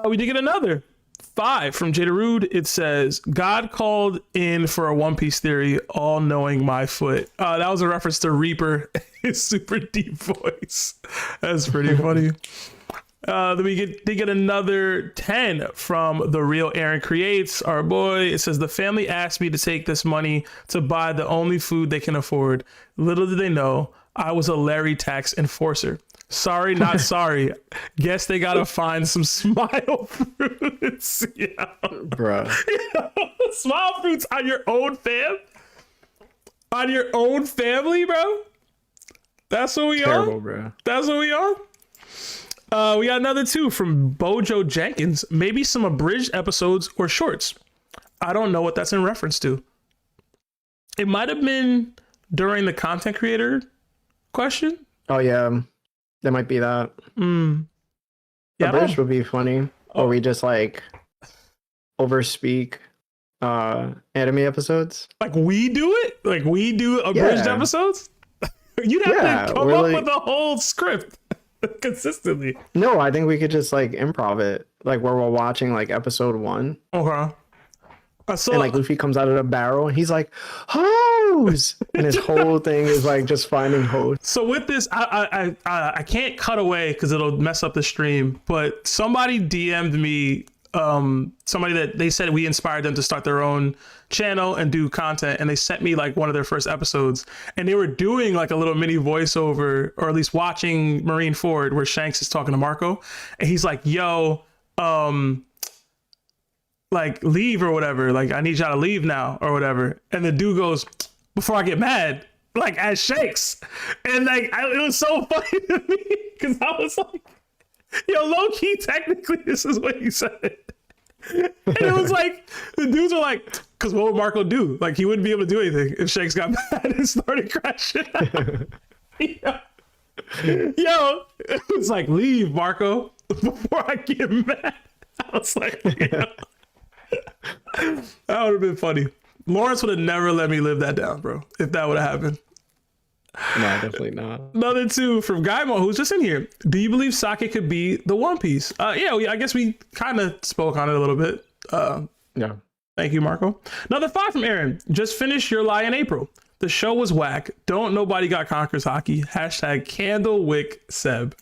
We did get another 5 from Jada Rude. It says, God called in for a One Piece theory, all knowing my foot. That was a reference to Reaper, his super deep voice. That's pretty funny. Then we get another 10 from The Real Aaron Creates, our boy. It says, the family asked me to take this money to buy the only food they can afford. Little did they know, I was a Larry tax enforcer. Sorry, not sorry. Guess they gotta find some smile fruits. Yeah. Bruh. Smile fruits on your own fam? On your own family, bro? That's what we Terrible, on? bro. That's what we on? We got another 2 from Bojo Jenkins. Maybe some abridged episodes or shorts. I don't know what that's in reference to. It might have been during the content creator question. Oh yeah, that might be that. Yeah, The bridge would be funny, or we just like overspeak anime episodes. like we do it. Like we do abridged Yeah. episodes. You'd have to come we're up like- with a whole script consistently. No, I think we could just like improv it, like where we're watching like episode 1, Okay. So and like Luffy comes out of the barrel, and he's like, "Hose!" and his whole thing is like just finding hose. So with this, I can't cut away because it'll mess up the stream. But somebody DM'd me, somebody that they said we inspired them to start their own channel and do content, and they sent me like one of their first episodes, and they were doing like a little mini voiceover, or at least watching Marineford, where Shanks is talking to Marco, and he's like, "Yo, like leave or whatever. Like I need y'all to leave now or whatever." And the dude goes, "Before I get mad," like as Shakes. And like it was so funny to me because I was like, yo, low key, technically this is what he said. And it was like the dudes were like, because what would Marco do? Like he wouldn't be able to do anything if Shakes got mad and started crashing out. Yo, it was like, leave, Marco, before I get mad. I was like, yeah. That would have been funny. Lawrence would have never let me live that down, bro, if that would have happened. No, definitely not. Another 2 from Gaimo, who's just in here. Do you believe Sake could be the One Piece? Yeah, I guess we kind of spoke on it a little bit. Yeah. Thank you, Marco. Another 5 from Aaron. Just finished Your Lie in April. The show was whack. Don't nobody got Conquerors hockey. Hashtag Candlewick Seb.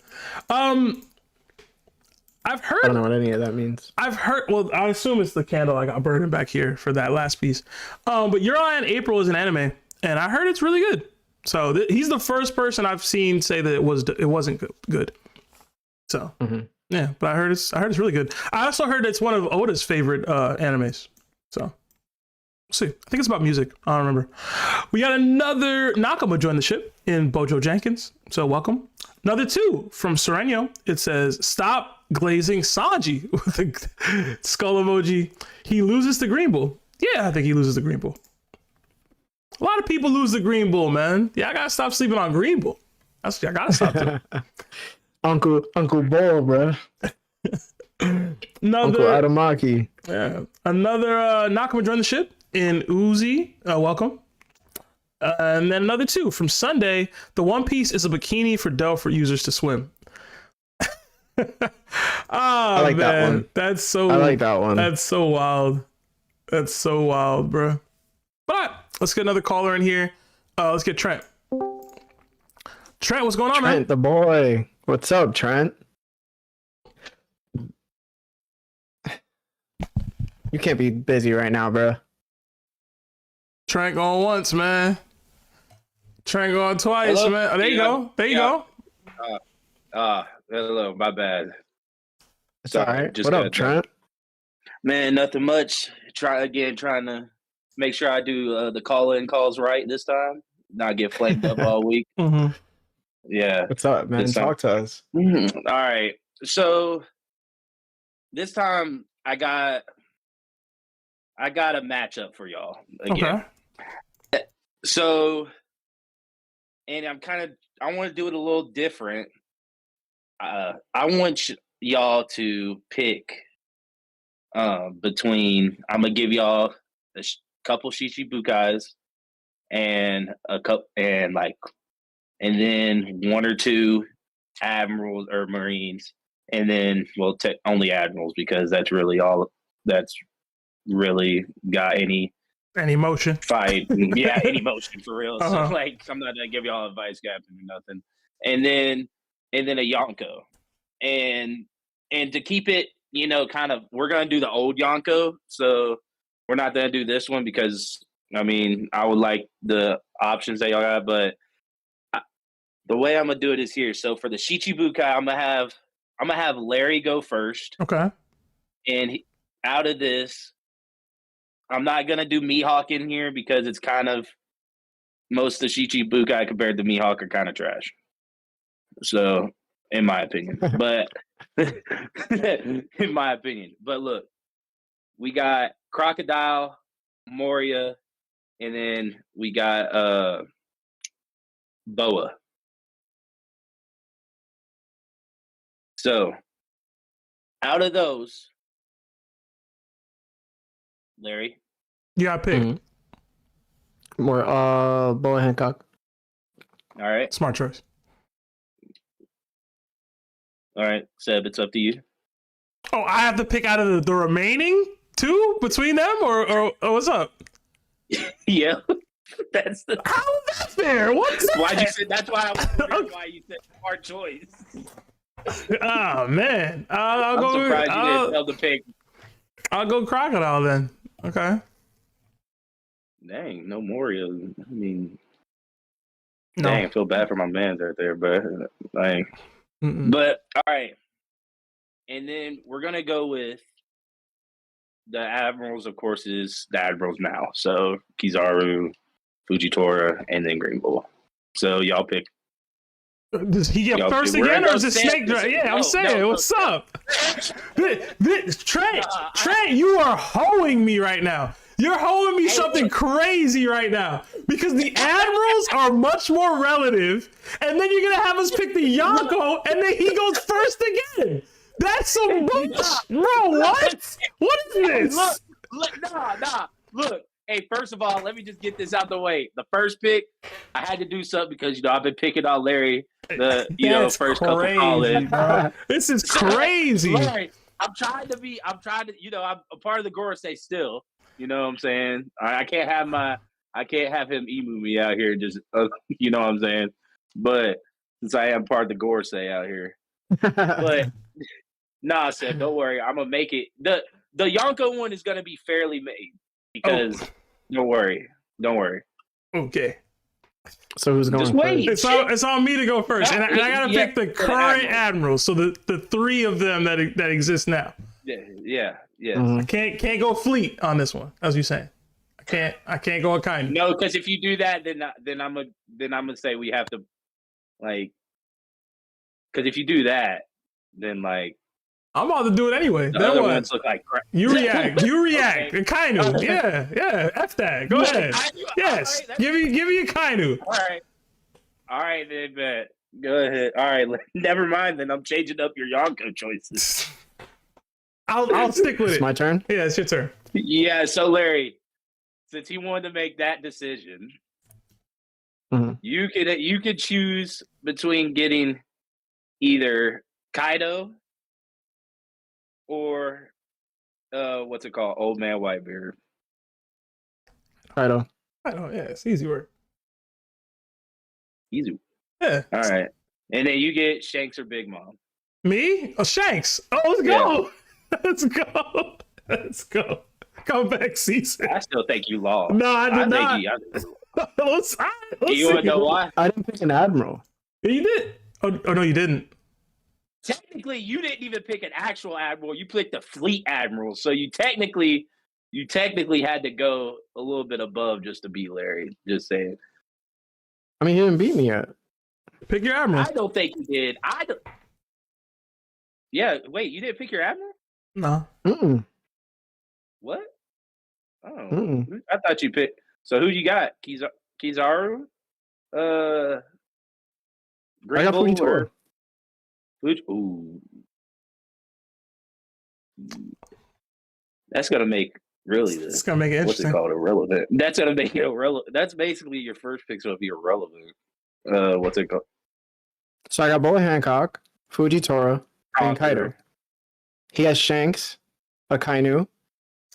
I've heard. I don't know what any of that means. I've heard. Well, I assume it's the candle I got burning back here for that last piece. But Your Lie in April is an anime, and I heard it's really good. So he's the first person I've seen say that it wasn't good. So yeah, but I heard it's really good. I also heard it's one of Oda's favorite animes. So we'll see. I think it's about music. I don't remember. We got another Nakama join the ship in Bojo Jenkins. So welcome. Another 2 from Sereno. It says, stop glazing Sanji with a skull emoji. He loses the Green Bull. Yeah, I think he loses the Green Bull. A lot of people lose the Green Bull, man. Yeah, I gotta stop sleeping on Green Bull. I gotta stop doing. Uncle Bull, bro. Uncle Adamaki. Yeah, another Nakama join the ship in Uzi. Welcome. And then another 2 from Sunday. The One Piece is a bikini for Delphi users to swim. I like that one. That's so. I like that one. That's so wild. That's so wild, bro. But let's get another caller in here. Let's get Trent. Trent, what's going on, man? Trent, the boy. What's up, Trent? You can't be busy right now, bro. Trent going once, man. Trent going twice, Hello? man. Oh, there you go. There you go. Hello, my bad. It's all right. just What got up, Trent? Man, nothing much. Trying to make sure I do the call-in calls right this time. not get flamed up all week. Mhm. Yeah. What's up, man? This time- Talk to us. All right. So this time I got a matchup for y'all again. Okay. So, and I want to do it a little different. I want y'all to pick between. I'm gonna give y'all a couple Shichibukais and a couple and then one or two admirals or marines, and then only admirals because that's really all that's really got any motion fight. Yeah, any motion for real. Uh-huh. So I'm not gonna give y'all advice, Captain, or nothing. And then a Yonko, and to keep it, kind of, we're gonna do the old Yonko. So we're not gonna do this one because I would like the options that y'all got, but the way I'm gonna do it is here. So for the Shichibukai, I'm gonna have Larry go first, Okay. and out of this, I'm not gonna do Mihawk in here because it's kind of most of the Shichibukai compared to Mihawk are kind of trash. So, in my opinion, but look, we got Crocodile, Moria, and then we got Boa. So, out of those, Larry, You got picked. More Boa Hancock. all right, Smart choice. all right, Seb, it's up to you. Oh, I have to pick out of the remaining two between them, or what's up? Yeah, that's the. How is that fair? What's that? Why'd you say? That's why I was wondering why you said hard choice. Oh man, I'll I'm go. surprised you didn't tell the pick. I'll go Crocodile then. Okay. Dang, no Moria. No. Dang, I feel bad for my man's right there, but Mm-mm. but all right. And then we're gonna go with the admirals. Of course, is the admirals now. So Kizaru, Fujitora, and then Green Bull. So y'all pick. Does he get Y'all first pick. We're again, gonna or is it go Snake Dragon? Yeah, no, I'm saying, no, what's no. up? Trent, you are hoeing me right now. You're hoeing me something crazy right now because the admirals are much more relative, and then you're gonna have us pick the Yonko, and then he goes first again. That's some bullshit, bro. What? What is this? Look. Hey, first of all, let me just get this out the way. The first pick, I had to do something because I've been picking on Larry That's first crazy, couple call-ins. bro. This is crazy. Larry, I'm trying to, I'm a part of the Gorosei still. You know what I'm saying? I can't have him emu me out here just, you know what I'm saying? But since I am part of the Gorosei out here. But, nah, Seth, don't worry. I'm going to make it. The Yonko one is going to be fairly made because, don't worry. Okay. So who's going Just wait. first? It's on me to go first, and I gotta Yeah, pick the for the current admiral. admirals. So the three of them that exist now. Yeah. Mhm. I can't go fleet on this one, as you saying. I can't go Akainu. No, because if you do that, then I'm gonna say we have to, like, because if you do that, then like I'm about to do it anyway. the Then other what? ones look like crap. You react. Okay. Akainu. Okay. Yeah. F that. Go ahead. Yes. All right, Give me Akainu. all right, then bet. Go ahead. All right, never mind. Then I'm changing up your Yonko choices. I'll stick with It's it. my turn. Yeah, it's your turn. Yeah. So Larry, since he wanted to make that decision, Mhm. you could choose between getting either Kaido or what's it called? Old Man Whitebeard. Kaido. I know. Yeah, it's easy work. Easy. Yeah. All right. And then you get Shanks or Big Mom. Me? Oh, Shanks. Oh, let's go. Let's go. Let's go. Come back, season. I still think you lost. No, I did not. Think let's you want to see. know why? I didn't pick an admiral. You did? Oh, no, you didn't. Technically, you didn't even pick an actual admiral. You picked a fleet admiral. So you technically had to go a little bit above just to beat Larry. Just saying. I mean, he didn't beat me yet. Pick your admiral. I don't think he did. I don't. Yeah, wait, you didn't pick your admiral? No. Mm-mm. What? Oh, Mm-mm. I thought you picked. So who you got? Kizaru? I Green got Bull Fujitora. or Ooh. That's gonna make really It's gonna make it what's it interesting. called, irrelevant. That's gonna make it irrelevant. That's basically your first pick, so it'll be irrelevant. What's it called? So I got Boa Hancock, Fujitora, and Conqueror. Kaido. He has Shanks, Akainu,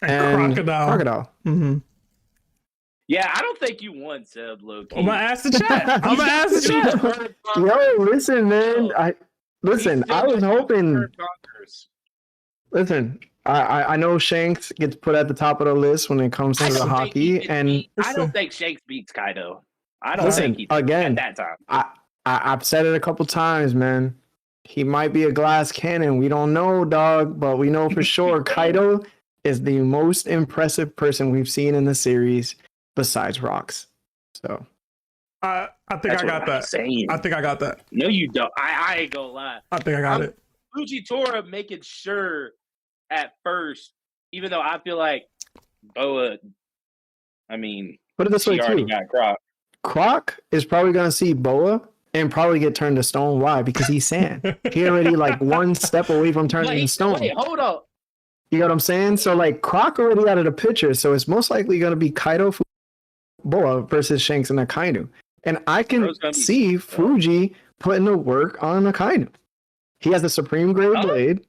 And and crocodile. Mm-hmm. Yeah, I don't think you won, Seb, low key. I'm gonna ask the chat. I'm gonna ask the chat. Yo, listen, man. I was hoping. Listen, I know Shanks gets put at the top of the list when it comes to the hockey, and I don't think Shanks beats Kaido. I don't listen think he again. at that time. I've said it a couple times, man. He might be a glass cannon. We don't know, dog, but we know for sure Kaido is the most impressive person we've seen in the series besides Rocks. So I think I got that. I think I got that. No, you don't. I ain't gonna lie. I think I got it. Fujitora making sure at first, even though I feel like Boa, I mean, put it this way already too. got Croc. Croc is probably gonna see Boa and probably get turned to stone. Why? Because he's sand. He already like one step away from turning to stone. Wait, hold up. You know what I'm saying? So like Croc already out of the picture. So it's most likely gonna be Kaido, Boa versus Shanks and Akainu. And I can see Fuji putting the work on Akainu. He has a Supreme Grade blade.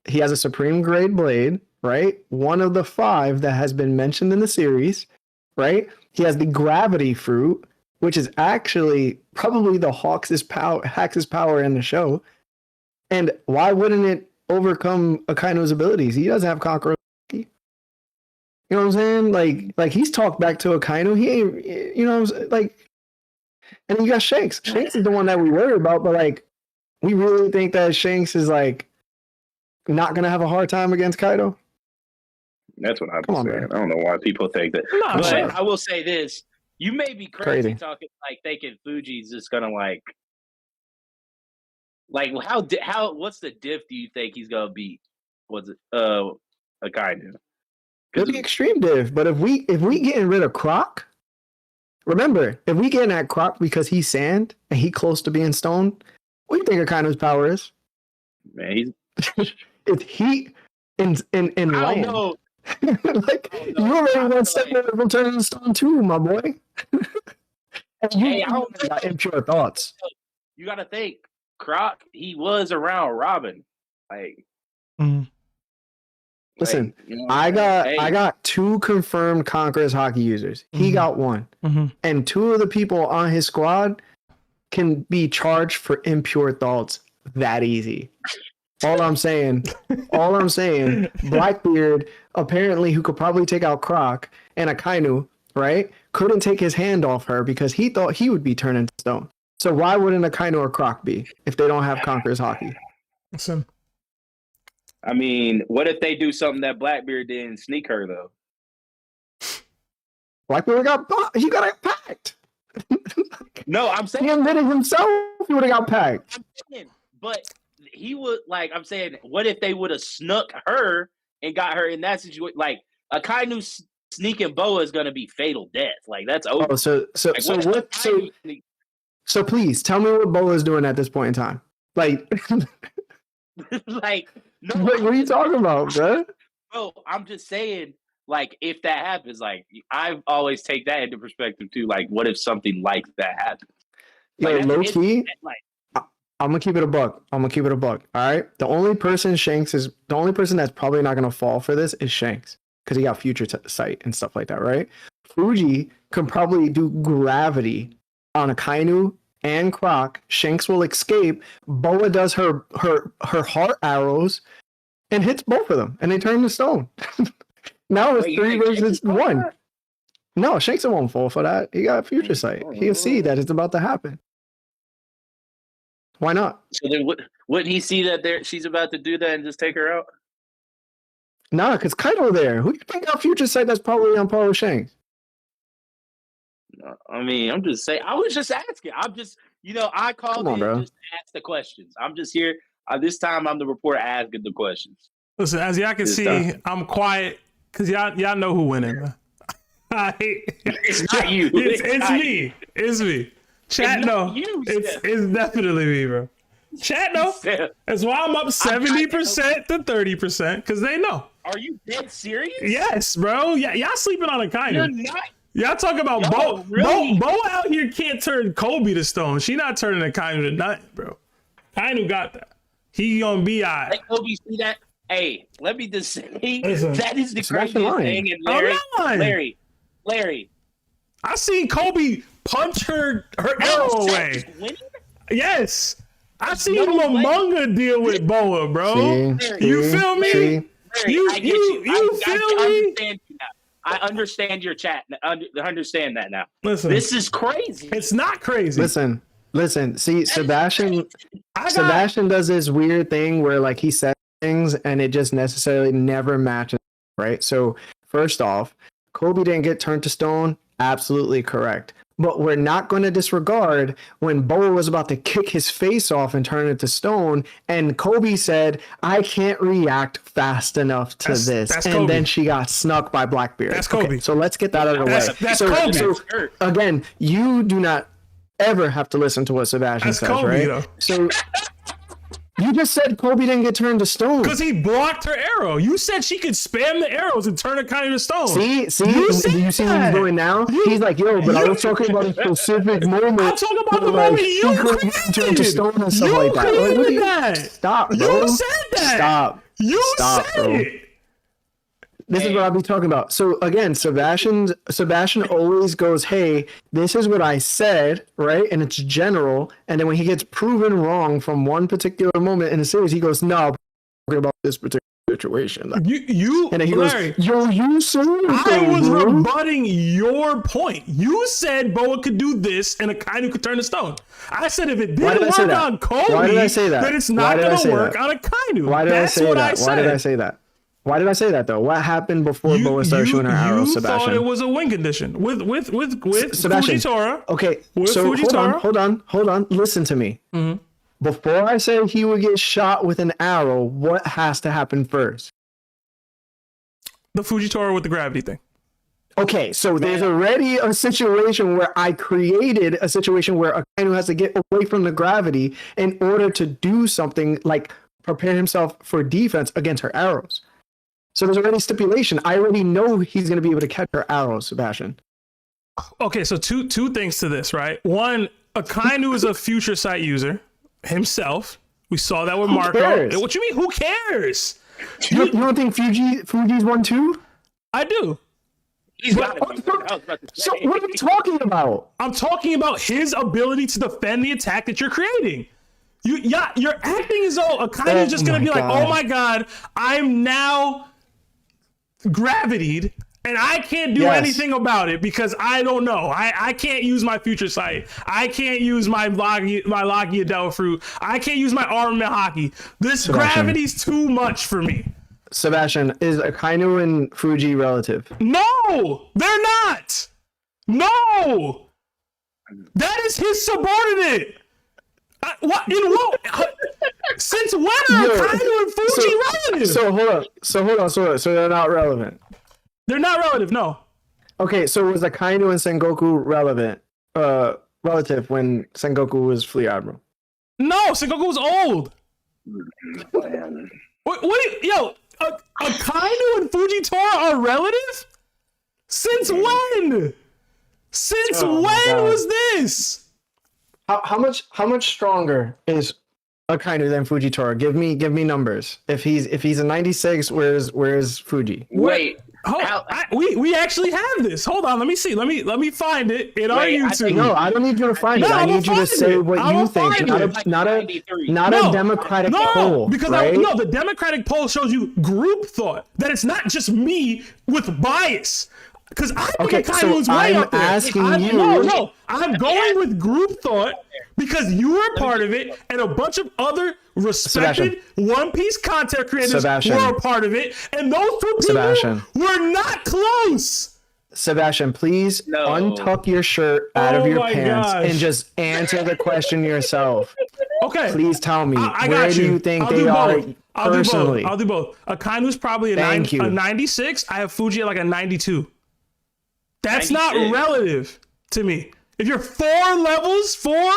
He has a Supreme Grade blade, right? One of the 5 that has been mentioned in the series, right? He has the Gravity Fruit, which is actually probably the Hax's power in the show. And why wouldn't it overcome Akainu's abilities? He doesn't have Conqueror. You know what I'm saying? Like he's talked back to Akainu. He ain't, you know, like, and then you got Shanks. Shanks is the one that we worry about, but like, we really think that Shanks is like not gonna have a hard time against Kaido? That's what I'm saying. Man. I don't know why people think that. No, but sure. I will say this: you may be crazy talking like thinking Fuji's just gonna like how what's the diff do you think he's gonna beat? Was it Akainu? It'll be extreme diff, but if we getting rid of Croc, remember, if we getting at Croc because he's sand and he close to being stone, what do you think Akainu's power is? Man, he's it's heat in land. I don't know. Like you already one step away from turning to stone too, my boy. And you got impure thoughts. You gotta think, Croc, he was around Robin. Like listen, you know I got 2 confirmed Conqueror's hockey users. He got 1. And 2 of the people on his squad can be charged for impure thoughts that easy. All I'm saying, Blackbeard, apparently, who could probably take out Croc, and Akainu, right, couldn't take his hand off her because he thought he would be turned into stone. So why wouldn't Akainu or Croc be if they don't have Conqueror's hockey? Listen. I mean, what if they do something that Blackbeard did and sneak her though? Blackbeard got packed. No, I'm saying he admitted himself he would have got packed. But he would I'm saying, what if they would have snuck her and got her in that situation? Like Akainu sneaking Boa is gonna be fatal death. Like that's over. Oh, so please tell me what Boa is doing at this point in time. Like like no, what are you talking about, bro? Bro, I'm just saying, like, if that happens, like, I always take that into perspective too. Like, what if something like that happens? Like, low key, like, I'm gonna keep it a buck. All right. The only person that's probably not gonna fall for this is Shanks because he got future sight and stuff like that, right? Fuji can probably do gravity on Akainu and Croc. Shanks will escape. Boa does her heart arrows and hits both of them, and they turn to stone. Now it's 3 versus 1. No, Shanks won't fall for that. He got future sight. He'll see that it's about to happen. Why not? So then, wouldn't he see that she's about to do that and just take her out? Nah, because Kaido there. Who do you think got future sight that's probably on par with Shanks? I mean, I'm just saying. I was just asking. I'm just, I called Come on, in bro. just to ask the questions. I'm just here. This time, I'm the reporter asking the questions. Listen, as y'all can This see, time. I'm quiet because y'all know who winning. It's not you. It's not me. you. It's me. Chat It's no. not you, It's Steph. definitely me, bro. Chat no. Steph, That's why I'm up 70% to 30% because they know. are you dead serious? Yes, bro. Yeah, y'all sleeping on You're Akainu. not. Y'all talking about Yo, Bo. really? Bo out here can't turn Kobe to stone. She not turning Akainu to nothing, bro. Akainu got that. He gonna be all right. Let Kobe see that. Hey, let me just say Listen, that is the Sebastian craziest lying. thing. And I'm Larry, not lying. Larry, I seen Kobe punch her arrow away. just winning? Yes. I seen No way. Lamunga deal with Boa, bro. See? You feel me? See? Larry, You- I get you- you. you I feel me? understand you now. I understand your chat. I understand that now. Listen, This is crazy. it's not crazy. Listen. See, Sebastian I got Sebastian does this weird thing where like he says things and it just necessarily never matches, right? So first off, Kobe didn't get turned to stone. Absolutely correct. But we're not going to disregard when Boa was about to kick his face off and turn it to stone, and Kobe said, "I can't react fast enough to this," that's and Kobe. then she got snuck by Blackbeard. That's Kobe. Okay, so let's get that out of the way. That's so, Kobe. so Hurt. again, you do not ever have to listen to what Sebastian That's says, Kobe, right? though. So you just said Kobe didn't get turned to stone. because he blocked her arrow. You said she could spam the arrows and turn Akainu to stone. See, You said do you see what that. he's doing now? He's like, yo, but I was talking about a specific moment. I'm talking about the where, moment she you couldn't get turned to created. stone and stuff You like that. Like, what do created you- that. Stop, bro. You said that. Stop. You Stop, said bro. it. This is what I'll be talking about. So again, Sebastian always goes, "Hey, this is what I said," right? And it's general. And then when he gets proven wrong from one particular moment in the series, he goes, "No, I'm talking about this particular situation." You And then he Larry, goes, "Yo, you said I it, was bro." rebutting your point. You said Boa could do this and Akainu could turn to stone. I said if it Why didn't did I say work that? on Kobe, Why did I say that? then it's Why not did I going to say work that? on Akainu. Why did That's I say what that? I said. Why did I say that? Why did I say that though? What happened before Boa started shooting her arrows, You Sebastian? thought it was a win condition with Sebastian. Fujitora. Okay, With so Fujitora. hold on. Listen to me. Mhm. Before I say he would get shot with an arrow, what has to happen first? The Fujitora with the gravity thing. Okay, so there's already a situation where I created a situation where Akainu has to get away from the gravity in order to do something like prepare himself for defense against her arrows. So there's already stipulation. I already know he's going to be able to catch her arrows, Sebastian. Okay, so two things to this, right? One, Akainu is a future sight user himself. We saw that with Marco. cares? What you mean? Who cares? You don't think Fuji's won too? I do. He's got it. Oh, so what are you talking about? I'm talking about his ability to defend the attack that you're creating. You're acting as though Akainu's just gonna my be like, God. oh my god, I'm now gravitied and I can't do Yes. anything about it because I don't know. I can't use my future sight. I can't use my Logia Devil Fruit. I can't use my armament hockey. This Sebastian. gravity's too much for me. Sebastian, is Akainu and Fuji relative? No, they're not. No, that is his subordinate. What? In what? Since when are Yo, Akainu and Fuji relative? So hold on. So they're not relevant. They're not relative. No. Okay, so was Akainu and Sengoku relative when Sengoku was Fleet Admiral? No, Sengoku was old. What yo, Akainu and Fujitora are relative? Since when? Since Oh my when God. was this? How much stronger is Akainu than Fujitora? Give me numbers. If he's a 96, where's Fuji? Wait. We actually have this. Hold on, let me see. Let me find it in our Wait, I YouTube. think- No, I don't need you to find it. No, I I'ma need you to find say it. what I'ma you think. find Not it. not a democratic poll, because right? the democratic poll shows you group thought, that it's not just me with bias. Because I think Okay, Akainu so is way I'm up there. asking you- No, I'm going with group thought because you were a part of it, and a bunch of other respected One Piece content creators Sebastian. were a part of it, and those two people Sebastian. were not close. Sebastian, please No. untuck your shirt out of Oh your my pants gosh. and just answer the question yourself. Okay. Please tell me, I where got do you. you think I'll they do are both. I'll personally? do both. Akainu's probably a Thank you. 96. I have Fuji at like a 92. That's 96. not relative to me. If you're 4 levels, 4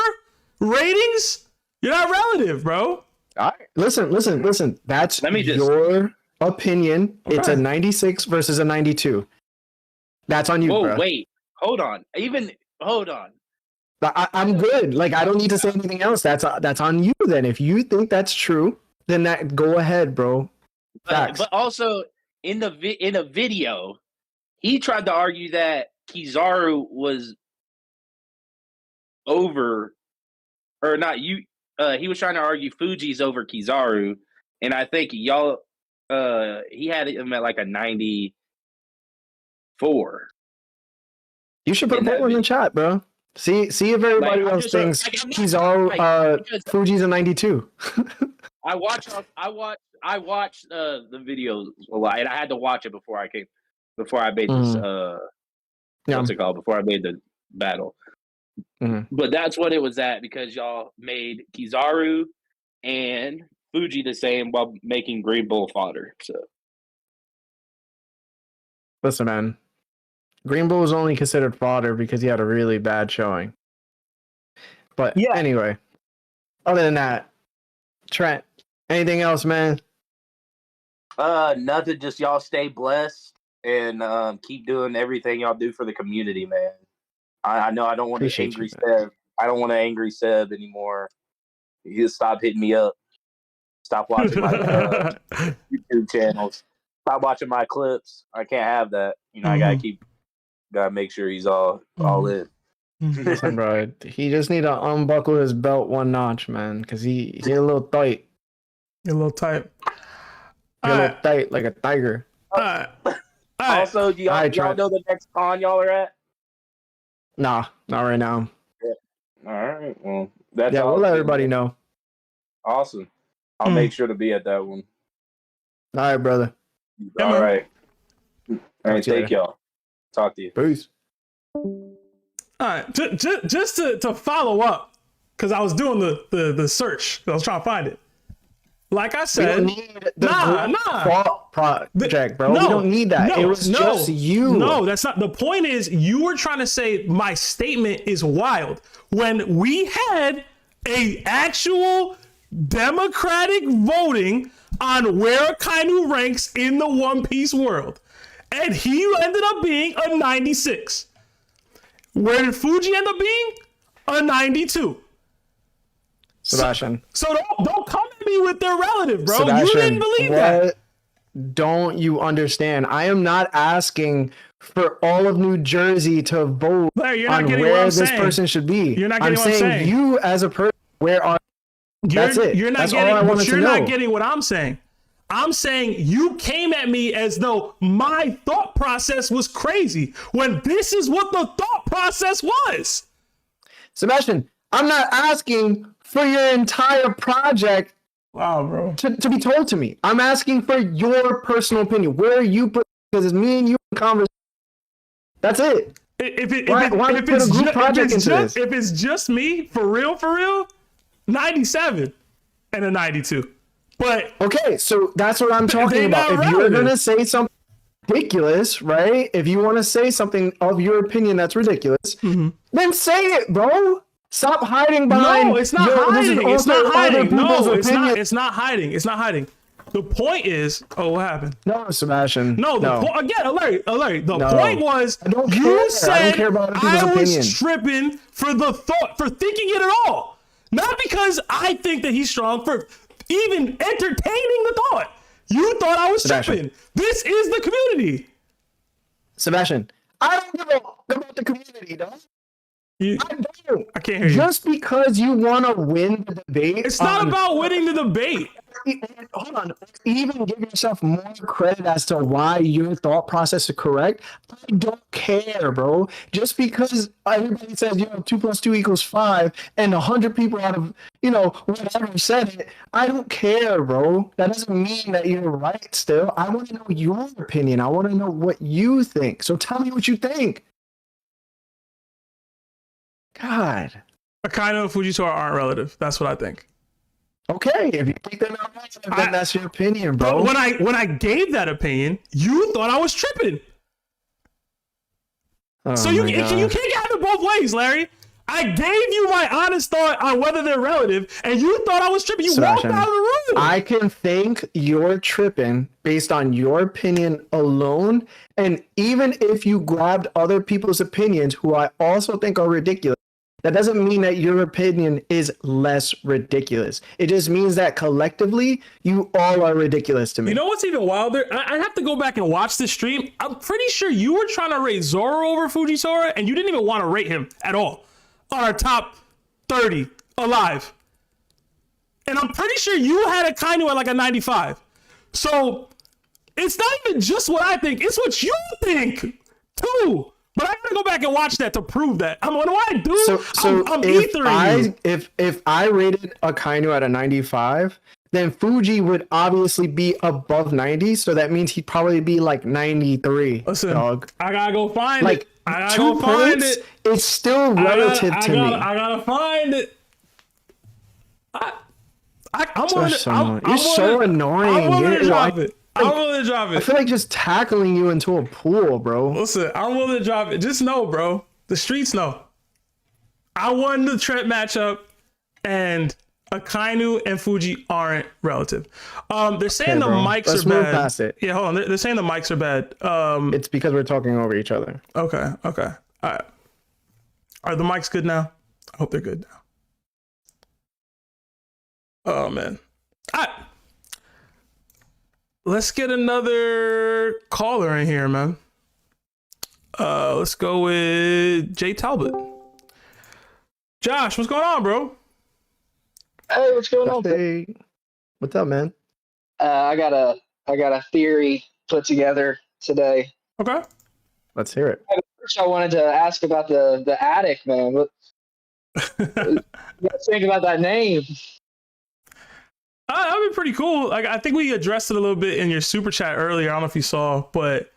ratings, you're not relative, bro. All right. Listen. That's Let me just- your opinion. It's a Okay. 96 versus a 92. That's on you, Whoa, bro. wait. Hold on. Hold on. I'm good. Like, I don't need to say anything else. That's on you then. If you think that's true, then go ahead, bro. Facts. But also in the video, he tried to argue that Kizaru was over, or not. He was trying to argue Fuji's over Kizaru, and I think y'all. He had him at like a 94. You should put a in that poll in the chat, bro. See if everybody Like, I'm else just, thinks like, I'm not- Kizaru, like, because- Fuji's a 92. I watched the videos a lot, and I had to watch it before I made this Yeah. what's it called? Before I made the battle. Mhm. But that's what it was at, because y'all made Kizaru and Fuji the same while making Green Bull fodder. So Listen, man. Green Bull was only considered fodder because he had a really bad showing. But Yeah. anyway, other than that, Trent, anything else, man? nothing, just y'all stay blessed and keep doing everything y'all do for the community, man. I know I don't want to Appreciate angry you, man. Seb. I don't want to angry Seb anymore. You just stop hitting me up. Stop watching my YouTube channels. Stop watching my clips. I can't have that. I gotta make sure he's all in. Listen, bro, he just need to unbuckle his belt one notch, man, because he a little tight. You're a little tight. He a little tight like a tiger. All right. All right. Also, do y'all know the next con y'all are at? Nah, not right now. All right. Well, that's Yeah, all. we'll let everybody know. Awesome. I'll make sure to be at that one. All right, brother. Yeah, All man. right. All right. to you Thank y'all. Talk to you. Peace. All right, just to follow up, because I was doing the search, I was trying to find it. Like I We said, don't need the nah. thought project, bro. No, we don't need that. no, It was just you. No, that's not the point. Is you were trying to say my statement is wild when we had a actual democratic voting on where Akainu ranks in the One Piece world, and he ended up being a 96. Where did Fuji end up being? A 92. Sebastian. So don't come at me with their relative, bro. Sebastian, You didn't believe that. Don't you understand? I am not asking for all of New Jersey to vote Larry, you're not on getting what where I'm this saying. person should be. You're not getting I'm what I'm saying saying. you as a person, where are that's it. You're not That's getting, all I but wanted you're to know. not getting what I'm saying. I'm saying you came at me as though my thought process was crazy when this is what the thought process was. Sebastian, I'm not asking for your entire project Wow, bro. to be told to me. I'm asking for your personal opinion. Where you put, because it's me and you in conversation. That's it. If it's just me, for real, 97 and a 92. But okay, so that's what I'm talking They about. not If you're relevant. gonna say something ridiculous, right? If you want to say something of your opinion that's ridiculous, then say it, bro. Stop hiding behind. no, it's not hiding. It's not hiding. No, it's not hiding. It's not hiding. The point is, what happened? No, Sebastian. No, the point again, alert. The No. point was I don't care. you I don't said care about other people's I was opinion. tripping for thinking it at all. Not because I think that he's strong, for even entertaining the thought. You thought I was Sebastian. tripping. This is the community. Sebastian, I don't give a fuck about the community, though. I don't. I can't hear you. Just because you want to win the debate. It's not about winning the debate. hold on, even give yourself more credit as to why your thought process is correct. I don't care, bro. Just because everybody says, 2 + 2 = 5, and 100 people out of, whatever said it, I don't care, bro. That doesn't mean that you're right still. I want to know your opinion. I want to know what you think. So tell me what you think. God. Akainu and Fujitora aren't relative. That's what I think. Okay, if you think they're not relative, then that's your opinion, bro. But when I gave that opinion, you thought I was tripping. Oh so you can't have it both ways, Larry. I gave you my honest thought on whether they're relative, and you thought I was tripping. You walked out of the room. I can think you're tripping based on your opinion alone, and even if you grabbed other people's opinions, who I also think are ridiculous, that doesn't mean that your opinion is less ridiculous. It just means that collectively, you all are ridiculous to me. You know what's even wilder? I have to go back and watch the stream. I'm pretty sure you were trying to rate Zoro over Fujitora, and you didn't even want to rate him at all on our top 30 alive. And I'm pretty sure you had Akainu at like a 95. So it's not even just what I think, it's what you think too. But I gotta go back and watch that to prove that. What do I do? I'm ethering you. If I rated Akainu at a 95, then Fuji would obviously be above 90. So that means he'd probably be like 93. Listen, dog. I gotta go find it. I gotta 2 go find points, it. It's still relative to me. I gotta find it. You're so annoying. I'm willing to drop it. I'm willing to drop it. I feel like just tackling you into a pool, bro. Listen, I'm willing to drop it. Just know, bro. The streets know. I won the Trent matchup, and Akainu and Fuji aren't relative. They're saying the mics Let's are move bad. past it. Yeah, hold on. They're saying the mics are bad. It's because we're talking over each other. Okay. All right. Are the mics good now? I hope they're good now. Oh, man. All right. Let's get another caller in here, man. Let's go with JTalbot. Josh, what's going on, bro? Hey, what's going on? Hey, what's up, man? I got a theory put together today. Okay. Let's hear it. First, I wanted to ask about the attic, man. What you guys think about that name? That'd be pretty cool. Like, I think we addressed it a little bit in your super chat earlier. I don't know if you saw, but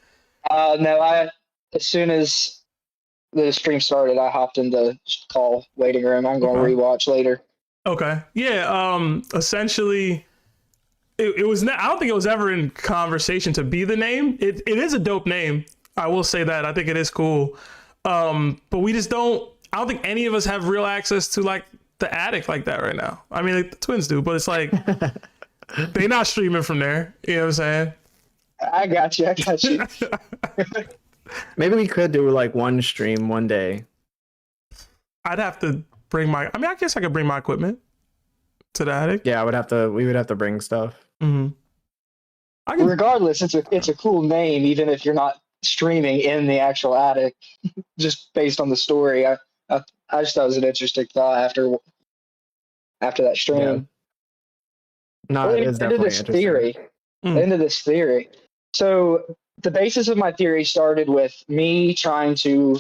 No, as soon as the stream started, I hopped into call waiting room. I'm going to rewatch later. Okay. Yeah. Essentially, it was. I don't think it was ever in conversation to be the name. It is a dope name. I will say that. I think it is cool. But we just don't. I don't think any of us have real access to like the attic like that right now. I mean, like, the twins do, but it's like they not streaming from there. You know what I'm saying? I got you. Maybe we could do like one stream one day. I'd have to bring my. I mean, I guess I could bring my equipment to the attic. Yeah, we would have to bring stuff. Mm-hmm. Regardless, it's a cool name, even if you're not streaming in the actual attic. Just based on the story, I just thought it was an interesting thought after that stream. Yeah. No, it is definitely interesting. Into this theory. So the basis of my theory started with me trying to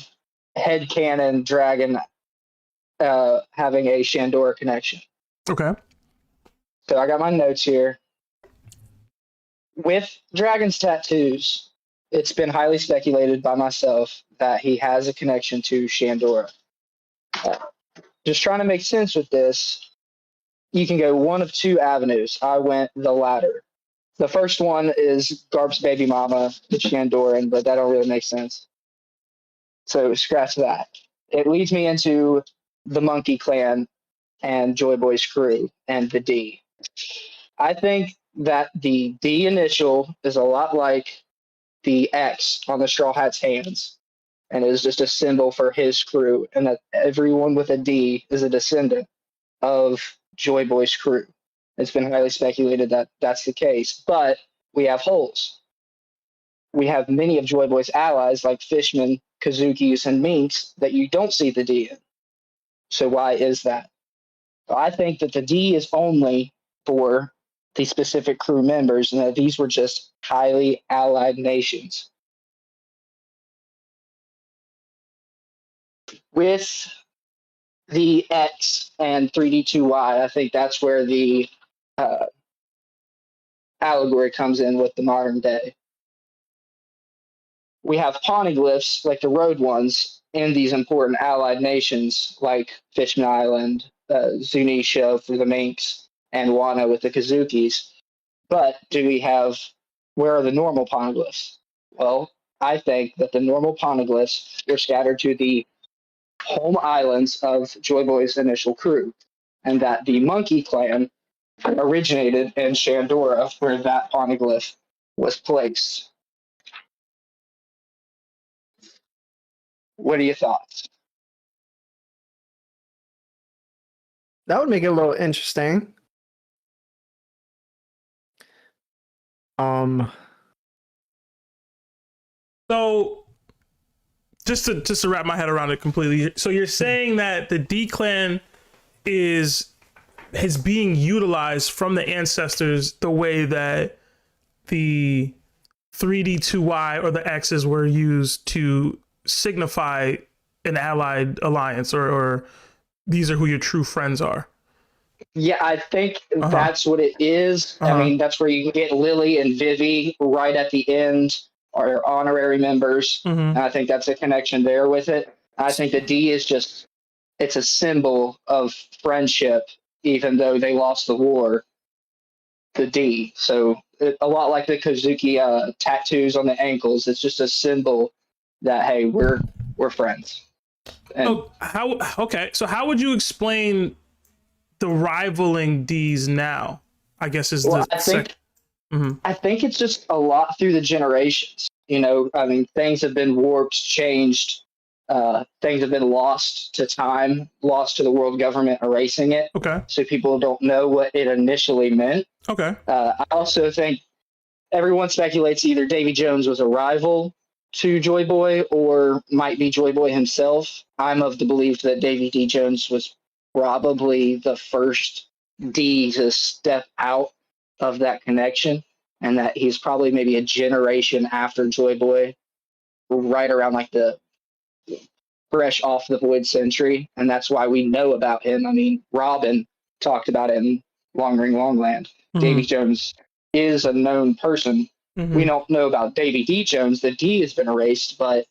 headcanon Dragon having a Shandora connection. Okay. So I got my notes here. With Dragon's tattoos, it's been highly speculated by myself that he has a connection to Shandora. Just trying to make sense with this, you can go one of two avenues. I went the latter. The first one is Garp's baby mama, the Shandoran, but that don't really make sense. So scratch that. It leads me into the Monkey Clan and Joyboy's crew and the D. I think that the D initial is a lot like the X on the Straw Hat's hands, and it is just a symbol for his crew, and that everyone with a D is a descendant of Joyboy's crew. It's been highly speculated that that's the case, but we have holes. We have many of Joyboy's allies like Fishmen, Kazukis, and Minks that you don't see the D in. So why is that? I think that the D is only for the specific crew members, and that these were just highly allied nations. With the X and 3D2Y, I think that's where the allegory comes in with the modern day. We have poneglyphs, like the road ones, in these important allied nations, like Fishman Island, Zunisha for the Minks, and Wano with the Kazukis. But where are the normal poneglyphs? Well, I think that the normal poneglyphs were scattered to the home islands of Joyboy's initial crew, and that the Monkey Clan originated in Shandora, where that poneglyph was placed. What are your thoughts? That would make it a little interesting. So just to wrap my head around it completely. So you're saying that the D clan is being utilized from the ancestors the way that the 3D2Y or the X's were used to signify an allied alliance, or these are who your true friends are. Yeah, I think that's what it is. I mean, that's where you can get Lily and Vivi right at the end, are honorary members. And I think that's a connection there with it. I think the D is it's a symbol of friendship, even though they lost the war, the D. So a lot like the Kazuki tattoos on the ankles, it's just a symbol that, hey, we're friends. And so how would you explain the rivaling D's now? I guess is I think it's just a lot through the generations. You know, I mean, things have been warped, changed. Things have been lost to time, lost to the world government erasing it. Okay. So people don't know what it initially meant. Okay. I also think everyone speculates either Davy Jones was a rival to Joyboy or might be Joyboy himself. I'm of the belief that Davy D. Jones was probably the first D to step out of that connection, and that he's probably maybe a generation after Joyboy, right around like the fresh off the Void Century, and that's why we know about him. I mean, Robin talked about it in Long Ring Longland. Davy Jones is a known person. We don't know about Davy D. Jones. The D has been erased, but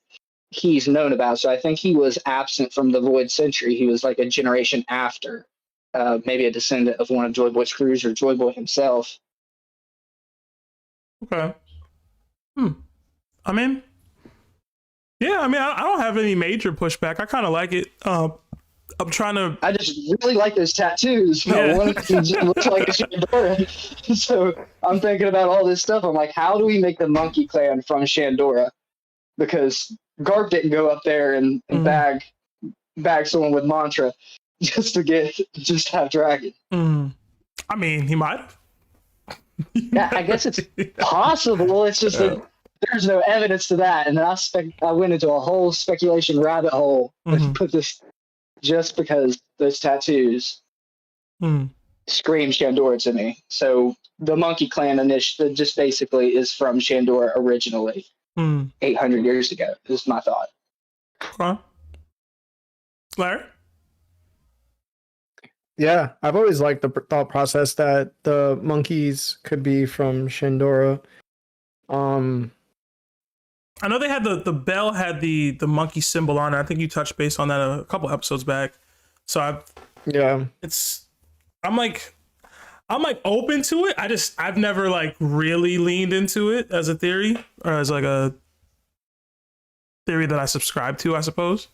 he's known about. So I think he was absent from the Void Century. He was like a generation after, maybe a descendant of one of Joyboy's crews or Joyboy himself. Okay. I mean, yeah, I mean, I don't have any major pushback. I kind of like it. I'm trying to. I just really like those tattoos. Yeah. One of them just looks like a Shandora. So I'm thinking about all this stuff. I'm like, how do we make the Monkey Clan from Shandora? Because Garp didn't go up there and bag someone with mantra just to have dragon. I mean, he might have. Yeah, I guess it's possible. It's just that there's no evidence to that. And then I went into a whole speculation rabbit hole and put this just because those tattoos scream Shandora to me. So the Monkey Clan initiative just basically is from Shandora originally, 800 years ago, is my thought. Okay. Larry? Yeah, I've always liked the thought process that the monkeys could be from Shandora. I know they had the bell had the monkey symbol on it. I think you touched base on that a couple episodes back. So I'm like open to it. I've never like really leaned into it as a theory or as like a theory that I subscribe to, I suppose.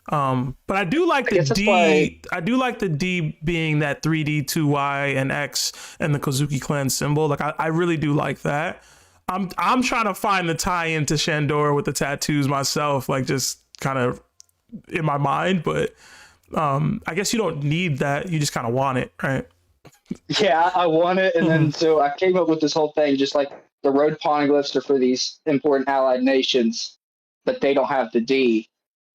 But I do like the D. I do like the D being that 3D, 2Y, and X and the Kazuki clan symbol. Like I really do like that. I'm trying to find the tie into Shandora with the tattoos myself, like just kind of in my mind. But I guess you don't need that. You just kind of want it, right? Yeah, I want it, and then so I came up with this whole thing, just like the road poneglyphs are for these important allied nations, but they don't have the D,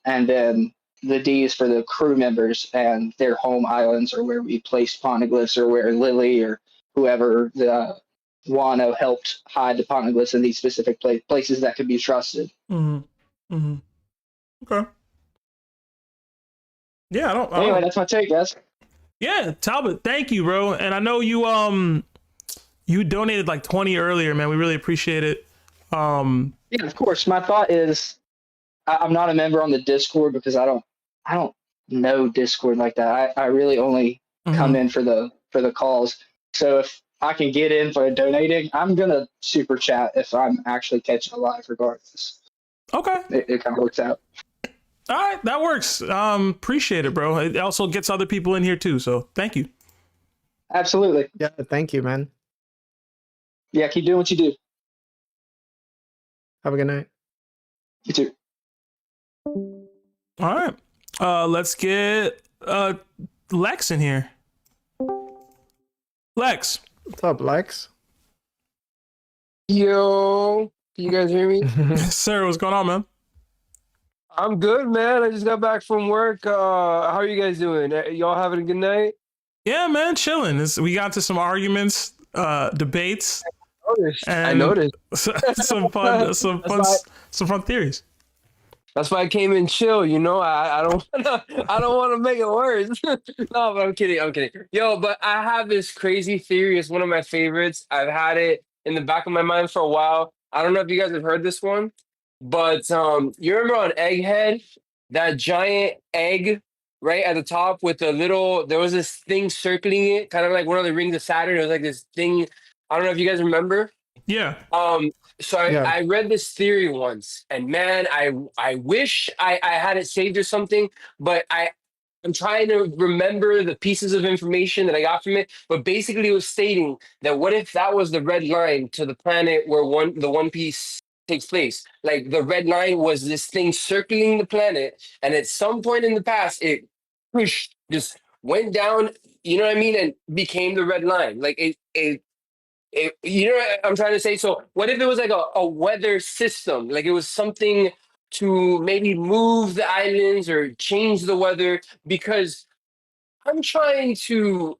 and then the D is for the crew members and their home islands, or where we place poneglyphs, or where Lily or whoever the Wano helped hide the poneglyphs in these specific places that could be trusted. Mm-hmm. Mm-hmm. Okay. Yeah, I don't. Anyway, that's my take, guys. Yeah, Talbot, thank you, bro. And I know you donated like 20 earlier, man. We really appreciate it. Yeah, of course. My thought is, I'm not a member on the Discord because I don't know Discord like that. I really only come in for the calls. So if I can get in for donating, I'm gonna super chat if I'm actually catching a live regardless. Okay. It kind of works out. All right, that works. Appreciate it, bro. It also gets other people in here too, so thank you. Absolutely. Yeah, thank you, man. Yeah, keep doing what you do. Have a good night. You too. All right. Let's get Lex in here. Lex. What's up, Lex? Yo, can you guys hear me? Sir, what's going on, man? I'm good, man. I just got back from work. How are you guys doing? Y'all having a good night? Yeah, man, chilling. We got into some arguments, debates. I noticed. Some fun theories. That's why I came in chill. You know, I don't want to make it worse. No, but I'm kidding. Yo, but I have this crazy theory. It's one of my favorites. I've had it in the back of my mind for a while. I don't know if you guys have heard this one, but you remember on Egghead, that giant egg right at the top with the little. There was this thing circling it, kind of like one of the rings of Saturn. It was like this thing. I don't know if you guys remember. Yeah. So I read this theory once, and man, I wish I had it saved or something, but I'm trying to remember the pieces of information that I got from it. But basically, it was stating that what if that was the red line to the planet where the One Piece takes place? Like the red line was this thing circling the planet, and at some point in the past, it just went down. You know what I mean? And became the red line. Like you know what I'm trying to say? So what if it was like a weather system? Like it was something to maybe move the islands or change the weather? Because I'm trying to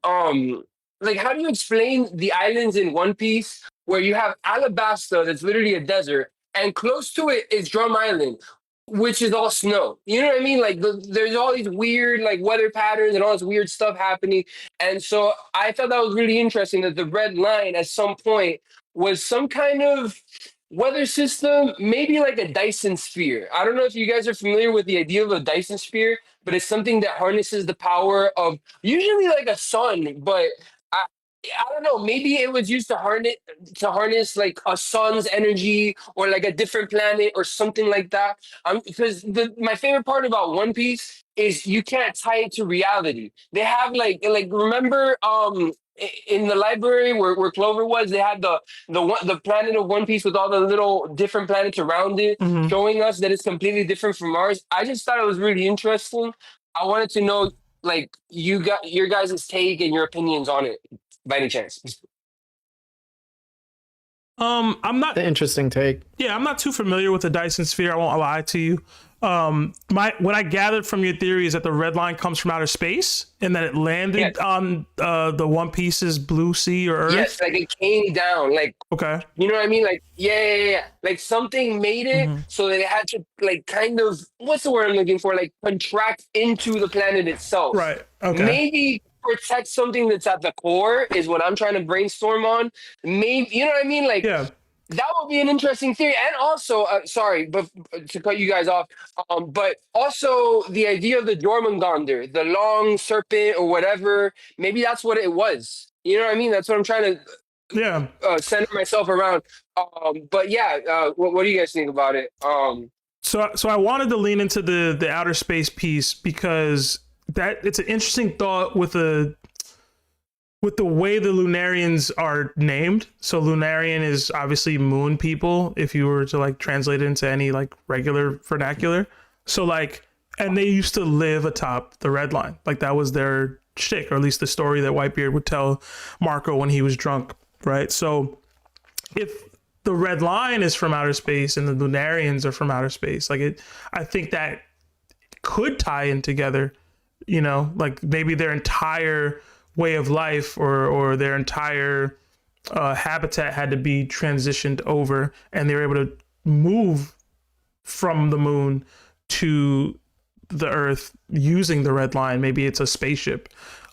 like how do you explain the islands in One Piece where you have Alabasta that's literally a desert and close to it is Drum Island, which is all snow. You know what I mean? Like there's all these weird like weather patterns and all this weird stuff happening. And so I thought that was really interesting that the red line at some point was some kind of weather system, maybe like a Dyson sphere. I don't know if you guys are familiar with the idea of a Dyson sphere, but it's something that harnesses the power of usually like a sun, but I don't know. Maybe it was used to harness like a sun's energy or like a different planet or something like that. Because my favorite part about One Piece is you can't tie it to reality. They have like remember in the library where Clover was, they had the planet of One Piece with all the little different planets around it, showing us that it's completely different from ours. I just thought it was really interesting. I wanted to know like you got your guys' take and your opinions on it. By any chance? I'm not. The interesting take. Yeah, I'm not too familiar with the Dyson sphere. I won't lie to you. What I gathered from your theory is that the red line comes from outer space and that it landed on the One Piece's blue sea or Earth. Yes, like it came down. Like okay, you know what I mean? Like yeah. Like something made it so that it had to like kind of what's the word I'm looking for? Like contract into the planet itself. Right. Okay. Maybe protect something that's at the core is what I'm trying to brainstorm on. Maybe you know what I mean? Like that would be an interesting theory. And also, sorry, but to cut you guys off, but also the idea of the Jormungandr, the long serpent or whatever. Maybe that's what it was. You know what I mean? That's what I'm trying to center myself around. But yeah, what do you guys think about it? So I wanted to lean into the outer space piece because that it's an interesting thought with the way the Lunarians are named. So Lunarian is obviously moon people if you were to like translate it into any like regular vernacular. So like, and they used to live atop the red line. Like that was their shtick, or at least the story that Whitebeard would tell Marco when he was drunk, right? So if the red line is from outer space and the Lunarians are from outer space, like I think that could tie in together, you know, like maybe their entire way of life or their entire habitat had to be transitioned over, and they were able to move from the moon to the Earth using the red line. Maybe it's a spaceship.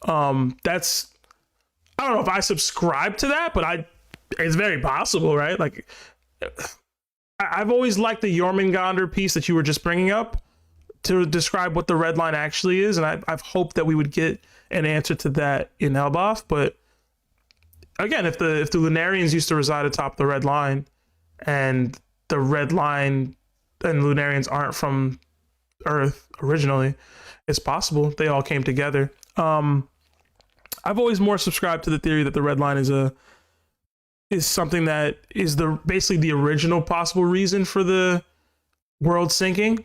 That's, I don't know if I subscribe to that, but it's very possible, right? Like, I've always liked the Jormungandr piece that you were just bringing up to describe what the red line actually is, and I've hoped that we would get an answer to that in Elbaf. But again, if the Lunarians used to reside atop the red line, and the red line and Lunarians aren't from Earth originally, it's possible they all came together. I've always more subscribed to the theory that the red line is something that is basically the original possible reason for the world sinking,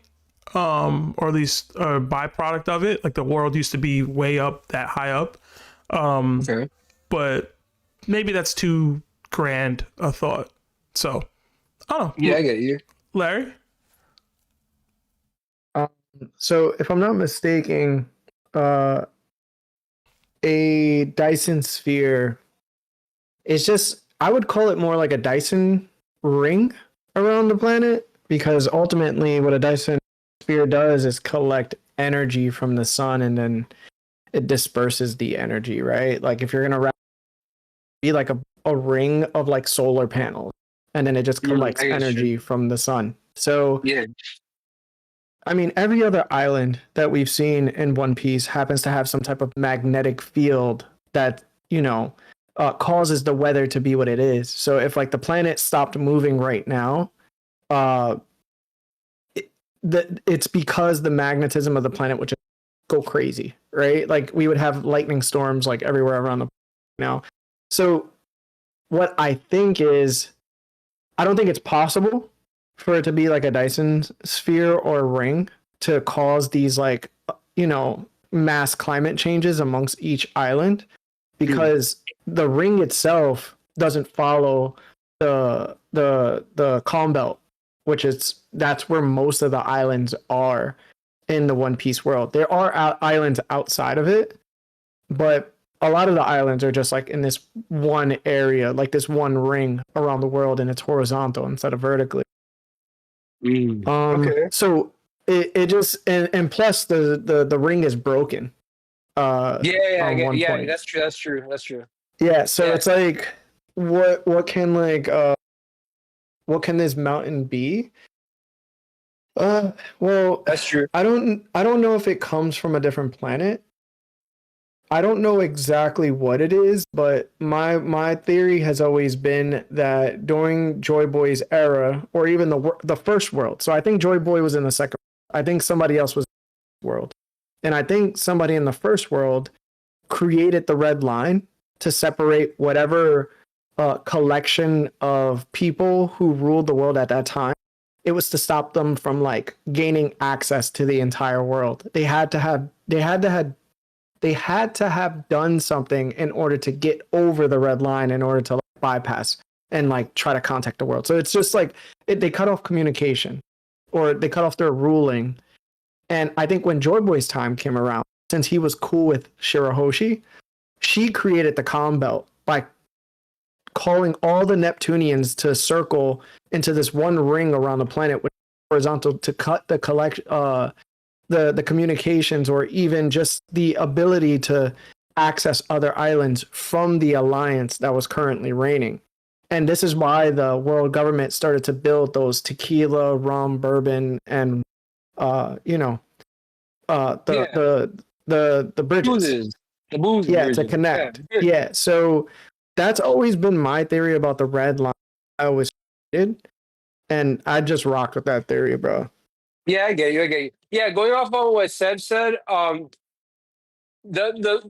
or at least a byproduct of it. Like, the world used to be way up, that high up. Okay. But maybe that's too grand a thought. So, I don't know. Yeah, I get you. Larry? So if I'm not mistaken, a Dyson sphere is just, I would call it more like a Dyson ring around the planet, because ultimately what a Dyson sphere does is collect energy from the sun, and then it disperses the energy, right? Like, if you're gonna be like a ring of like solar panels, and then it just collects energy from the sun. So yeah, I mean, every other island that we've seen in One Piece happens to have some type of magnetic field that, causes the weather to be what it is. So if like the planet stopped moving right now, it's because the magnetism of the planet would just go crazy, right? Like, we would have lightning storms like everywhere around the now. So what I think is, I don't think it's possible for it to be like a Dyson sphere or a ring to cause these like, mass climate changes amongst each island, because the ring itself doesn't follow the calm belt, that's where most of the islands are in the One Piece world. There are islands outside of it, but a lot of the islands are just like in this one area, like this one ring around the world, and it's horizontal instead of vertically. Okay. So it just, and plus the ring is broken. Yeah, that's true. Yeah, so Yeah. it's like, what can what can this mountain be? Well, That's true. I don't know if it comes from a different planet. I don't know exactly what it is, but my theory has always been that during Joyboy's era, or even the first world. So I think Joyboy was in the second. I think somebody else was in the world, and I think somebody in the first world created the red line to separate whatever collection of people who ruled the world at that time. It was to stop them from like gaining access to the entire world. They had to have done something in order to get over the red line, in order to like bypass and like try to contact the world. So it's just like they cut off communication, or they cut off their ruling. And I think when Joyboy's time came around, since he was cool with Shirahoshi, she created the calm belt by calling all the Neptunians to circle into this one ring around the planet, with horizontal, to cut the the communications, or even just the ability to access other islands from the alliance that was currently reigning. And this is why the world government started to build those tequila, rum, bourbon, and the bridges. The booze. Yeah, to connect. Yeah, so that's always been my theory about the red line. I always did, and I just rocked with that theory, bro. Yeah, I get you. Yeah, going off on what Seb said, the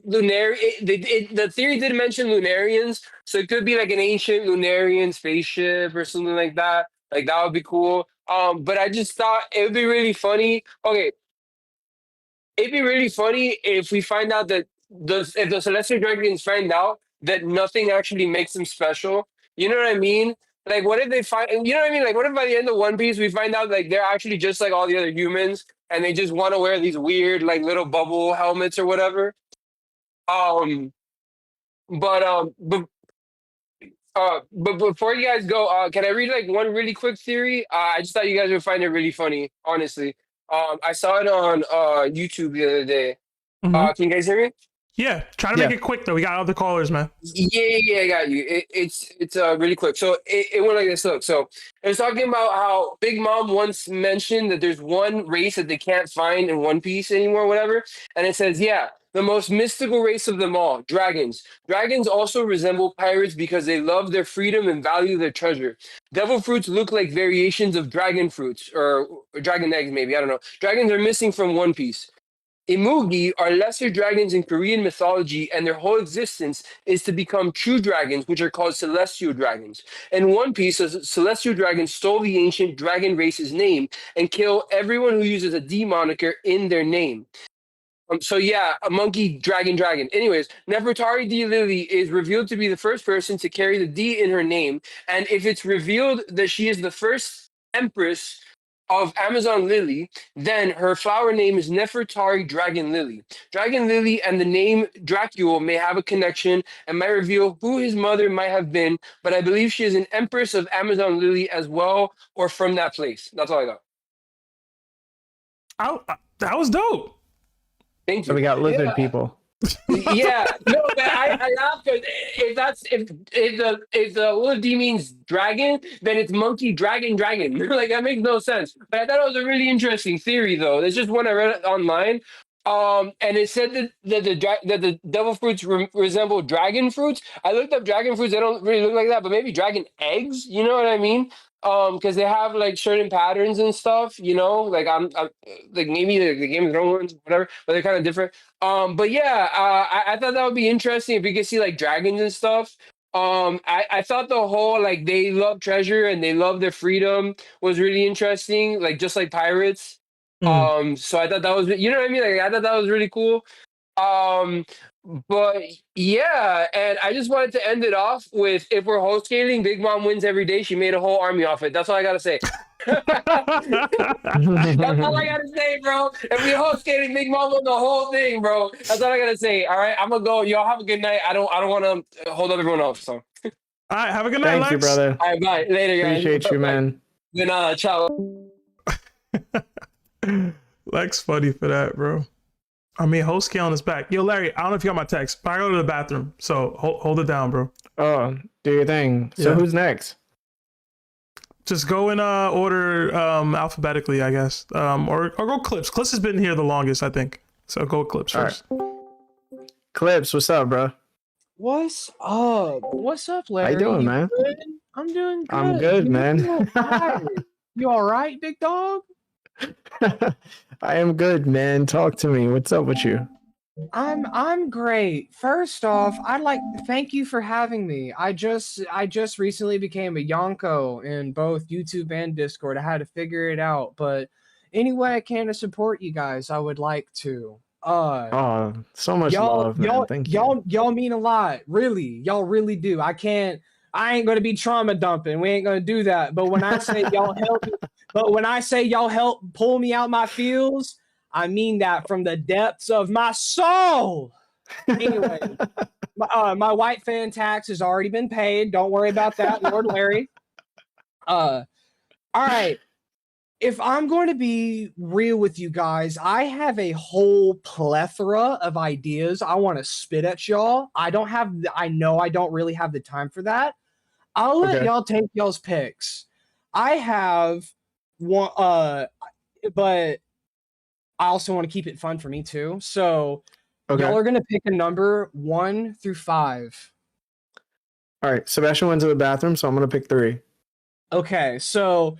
the theory did mention Lunarians, so it could be like an ancient Lunarian spaceship or something like that. Like, that would be cool. But I just thought it would be really funny. Okay, it'd be really funny if we find out that if the Celestial Dragons find out that nothing actually makes them special. You know what I mean? Like, what if they find? You know what I mean? Like, what if by the end of One Piece we find out like they're actually just like all the other humans, and they just want to wear these weird like little bubble helmets or whatever? but before you guys go, can I read like one really quick theory? I just thought you guys would find it really funny, honestly. I saw it on YouTube the other day. Mhm. Can you guys hear me? Yeah, try to make it quick though. We got other callers, man. Yeah, I got you. It's really quick. So it went like this. Look, so it was talking about how Big Mom once mentioned that there's one race that they can't find in One Piece anymore, whatever. And it says, yeah, the most mystical race of them all, dragons. Dragons also resemble pirates because they love their freedom and value their treasure. Devil fruits look like variations of dragon fruits or dragon eggs, maybe. I don't know. Dragons are missing from One Piece. Imugi are lesser dragons in Korean mythology, and their whole existence is to become true dragons, which are called celestial dragons. In One Piece, a celestial dragon stole the ancient dragon race's name and killed everyone who uses a D moniker in their name. So yeah, a monkey, dragon. Anyways, Nefertari D. Lily is revealed to be the first person to carry the D in her name, and if it's revealed that she is the first empress of Amazon Lily, then her flower name is Nefertari Dragon Lily. Dragon Lily and the name Dracul may have a connection and might reveal who his mother might have been, but I believe she is an empress of Amazon Lily as well, or from that place. That's all I got. That was dope. Thank you. So we got lizard people. Yeah, no, but I laugh because if the little D means dragon, then it's monkey dragon. Like that makes no sense. But I thought it was a really interesting theory, though. It's just one I read online. And it said that the devil fruits resemble dragon fruits. I looked up dragon fruits; they don't really look like that, but maybe dragon eggs. You know what I mean? Because they have like certain patterns and stuff. You know, like I'm like maybe the Game of Thrones, whatever, but they're kind of different. But yeah, I thought that would be interesting if we could see like dragons and stuff. I thought the whole like they love treasure and they love their freedom was really interesting, like just like pirates. So I thought that was, you know what I mean? Like I thought that was really cool. But yeah, and I just wanted to end it off with if we're host scaling, Big Mom wins every day. She made a whole army off it. That's all I gotta say. That's all I gotta say, bro. If we host scaling, Big Mom won the whole thing, bro. That's all I gotta say. All right, I'm gonna go. Y'all have a good night. I don't want to hold up everyone else. So. All right, have a good night, Thank you, Lex. brother. All right, bye. Later, guys. Appreciate you, man. Then ciao. Lex funny for that, bro. I mean, host scaling is back. Yo, Larry, I don't know if you got my text, but I go to the bathroom, so hold it down, bro. Oh, do your thing. So who's next? Just go in order alphabetically, I guess. Or go Clips. Clips has been here the longest, I think. So go Clips first. Right. Clips, what's up, bro? What's up? What's up, Larry? How you doing, man? Good? I'm doing good. I'm good, man. You all right, big dog? I am good, man. Talk to me. What's up with you? I'm great. First off, I'd like to thank you for having me. I just recently became a Yonko in both YouTube and Discord. I had to figure it out, but any way I can to support you guys, I would like to. Oh, so much love, man. Thank you. Y'all mean a lot. Really. Y'all really do. I ain't gonna be trauma dumping. We ain't gonna do that. But when I say y'all help pull me out my feels, I mean that from the depths of my soul. Anyway, my white fan tax has already been paid. Don't worry about that, Lord Larry. All right. If I'm going to be real with you guys, I have a whole plethora of ideas I want to spit at y'all. I know I don't really have the time for that. I'll let y'all take y'all's picks. I have one, but I also want to keep it fun for me too. So y'all are going to pick a number 1 through 5. All right. Sebastian went to the bathroom, so I'm going to pick 3. Okay. So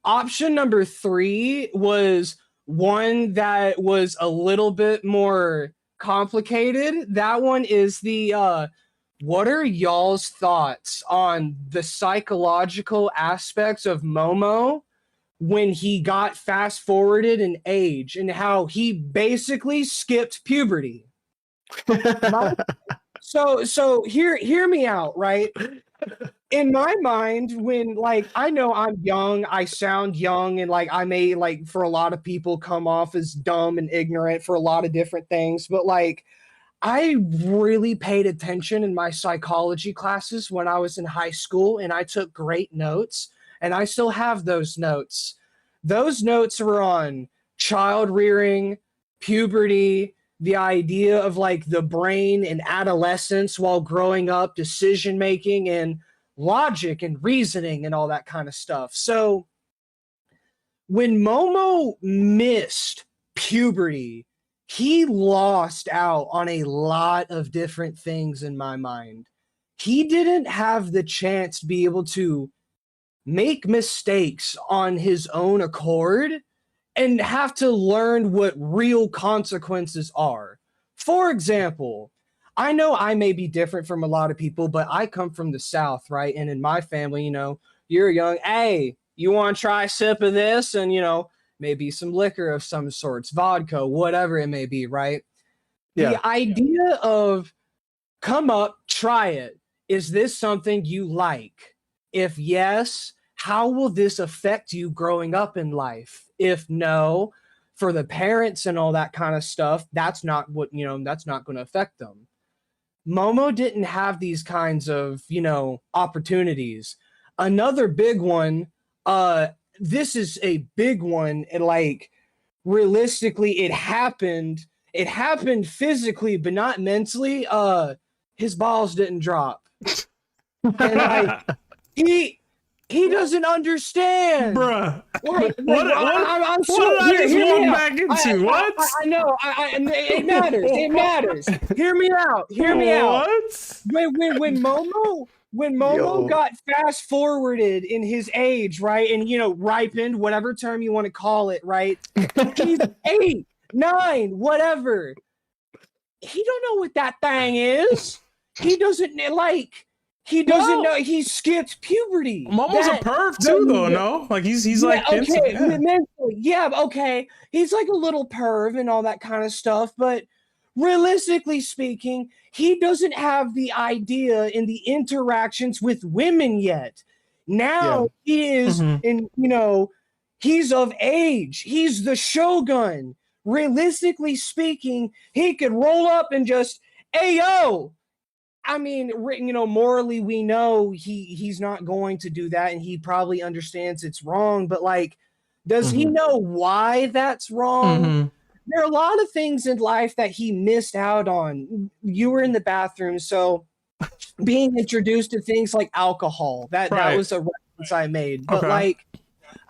option number 3 was one that was a little bit more complicated. That one is the, what are y'all's thoughts on the psychological aspects of Momo when he got fast forwarded in age and how he basically skipped puberty? So hear me out, right? In my mind, when like I know I'm young, I sound young, and like I may like for a lot of people come off as dumb and ignorant for a lot of different things, but like I really paid attention in my psychology classes when I was in high school, and I took great notes, and I still have those notes. Those notes were on child rearing, puberty, the idea of like the brain and adolescence while growing up, decision making and logic and reasoning and all that kind of stuff. So when Momo missed puberty, he lost out on a lot of different things in my mind. He didn't have the chance to be able to make mistakes on his own accord and have to learn what real consequences are. For example, I know I may be different from a lot of people, but I come from the South, right? And in my family, you know, you're young, hey, you want to try a sip of this? And, you know, maybe some liquor of some sorts, vodka, whatever it may be, right? Yeah. The idea of come up, try it. Is this something you like? If yes, how will this affect you growing up in life? If no, for the parents and all that kind of stuff, that's not what, you know, that's not going to affect them. Momo didn't have these kinds of, you know, opportunities. Another big one, this is a big one, and like realistically it happened physically but not mentally. His balls didn't drop. And like he doesn't understand, bruh. like, What so, did I just hear me walk out. back into? What? I know. It matters. It matters. Hear me out. Hear me out. What? When Momo Yo. got fast forwarded in his age, right, and you know, ripened, whatever term you want to call it, right? He's 8, 9, whatever. He don't know what that thing is. He doesn't like. He doesn't know. He skipped puberty. Momo's a perv too, though. No, like he's yeah, like okay, into, mentally, yeah, okay. He's like a little perv and all that kind of stuff, but realistically speaking, he doesn't have the idea in the interactions with women yet. Now he is in, you know, he's of age. He's the shogun. Realistically speaking, he could roll up and just, hey, yo. I mean, you know, morally, we know he's not going to do that, and he probably understands it's wrong. But like, does he know why that's wrong? There are a lot of things in life that he missed out on. You were in the bathroom, so being introduced to things like alcohol, that was a reference I made. But like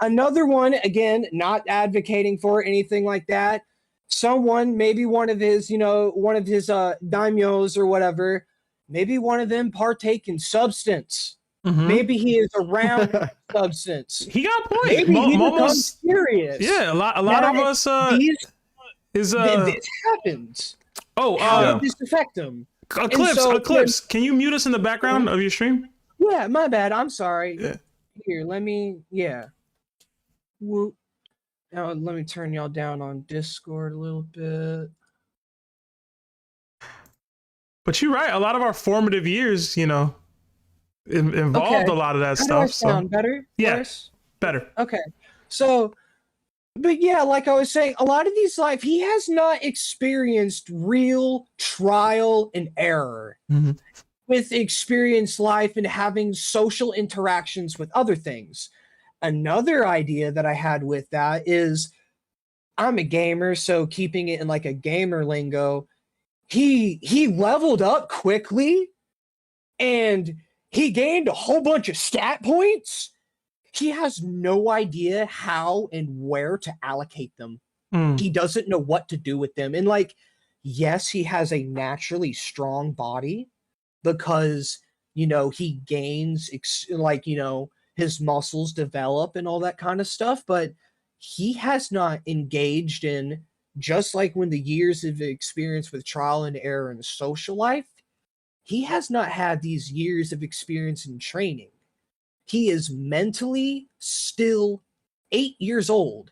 another one, again, not advocating for anything like that. Someone, maybe one of his, you know, one of his daimyos or whatever. Maybe one of them partake in substance. Maybe he is around substance. He got point. Maybe he becomes serious. Yeah, a lot of us. This happens. Oh, how did this affect him? Eclipse. Can you mute us in the background of your stream? Yeah, my bad. I'm sorry. Yeah. Here, let me. Yeah. Whoop. Now let me turn y'all down on Discord a little bit. But you're right. A lot of our formative years, you know, involved a lot of that stuff. Does that sound better? Yeah, Worse? better. Okay. So, but yeah, like I was saying, a lot of these life, he has not experienced real trial and error with experienced life and having social interactions with other things. Another idea that I had with that is I'm a gamer, so keeping it in like a gamer lingo, he leveled up quickly and he gained a whole bunch of stat points. He has no idea how and where to allocate them. He doesn't know what to do with them. And like, yes, he has a naturally strong body because, you know, he gains like, you know, his muscles develop and all that kind of stuff, but he has not engaged in, just like when the years of experience with trial and error in social life, he has not had these years of experience in training. He is mentally still 8 years old.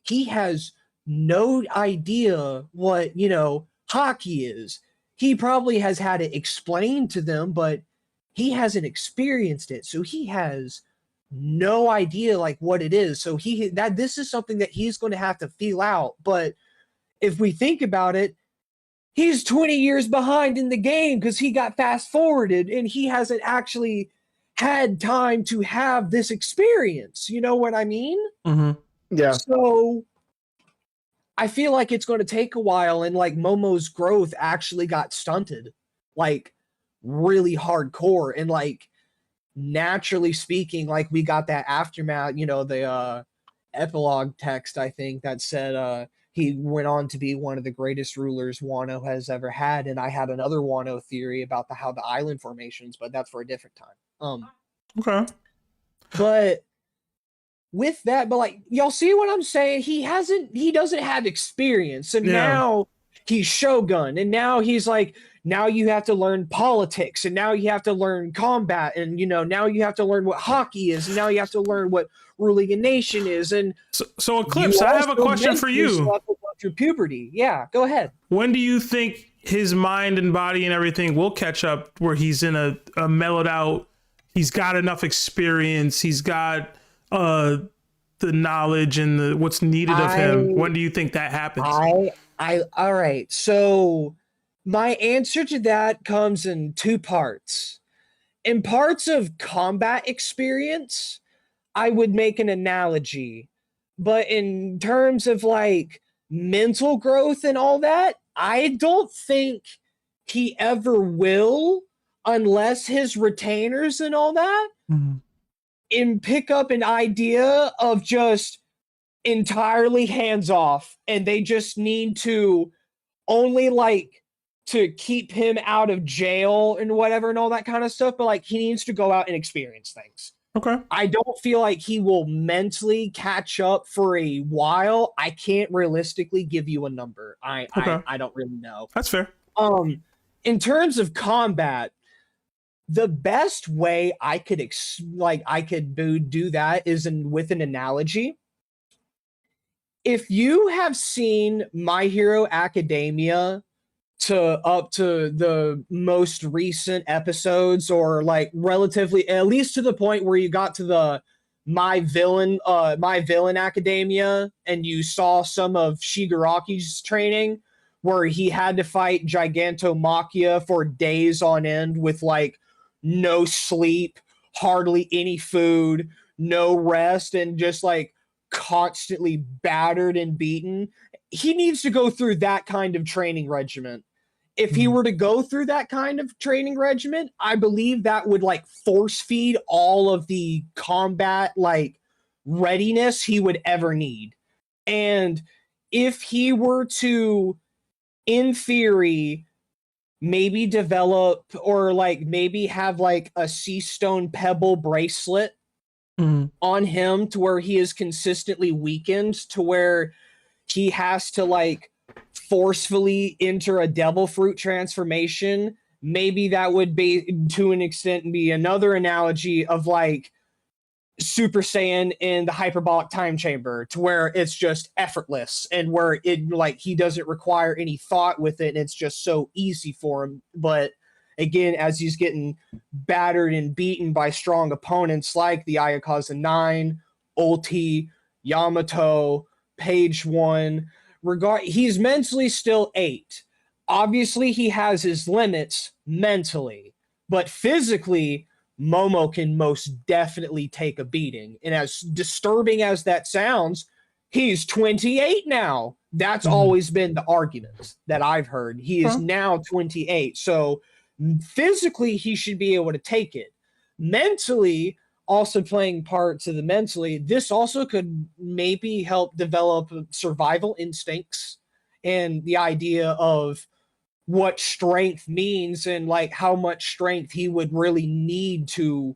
He has no idea what, you know, hockey is. He probably has had it explained to them, but he hasn't experienced it. So he has no idea like what it is. So this is something that he's going to have to feel out. But if we think about it, he's 20 years behind in the game because he got fast forwarded and he hasn't actually had time to have this experience. You know what I mean? Yeah. So I feel like it's going to take a while, and like Momo's growth actually got stunted, like really hardcore. And like naturally speaking, like we got that aftermath, you know, the epilogue text, I think, that said he went on to be one of the greatest rulers Wano has ever had. And I had another Wano theory about how the island formations, but that's for a different time. Okay. But with that, but like y'all see what I'm saying? He doesn't have experience. And now he's Shogun, and now he's like, now you have to learn politics, and now you have to learn combat, and you know, now you have to learn what hockey is, and now you have to learn what ruling a nation is. And so Eclipse, I have a question for you. Through puberty. Yeah, go ahead. When do you think his mind and body and everything will catch up where he's in a mellowed out, he's got enough experience, he's got the knowledge and what's needed of him? When do you think that happens? All right. So my answer to that comes in two parts. In parts of combat experience, I would make an analogy. But in terms of like mental growth and all that, I don't think he ever will, unless his retainers and all that and pick up an idea of just entirely hands off, and they just need to only like to keep him out of jail and whatever and all that kind of stuff, but like he needs to go out and experience things. Okay. I don't feel like he will mentally catch up for a while. I can't realistically give you a number. I don't really know. That's fair. In terms of combat, the best way I could do that is with an analogy. If you have seen My Hero Academia up to the most recent episodes, or like relatively, at least to the point where you got to the My Villain Academia, and you saw some of Shigaraki's training, where he had to fight Gigantomachia for days on end with like no sleep, hardly any food, no rest, and just like constantly battered and beaten. He needs to go through that kind of training regimen. If he were to go through that kind of training regimen, I believe that would like force feed all of the combat like readiness he would ever need. And if he were to, in theory, maybe develop or like maybe have like a sea stone pebble bracelet on him to where he is consistently weakened, to where he has to like forcefully enter a devil fruit transformation, maybe that would be, to an extent, be another analogy of like Super Saiyan in the hyperbolic time chamber, to where it's just effortless and where it like he doesn't require any thought with it, and it's just so easy for him. But again, as he's getting battered and beaten by strong opponents like the Ayakaza 9, Ulti, Yamato, Page 1, he's mentally still 8. Obviously, he has his limits mentally, but physically, Momo can most definitely take a beating. And as disturbing as that sounds, he's 28 now. That's always been the argument that I've heard. He is now 28. So physically, he should be able to take it. Mentally, also playing parts of the mentally, this also could maybe help develop survival instincts and the idea of what strength means, and like how much strength he would really need to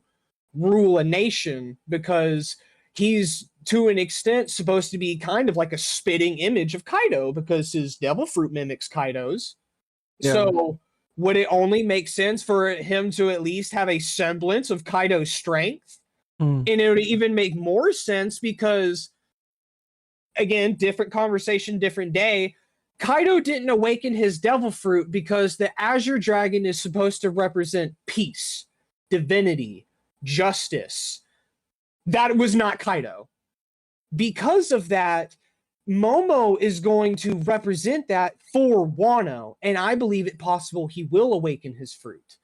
rule a nation, because he's to an extent supposed to be kind of like a spitting image of Kaido, because his devil fruit mimics Kaido's. Yeah. So would it only make sense for him to at least have a semblance of Kaido's strength? And it would even make more sense because, again, different conversation, different day, Kaido didn't awaken his devil fruit because the Azure Dragon is supposed to represent peace, divinity, justice. That was not Kaido. Because of that, Momo is going to represent that for Wano, and I believe it possible he will awaken his fruit.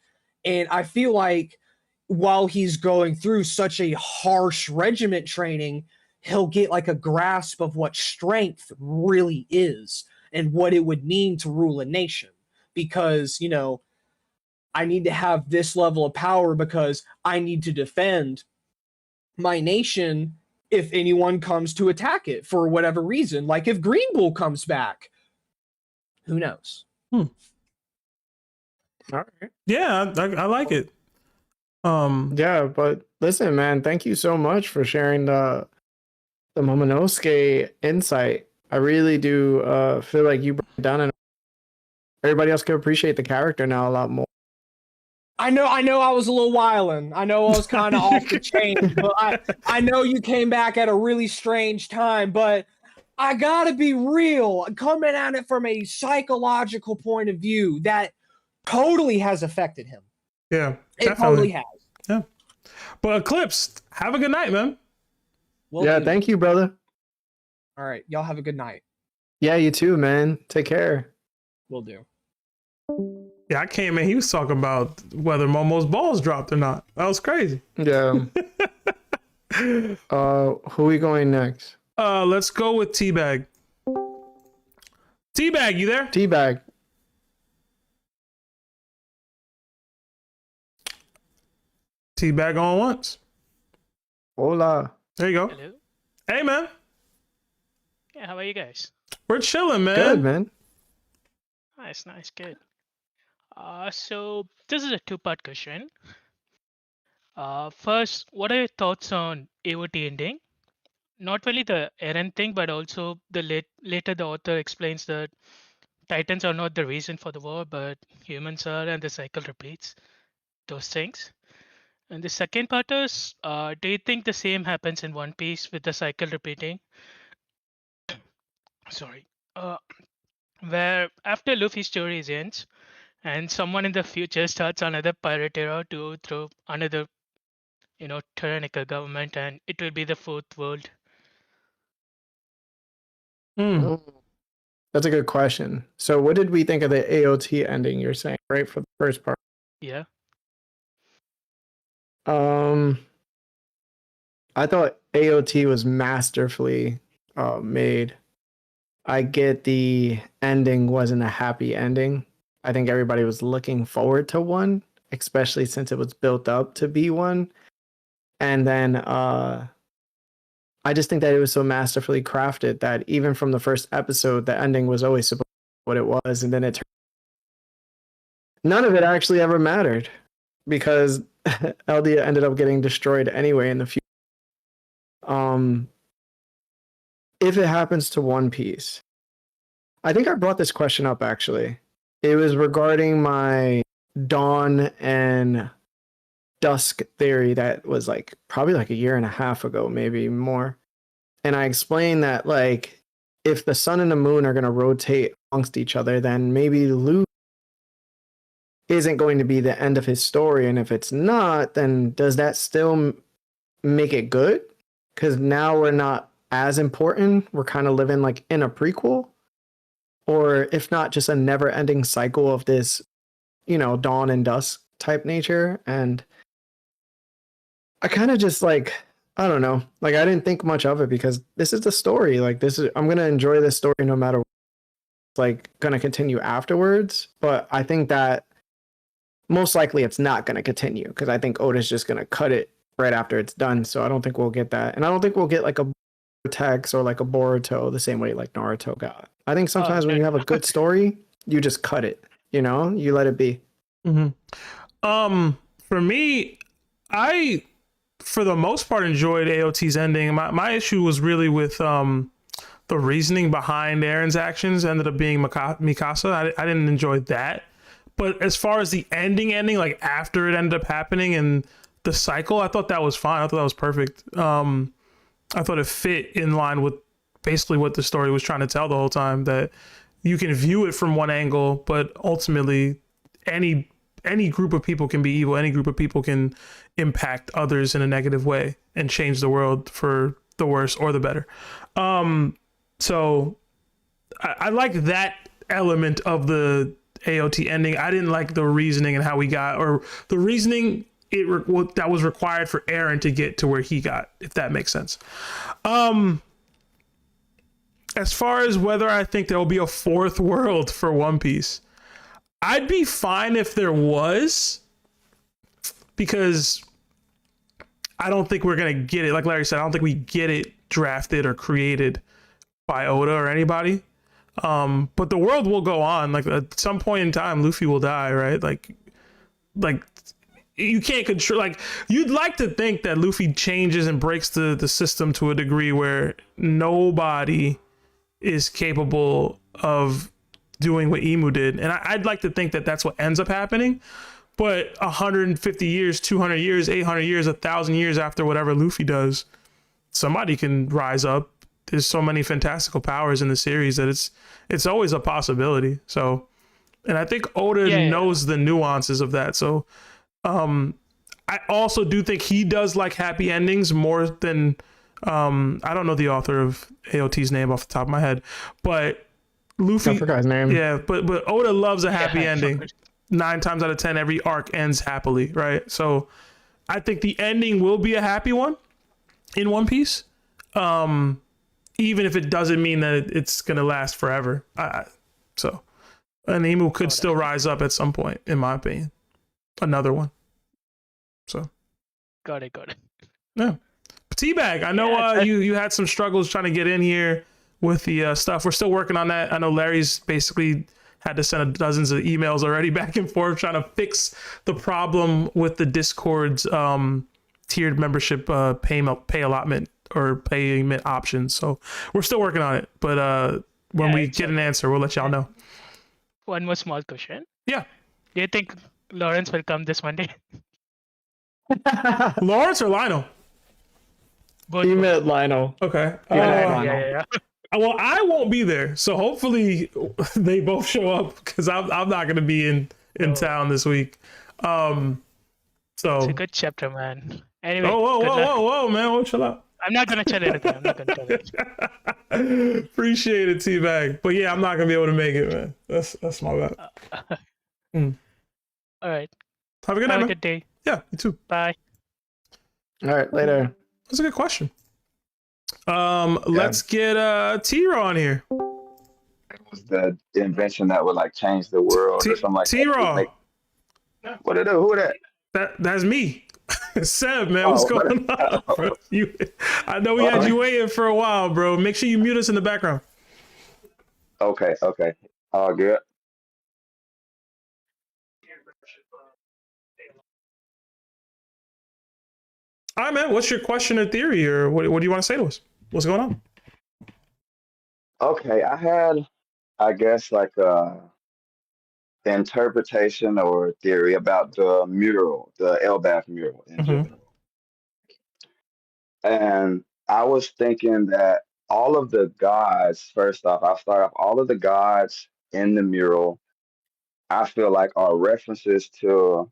And I feel like while he's going through such a harsh regiment training, he'll get like a grasp of what strength really is and what it would mean to rule a nation. Because, you know, I need to have this level of power because I need to defend my nation if anyone comes to attack it for whatever reason. Like if Green Bull comes back, who knows? All right. Yeah, I like it. Yeah, but listen, man, thank you so much for sharing the Momonosuke insight. I really do feel like you broke it down, and everybody else can appreciate the character now a lot more. I know I was a little wildin'. I know I was kind of off the chain, but I know you came back at a really strange time, but I gotta be real. Coming at it from a psychological point of view, that totally has affected him. Yeah, it totally has. Yeah. But Eclipse, have a good night, man. Yeah, thank you, brother. All right, y'all have a good night. Yeah, you too, man. Take care. Will do. Yeah, I came in. He was talking about whether Momo's balls dropped or not. That was crazy. Yeah. Who are we going next? Let's go with Tbag. Tbag, you there? Tbag. Tbag on once. Hola. There you go. Hello. Hey, man. Yeah, how are you guys? We're chilling, man. Good, man. Nice, good. So this is a two-part question. First, what are your thoughts on AOT ending? Not really the Eren thing, but also later the author explains that Titans are not the reason for the war, but humans are, and the cycle repeats. Those things. And the second part is, do you think the same happens in One Piece with the cycle repeating? Sorry. Where after Luffy's story ends, and someone in the future starts another pirate era to throw another, tyrannical government, and it will be the fourth world. That's a good question. So what did we think of the AOT ending you're saying, right, for the first part? Yeah. I thought AOT was masterfully made. I get the ending wasn't a happy ending. I think everybody was looking forward to one, especially since it was built up to be one. And then I just think that it was so masterfully crafted that even from the first episode, the ending was always supposed to be what it was. And then none of it actually ever mattered because Eldia ended up getting destroyed anyway in the future. If it happens to One Piece, I think I brought this question up actually. It was regarding my dawn and dusk theory that was like probably like a year and a half ago, maybe more. And I explained that like if the sun and the moon are going to rotate amongst each other, then maybe Luffy isn't going to be the end of his story. And if it's not, then does that still make it good? Because now we're not as important. We're kind of living like in a prequel. Or if not, just a never-ending cycle of this, dawn and dusk type nature. And I kind of just like, I don't know, like I didn't think much of it because this is the story. Like I'm going to enjoy this story no matter what. It's like going to continue afterwards. But I think that most likely it's not going to continue because I think Oda's just going to cut it right after it's done. So I don't think we'll get that. And I don't think we'll get like a Vortex or like a Boruto the same way like Naruto got. I think sometimes when you have a good story, you just cut it, you let it be. Mm-hmm. For me, I, for the most part, enjoyed AOT's ending. My issue was really with the reasoning behind Eren's actions ended up being Mikasa. I didn't enjoy that. But as far as the ending, like after it ended up happening and the cycle, I thought that was fine. I thought that was perfect. I thought it fit in line with basically what the story was trying to tell the whole time, that you can view it from one angle, but ultimately any group of people can be evil. Any group of people can impact others in a negative way and change the world for the worse or the better. So I like that element of the AOT ending. I didn't like the reasoning and how we got, or the reasoning that was required for Eren to get to where he got, if that makes sense. As far as whether I think there will be a fourth world for One Piece, I'd be fine if there was, because I don't think we're going to get it. Like Larry said, I don't think we get it drafted or created by Oda or anybody. But the world will go on. Like at some point in time, Luffy will die, right? Like you can't control. Like you'd like to think that Luffy changes and breaks the system to a degree where nobody is capable of doing what Emu did, and I'd like to think that that's what ends up happening. But 150 years, 200 years, 800 years, 1,000 years after whatever Luffy does, somebody can rise up. There's so many fantastical powers in the series that it's always a possibility. So, and I think Oda knows the nuances of that. So, I also do think he does like happy endings more than I don't know the author of AOT's name off the top of my head, but Luffy. I forgot his name. Yeah, but Oda loves a happy ending. 9 times out of 10, every arc ends happily, right? So, I think the ending will be a happy one in One Piece. Even if it doesn't mean that it's going to last forever. So, an Emu could still rise up at some point, in my opinion. Another one. So. Got it. Yeah. Tbag, I know you had some struggles trying to get in here with the stuff. We're still working on that. I know Larry's basically had to send dozens of emails already back and forth trying to fix the problem with the Discord's tiered membership pay allotment or payment options. So we're still working on it, but when we get an answer, we'll let y'all know. One more small question. Yeah. Do you think Lawrence will come this Monday? Lawrence or Lionel? Both. He meant Lionel. Okay. Yeah. Well, I won't be there, so hopefully they both show up because I'm not going to be in town this week. So It's a good chapter, man. Anyway. Whoa, man! Whoa, chill out. I'm not gonna tell anything. Appreciate it, Tbag. But yeah, I'm not gonna be able to make it, man. That's my bad. All right. Have a good night, man. Have a good day. Yeah, you too. Bye. All right, later. That's a good question. Let's get T-Raw on here. It was the invention that would like change the world or something like T-Raw. that. What it do? Who that? That's me. Seb, man, what's going on, bro? I know we had you waiting for a while, bro. Make sure you mute us in the background. Okay. All good. All right, man. What's your question or theory, or what do you want to say to us? What's going on? Okay, I had, I guess, like interpretation or theory about the mural, the Elbaf mural in general. And I was thinking that all of the gods, first off, I'll start off, all of the gods in the mural, I feel like are references to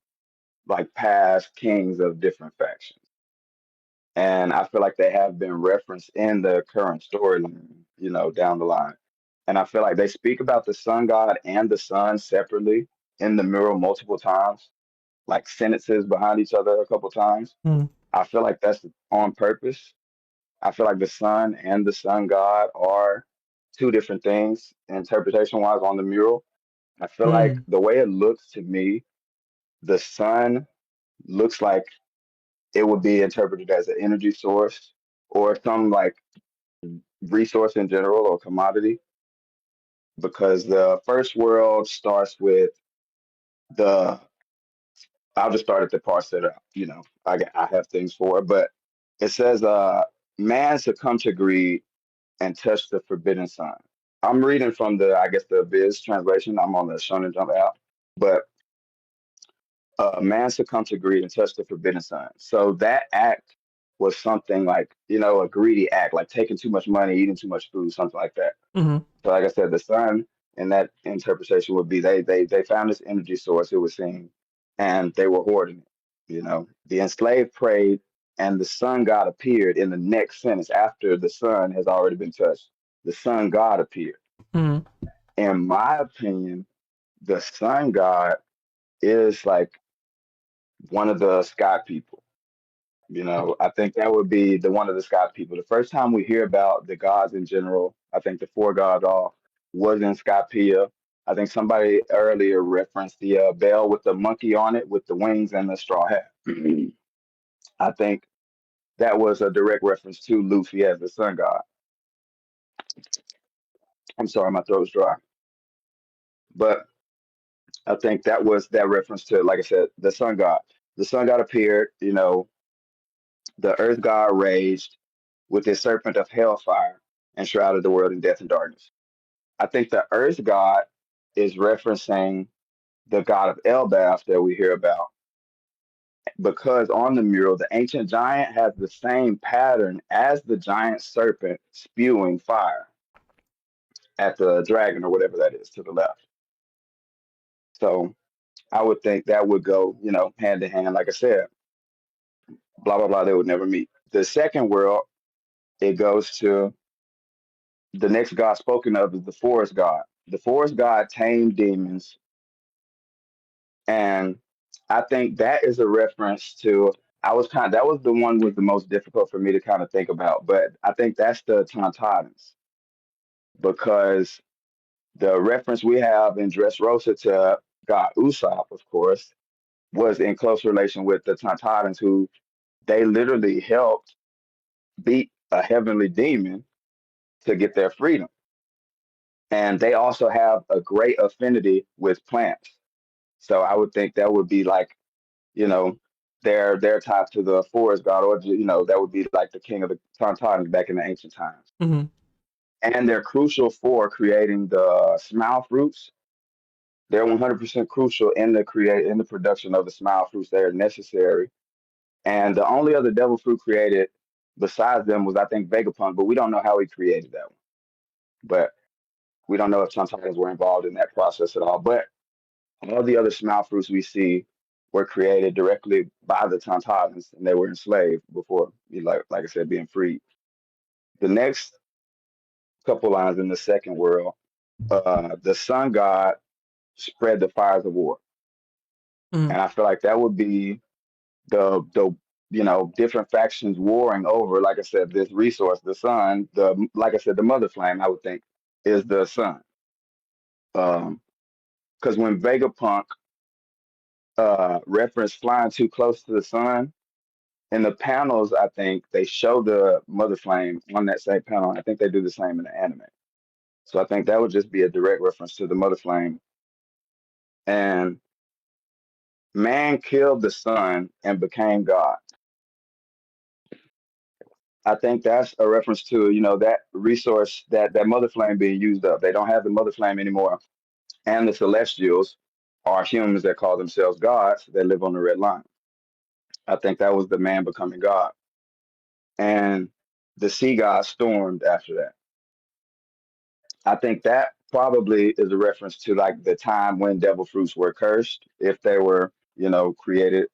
like past kings of different factions. And I feel like they have been referenced in the current storyline, down the line. And I feel like they speak about the sun god and the sun separately in the mural multiple times, like sentences behind each other a couple times. I feel like that's on purpose. I feel like the sun and the sun god are two different things interpretation-wise on the mural. I feel like the way it looks to me, the sun looks like it would be interpreted as an energy source or some like resource in general or commodity, because the first world starts with I'll just start at the parts that I have things for, but it says man succumbed to greed and touched the forbidden sun. I'm reading from the Biz translation. I'm on the Shonen Jump app, but man succumbed to greed and touched the forbidden sun. So that act was something like, a greedy act, like taking too much money, eating too much food, something like that. So like I said, the sun in that interpretation would be they found this energy source, it was seen, and they were hoarding it. The enslaved prayed and the sun god appeared in the next sentence after the sun has already been touched. the sun god appeared. Mhm. In my opinion, the sun god is like one of the sky people. You know, I think that would be the one of the sky people. The first time we hear about the gods in general, I think the four gods all was in Skypea. I think somebody earlier referenced the bell with the monkey on it with the wings and the straw hat. I think that was a direct reference to Luffy as the sun god. I'm sorry, my throat's dry. But I think that was that reference to, like I said, the sun god. The sun god appeared, you know, the earth god raged with his serpent of hellfire and shrouded the world in death and darkness. I think the earth god is referencing the god of Elbaf that we hear about, because on the mural, the ancient giant has the same pattern as the giant serpent spewing fire at the dragon or whatever that is to the left. So I would think that would go, you know, hand in hand. Like I said, blah, blah, blah, they would never meet. The second world, it goes to the next god spoken of is the forest god. The forest god tamed demons. And I think that is a reference to, that was the one was the most difficult for me to kind of think about. But I think that's the Tantadans, because the reference we have in Dressrosa to God Usopp, of course, was in close relation with the Tantadans, who they literally helped beat a heavenly demon to get their freedom. And they also have a great affinity with plants. So I would think that would be like, you know, they're tied to the forest god, or, you know, that would be like the king of the Tantadans back in the ancient times. Mm-hmm. And they're crucial for creating the smile fruits. They're 100% crucial in the production of the smile fruits. They're necessary. And the only other devil fruit created besides them was, I think, Vegapunk, but we don't know how he created that one. But we don't know if Tantadans were involved in that process at all. But all the other smile fruits we see were created directly by the Tantadans, and they were enslaved before, like I said, being freed. The next couple lines in the second world, the sun god spread the fires of war. Mm-hmm. And I feel like that would be the you know, different factions warring over, like I said, this resource, the sun, like I said, the mother flame, I would think, is the sun. Because when Vegapunk referenced flying too close to the sun, in the panels, I think they show the mother flame on that same panel. I think they do the same in the anime. So I think that would just be a direct reference to the mother flame. And man killed the sun and became God. I think that's a reference to, you know, that resource, that mother flame being used up. They don't have the mother flame anymore. And the Celestials are humans that call themselves gods that live on the red line. I think that was the man becoming God. And the sea god stormed after that. I think that probably is a reference to like the time when devil fruits were cursed, if they were, you know, created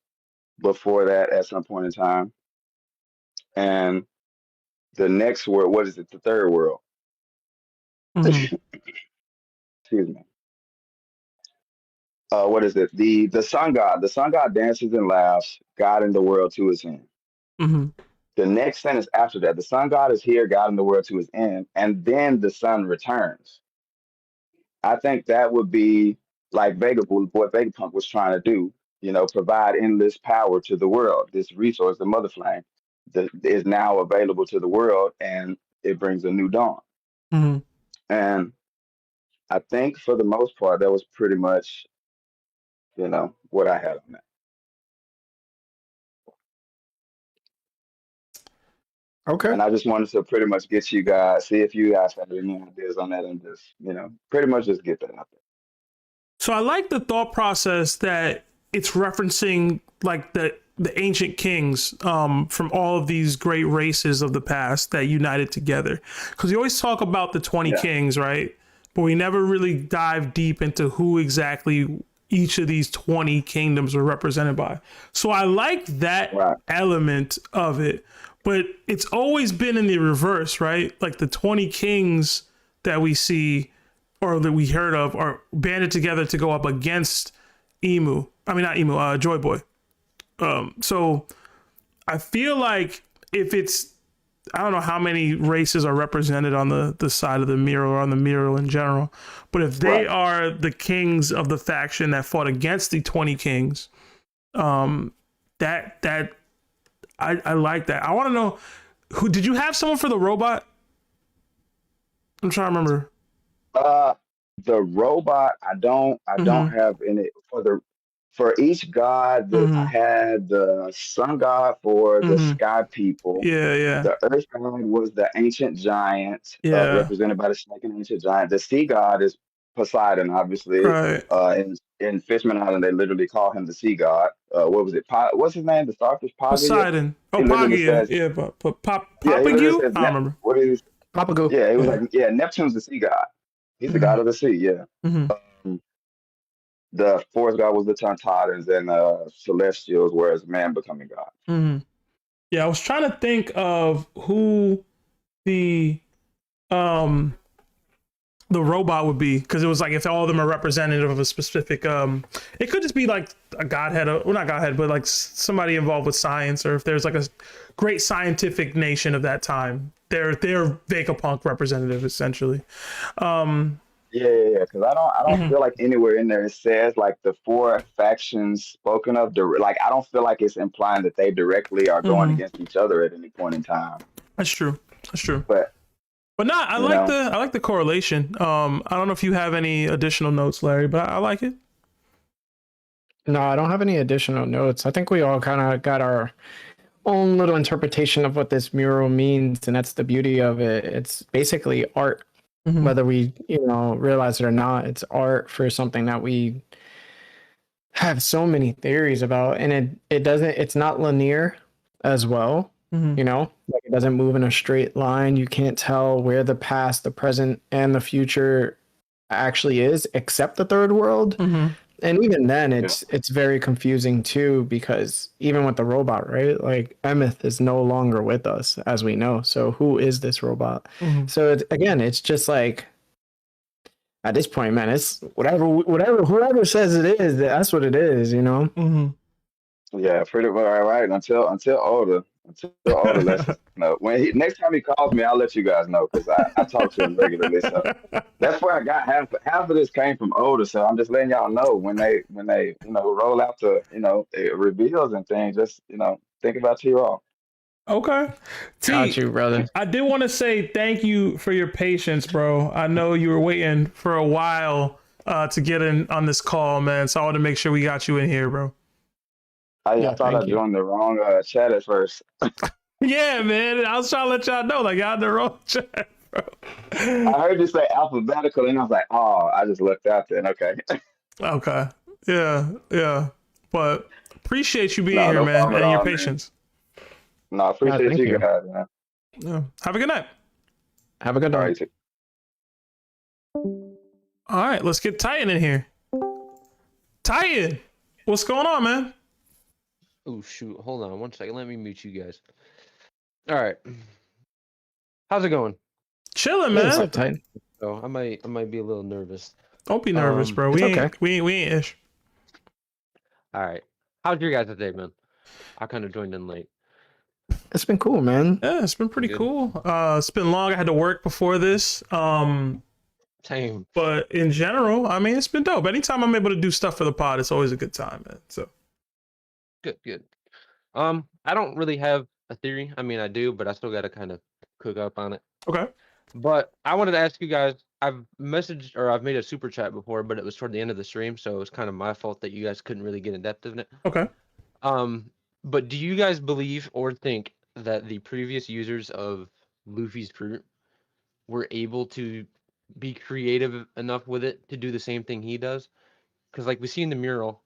before that at some point in time. And the next world, what is it? The third world. Mm-hmm. Excuse me. What is it? The sun god. The sun god dances and laughs, guiding the world to his end. Mm-hmm. The next sentence after that, the sun god is here, guiding the world to his end, and then the sun returns. I think that would be like what Vegapunk was trying to do, you know, provide endless power to the world. This resource, the mother flame, that is now available to the world, and it brings a new dawn. Mm-hmm. And I think for the most part, that was pretty much, you know, what I had on that. Okay. And I just wanted to pretty much get you guys, see if you guys have any ideas on that, and just, you know, pretty much just get that out there. So I like the thought process that it's referencing like the ancient kings from all of these great races of the past that united together. Because you always talk about the 20 kings, right? But we never really dive deep into who exactly each of these 20 kingdoms were represented by. So I like that element of it. but it's always been in the reverse, right? Like the 20 kings that we see or that we heard of are banded together to go up against Emu. I mean, not Emu, Joyboy. So I feel like if it's, I don't know how many races are represented on the side of the mural or on the mural in general, but if they are the kings of the faction that fought against the 20 kings, that I like that. I want to know, who did you have someone for the robot? I'm trying to remember. The robot, I don't have any for each god. I had the sun god for the sky people. Yeah. The earth god was the ancient giant, represented by the snake and ancient giant. The sea god is Poseidon, obviously. Right. In Fishman Island, they literally call him the sea god. What was it? What's his name? The starfish? Poseidon. Oh, Buggy. Yeah, but Papagu? I don't remember. What is Papagu? Yeah, it was like, Neptune's the sea god. He's the god of the sea. Yeah. The forest god was the Tantadans, and Celestials, whereas man becoming god. Yeah, I was trying to think of who the robot would be, because it was like if all of them are representative of a specific it could just be like a godhead, well, not godhead, but like somebody involved with science, or if there's like a great scientific nation of that time, they're Vegapunk representative essentially. Yeah, because I don't feel like anywhere in there it says like the four factions spoken of. Like I don't feel like it's implying that they directly are going against each other at any point in time. That's true. But not. I like the correlation. I don't know if you have any additional notes, Larry, but I like it. No, I don't have any additional notes. I think we all kind of got our own little interpretation of what this mural means, and that's the beauty of it. It's basically art. Whether we, realize it or not, it's art for something that we have so many theories about, and it's not linear as well. Like it doesn't move in a straight line. You can't tell where the past, the present, and the future actually is, except the third world. And even then, it's very confusing too, because even with the robot, right? Like Emeth is no longer with us, as we know. So who is this robot? So it's just like at this point, man, it's whoever says it is, that's what it is, Yeah, pretty much right. Until older lets us know. Next time he calls me, I'll let you guys know, because I talk to him regularly. So that's where I got half of this came from older. So I'm just letting y'all know when they roll out the reveals and things. Just think about T-Raw. Okay. Got you, brother. I did want to say thank you for your patience, bro. I know you were waiting for a while to get in on this call, man. So I want to make sure we got you in here, bro. I thought I joined the wrong chat at first. Yeah, man. I was trying to let y'all know, like, y'all in the wrong chat, bro. I heard you say alphabetical, and I was like, oh, I just looked out there. Okay. Okay. Yeah. But appreciate you being here, man, and your patience. No, appreciate you guys, man. Yeah. Have a good night. Have a good night. All right, let's get Titan in here. Titan, what's going on, man? Oh shoot, hold on one second. Let me mute you guys. All right. How's it going? Chilling, man. What's up, Titan? So I might be a little nervous. Don't be nervous, bro. We ain't ish. All right. How's your guys' day, man? I kind of joined in late. It's been cool, man. Yeah, it's been pretty cool. It's been long. I had to work before this. Same. But in general, I mean, it's been dope. Anytime I'm able to do stuff for the pod, it's always a good time, man. So good. I don't really have a theory. I mean, I do, but I still got to kind of cook up on it. Okay. But I wanted to ask you guys. I've made a super chat before, but it was toward the end of the stream, so it was kind of my fault that you guys couldn't really get in depth in it. Okay. But do you guys believe or think that the previous users of Luffy's fruit were able to be creative enough with it to do the same thing he does? Because like we see in the mural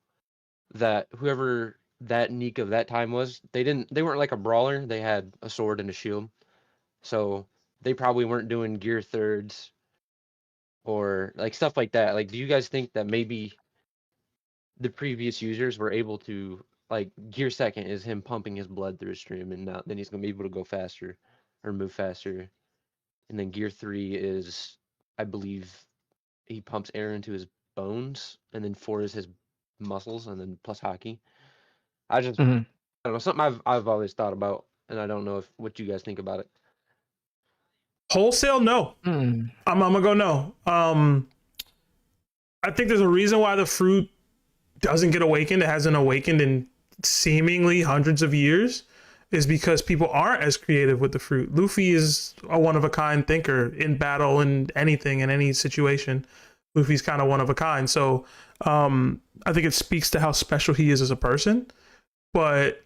that whoever that Nika of that time was, they weren't like a brawler. They had a sword and a shield, so they probably weren't doing gear thirds or like stuff like that. Like, do you guys think that maybe the previous users were able to like gear second is him pumping his blood through his stream, and now then he's gonna be able to go faster or move faster. And then gear 3 is, I believe, he pumps air into his bones, and then 4 is his muscles, and then plus hockey. I just Mhm. I don't know, something I've always thought about, and I don't know if what you guys think about it. Wholesale, no. Mm. I'm gonna go no. I think there's a reason why the fruit doesn't get awakened. It hasn't awakened in seemingly hundreds of years, is because people aren't as creative with the fruit. Luffy is a one-of-a-kind thinker in battle, in anything, in any situation. Luffy's kind of one of a kind. So I think it speaks to how special he is as a person. But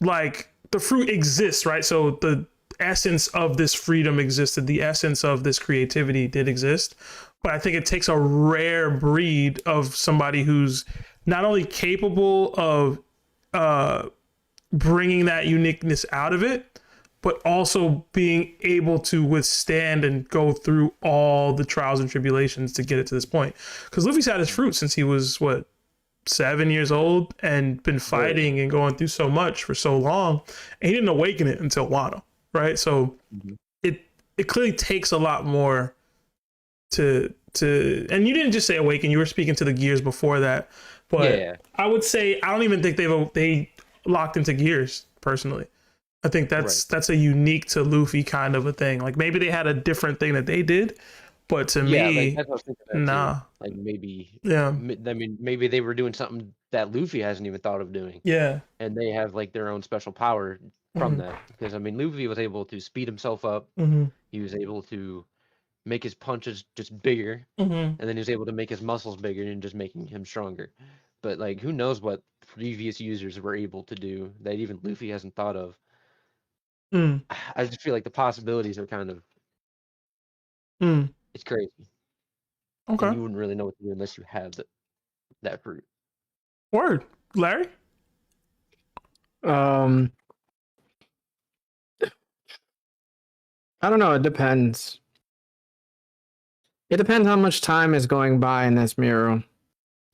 like the fruit exists, right? So the essence of this freedom existed. The essence of this creativity did exist. But I think it takes a rare breed of somebody who's not only capable of bringing that uniqueness out of it, but also being able to withstand and go through all the trials and tribulations to get it to this point. Because Luffy's had his fruit since he was, 7 years old, and been fighting and going through so much for so long. And he didn't awaken it until Wano, right? So it clearly takes a lot more to and you didn't just say awaken, you were speaking to the gears before that. But I would say I don't even think they locked into gears personally. I think that's a unique to Luffy kind of a thing. Like maybe they had a different thing that they did, but to me, like, that's what I was thinking nah. too. Like maybe, Yeah. I mean, maybe they were doing something that Luffy hasn't even thought of doing. Yeah. And they have like their own special power from that. Because I mean, Luffy was able to speed himself up. He was able to make his punches just bigger, and then he was able to make his muscles bigger and just making him stronger. But like, who knows what previous users were able to do that even Luffy hasn't thought of. I just feel like the possibilities are kind of it's crazy. Okay. And you wouldn't really know what to do unless you have that fruit. Word. Larry? I don't know. It depends. It depends how much time is going by in this mural.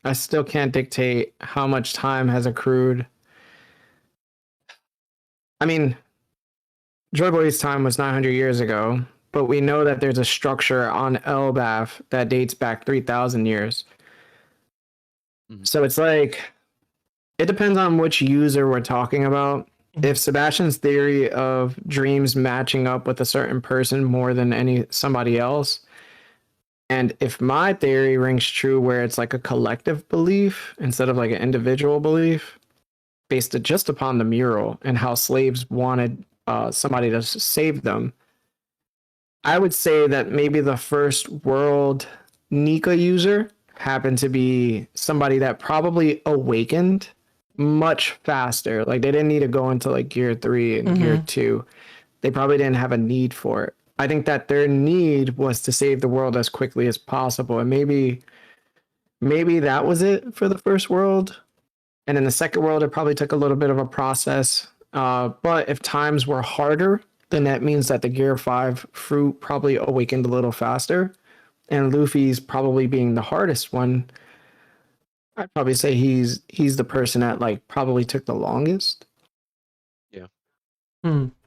I still can't dictate how much time has accrued. I mean, Joyboy's time was 900 years ago, but we know that there's a structure on Elbaf that dates back 3,000 years. So it's like, it depends on which user we're talking about. If Sebastian's theory of dreams matching up with a certain person more than somebody else, and if my theory rings true where it's like a collective belief instead of like an individual belief, based just upon the mural and how slaves wanted somebody to save them, I would say that maybe the first world Nika user happened to be somebody that probably awakened much faster. Like they didn't need to go into like gear 3 and gear 2. They probably didn't have a need for it. I think that their need was to save the world as quickly as possible. And maybe that was it for the first world. And in the second world, it probably took a little bit of a process. But if times were harder, then that means that the gear 5 fruit probably awakened a little faster. And Luffy's probably being the hardest one. I'd probably say he's the person that like probably took the longest. Yeah.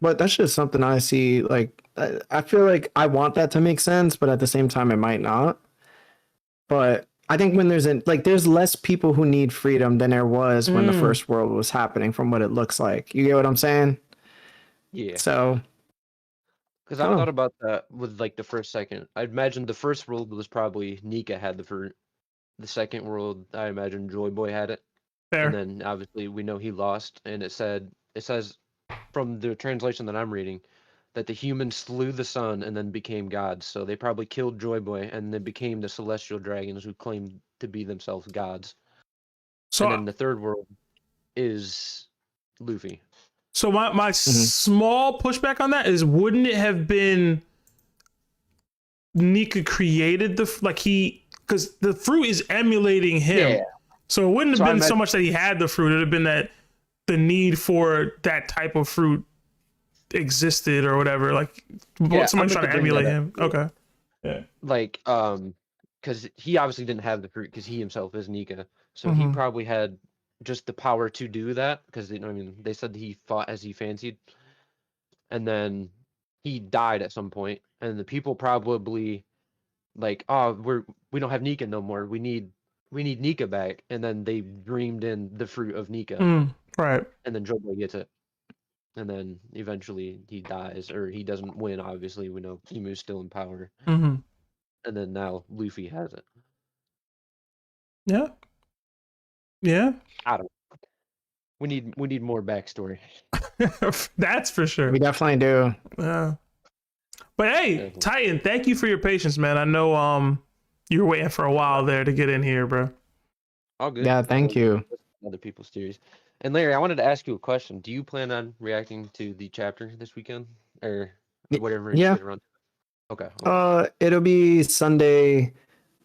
But that's just something I see. Like I feel like I want that to make sense, but at the same time it might not. But I think when there's less people who need freedom than there was when the first world was happening, from what it looks like. You get what I'm saying? Yeah. So because I thought about that with like the first second. I'd imagine the first world was probably Nika had the fruit. The second world, I imagine Joyboy had it. Fair. And then obviously we know he lost, and it says from the translation that I'm reading that the humans slew the sun and then became gods. So they probably killed Joyboy and then became the celestial dragons who claimed to be themselves gods. So and then the third world is Luffy. So my small pushback on that is, wouldn't it have been Nika created because the fruit is emulating him. Yeah. So it wouldn't have been so much that he had the fruit. It would have been that the need for that type of fruit existed or whatever. Like somebody's trying to emulate him. Okay. Yeah. Like, because he obviously didn't have the fruit because he himself is Nika. So he probably had just the power to do that, because I mean they said he fought as he fancied, and then he died at some point, and the people probably like, oh, we don't have Nika no more. We need Nika back, and then they dreamed in the fruit of Nika, Right. and then Joyboy gets it, and then eventually he dies, or he doesn't win. Obviously, we know Emu's still in power, Mm-hmm. and then now Luffy has it. Yeah. Yeah. I don't. We need more backstory. That's for sure. We definitely do. Yeah. But hey, Titan, thank you for your patience, man. I know you were waiting for a while there to get in here, bro. All good. Yeah, thank you. Other people's theories. And Larry, I wanted to ask you a question. Do you plan on reacting to the chapter this weekend, or whatever? Yeah. Okay. It'll be Sunday,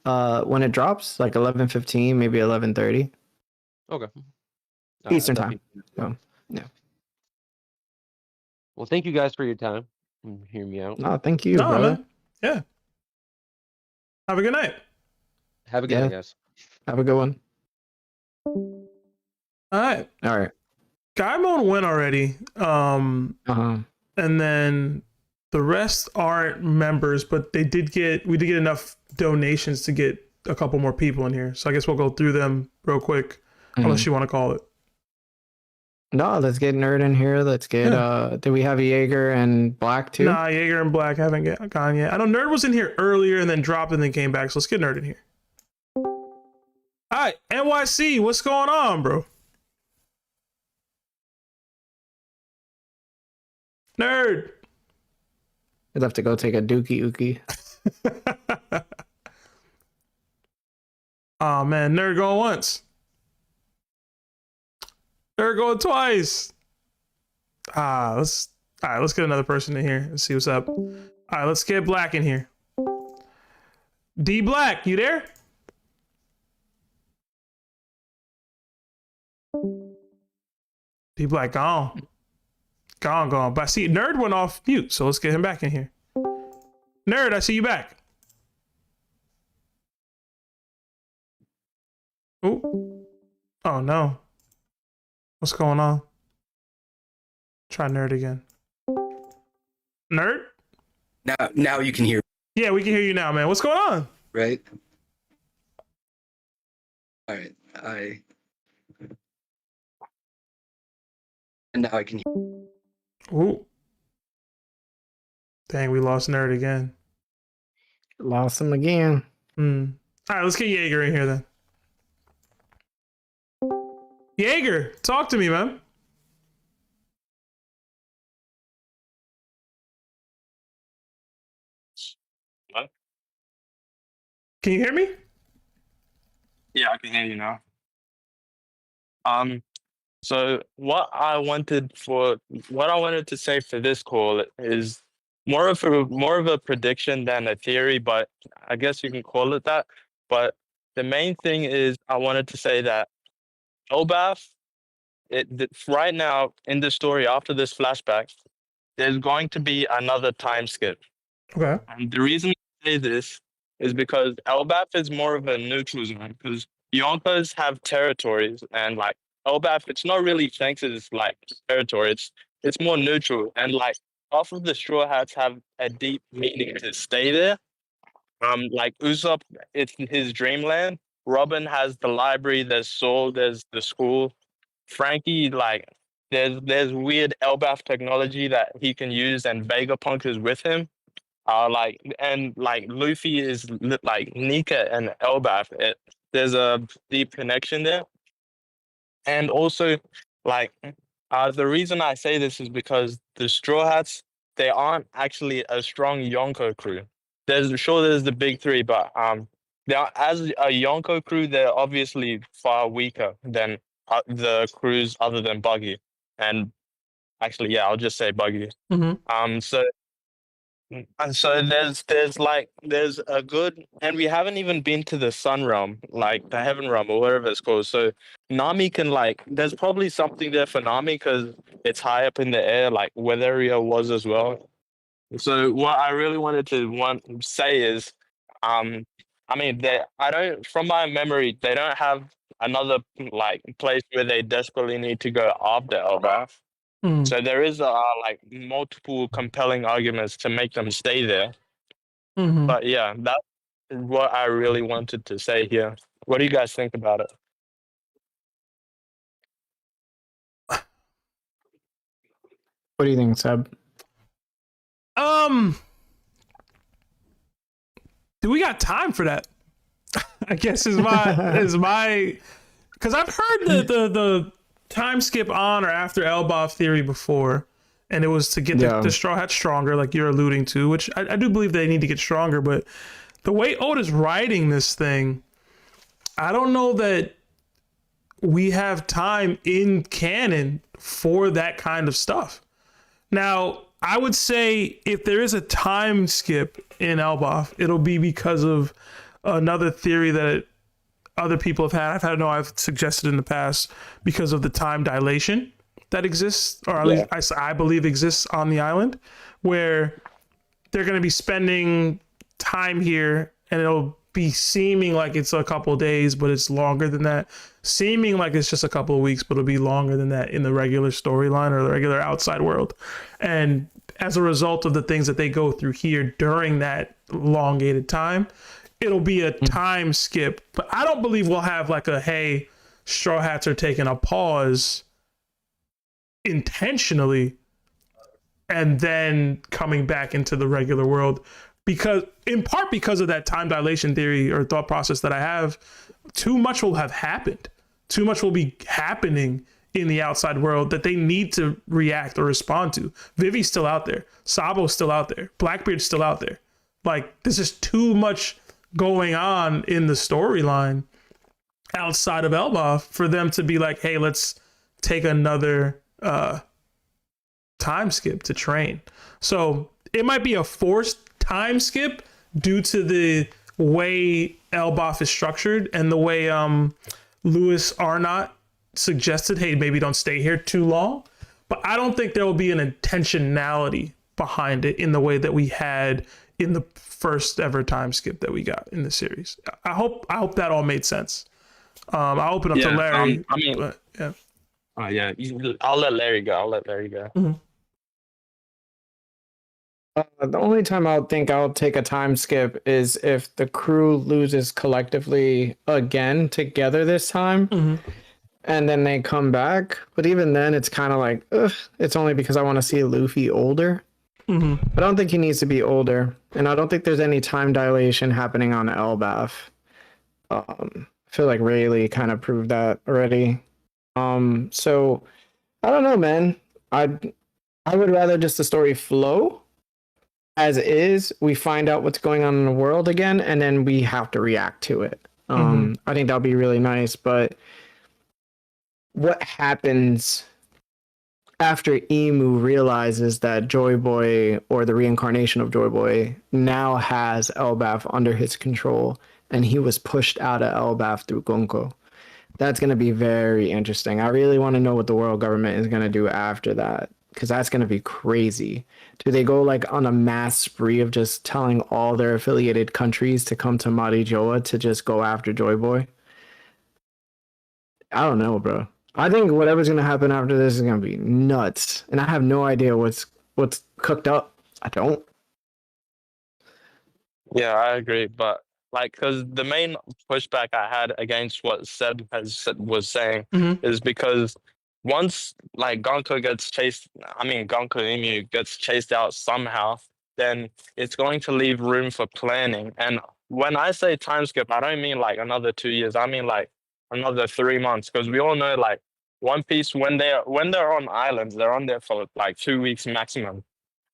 when it drops, like 11:15, maybe 11:30. Okay. Eastern time. So, yeah. Well, thank you guys for your time and hearing me out. No, thank you, brother. Man. Yeah. Have a good night. Have a good night, guys. Have a good one. All right. All right. Guy mode went already. And then the rest aren't members, but we did get enough donations to get a couple more people in here. So I guess we'll go through them real quick, unless you want to call it. No, let's get Nerd in here. Let's get do we have Jaeger and Black too? Nah, Jaeger and Black haven't gone yet. I know Nerd was in here earlier and then dropped and then came back. So let's get Nerd in here. All right, NYC, what's going on, bro? Nerd. You'll have to go take a dookie ookie. Oh man, Nerd going once. Nerd going twice. Let's get another person in here and see what's up. All right, let's get Black in here. DBlack, you there? DBlack gone. Gone. But I see Nerd went off mute, so let's get him back in here. Nerd, I see you back. Ooh. Oh no. What's going on? Try Nerd again. Nerd? Now you can hear. Yeah, we can hear you now, man. What's going on? Right? All right. And now I can hear. Ooh. Dang, we lost Nerd again. Lost him again. All right, let's get Jaeger in here then. Jaeger, talk to me, man. What? Can you hear me? Yeah, I can hear you now. So what I wanted to say for this call is more of a prediction than a theory, but I guess you can call it that. But the main thing is I wanted to say that Elbaf, right now in the story after this flashback, there's going to be another time skip. Okay. And the reason I say this is because Elbaf is more of a neutral zone, because Yonkers have territories, and like Elbaf, it's not really Shanks' like territory. It's more neutral, and like half of the Straw Hats have a deep meaning to stay there. Like Usopp, it's his dreamland. Robin has the library. There's Soul. There's the school. Frankie, like there's weird Elbaf technology that he can use, and Vegapunk is with him. Like Luffy is like Nika and Elbaf. There's a deep connection there, and also like the reason I say this is because the Straw Hats, they aren't actually a strong Yonko crew. There's the big three, but as a Yonko crew, they're obviously far weaker than the crews other than Buggy, and actually, yeah, I'll just say Buggy. So there's a good, and we haven't even been to the Sun Realm, like the Heaven Realm or whatever it's called. So Nami can there's probably something there for Nami because it's high up in the air, like Weatheria was as well. So what I really wanted to say is, from my memory, they don't have another like place where they desperately need to go after Elbaf. Mm. So there is like multiple compelling arguments to make them stay there. Mm-hmm. But yeah, that's what I really wanted to say here. What do you guys think about it? What do you think, Seb? Do we got time for that? I guess is my because I've heard the time skip on or after Elbaf theory before, and it was to get the Straw Hat stronger, like you're alluding to, which I do believe they need to get stronger. But the way Oda's writing this thing, I don't know that we have time in canon for that kind of stuff. Now, I would say if there is a time skip in Elbaf, it'll be because of another theory that other people have had. I've suggested in the past, because of the time dilation that exists, or at least I believe exists on the island, where they're going to be spending time here and it'll be seeming like it's a couple of days, but it's longer than that. Seeming like it's just a couple of weeks, but it'll be longer than that in the regular storyline or the regular outside world. And as a result of the things that they go through here during that elongated time, it'll be a time skip. But I don't believe we'll have like a, hey, Straw Hats are taking a pause intentionally and then coming back into the regular world. Because in part because of that time dilation theory or thought process that I have, too much will have happened. Too much will be happening in the outside world that they need to react or respond to. Vivi's still out there. Sabo's still out there. Blackbeard's still out there. Like, this is too much going on in the storyline outside of Elbaf for them to be like, hey, let's take another time skip to train. So it might be a forced time skip due to the way Elbaf is structured and the way Louis Arnott suggested, hey, maybe don't stay here too long. But I don't think there will be an intentionality behind it in the way that we had in the first ever time skip that we got in the series. I hope that all made sense. I'll open up to Larry. I mean, but, yeah. I'll let Larry go. Mm-hmm. The only time I'll think I'll take a time skip is if the crew loses collectively again together this time, and then they come back. But even then, it's kind of like, ugh, it's only because I want to see Luffy older. But I don't think he needs to be older, and I don't think there's any time dilation happening on Elbaf. I feel like Rayleigh kind of proved that already. So I don't know, man. I would rather just the story flow as is. We find out what's going on in the world again, and then we have to react to it. I think that'll be really nice. But what happens after Emu realizes that Joyboy, or the reincarnation of Joyboy, now has Elbaf under his control, and he was pushed out of Elbaf through Gonko? That's going to be very interesting. I really want to know what the world government is going to do after that, because that's going to be crazy. Do they go like on a mass spree of just telling all their affiliated countries to come to Marijoa to just go after Joyboy? I don't know, bro. I think whatever's going to happen after this is going to be nuts. And I have no idea what's cooked up. I don't. Yeah, I agree. But like, because the main pushback I had against what Seb was saying is because once like Gonko Emu gets chased out somehow, then it's going to leave room for planning. And when I say time skip, I don't mean like another 2 years. I mean like another 3 months, because we all know like One Piece, when they're on islands, they're on there for like 2 weeks maximum.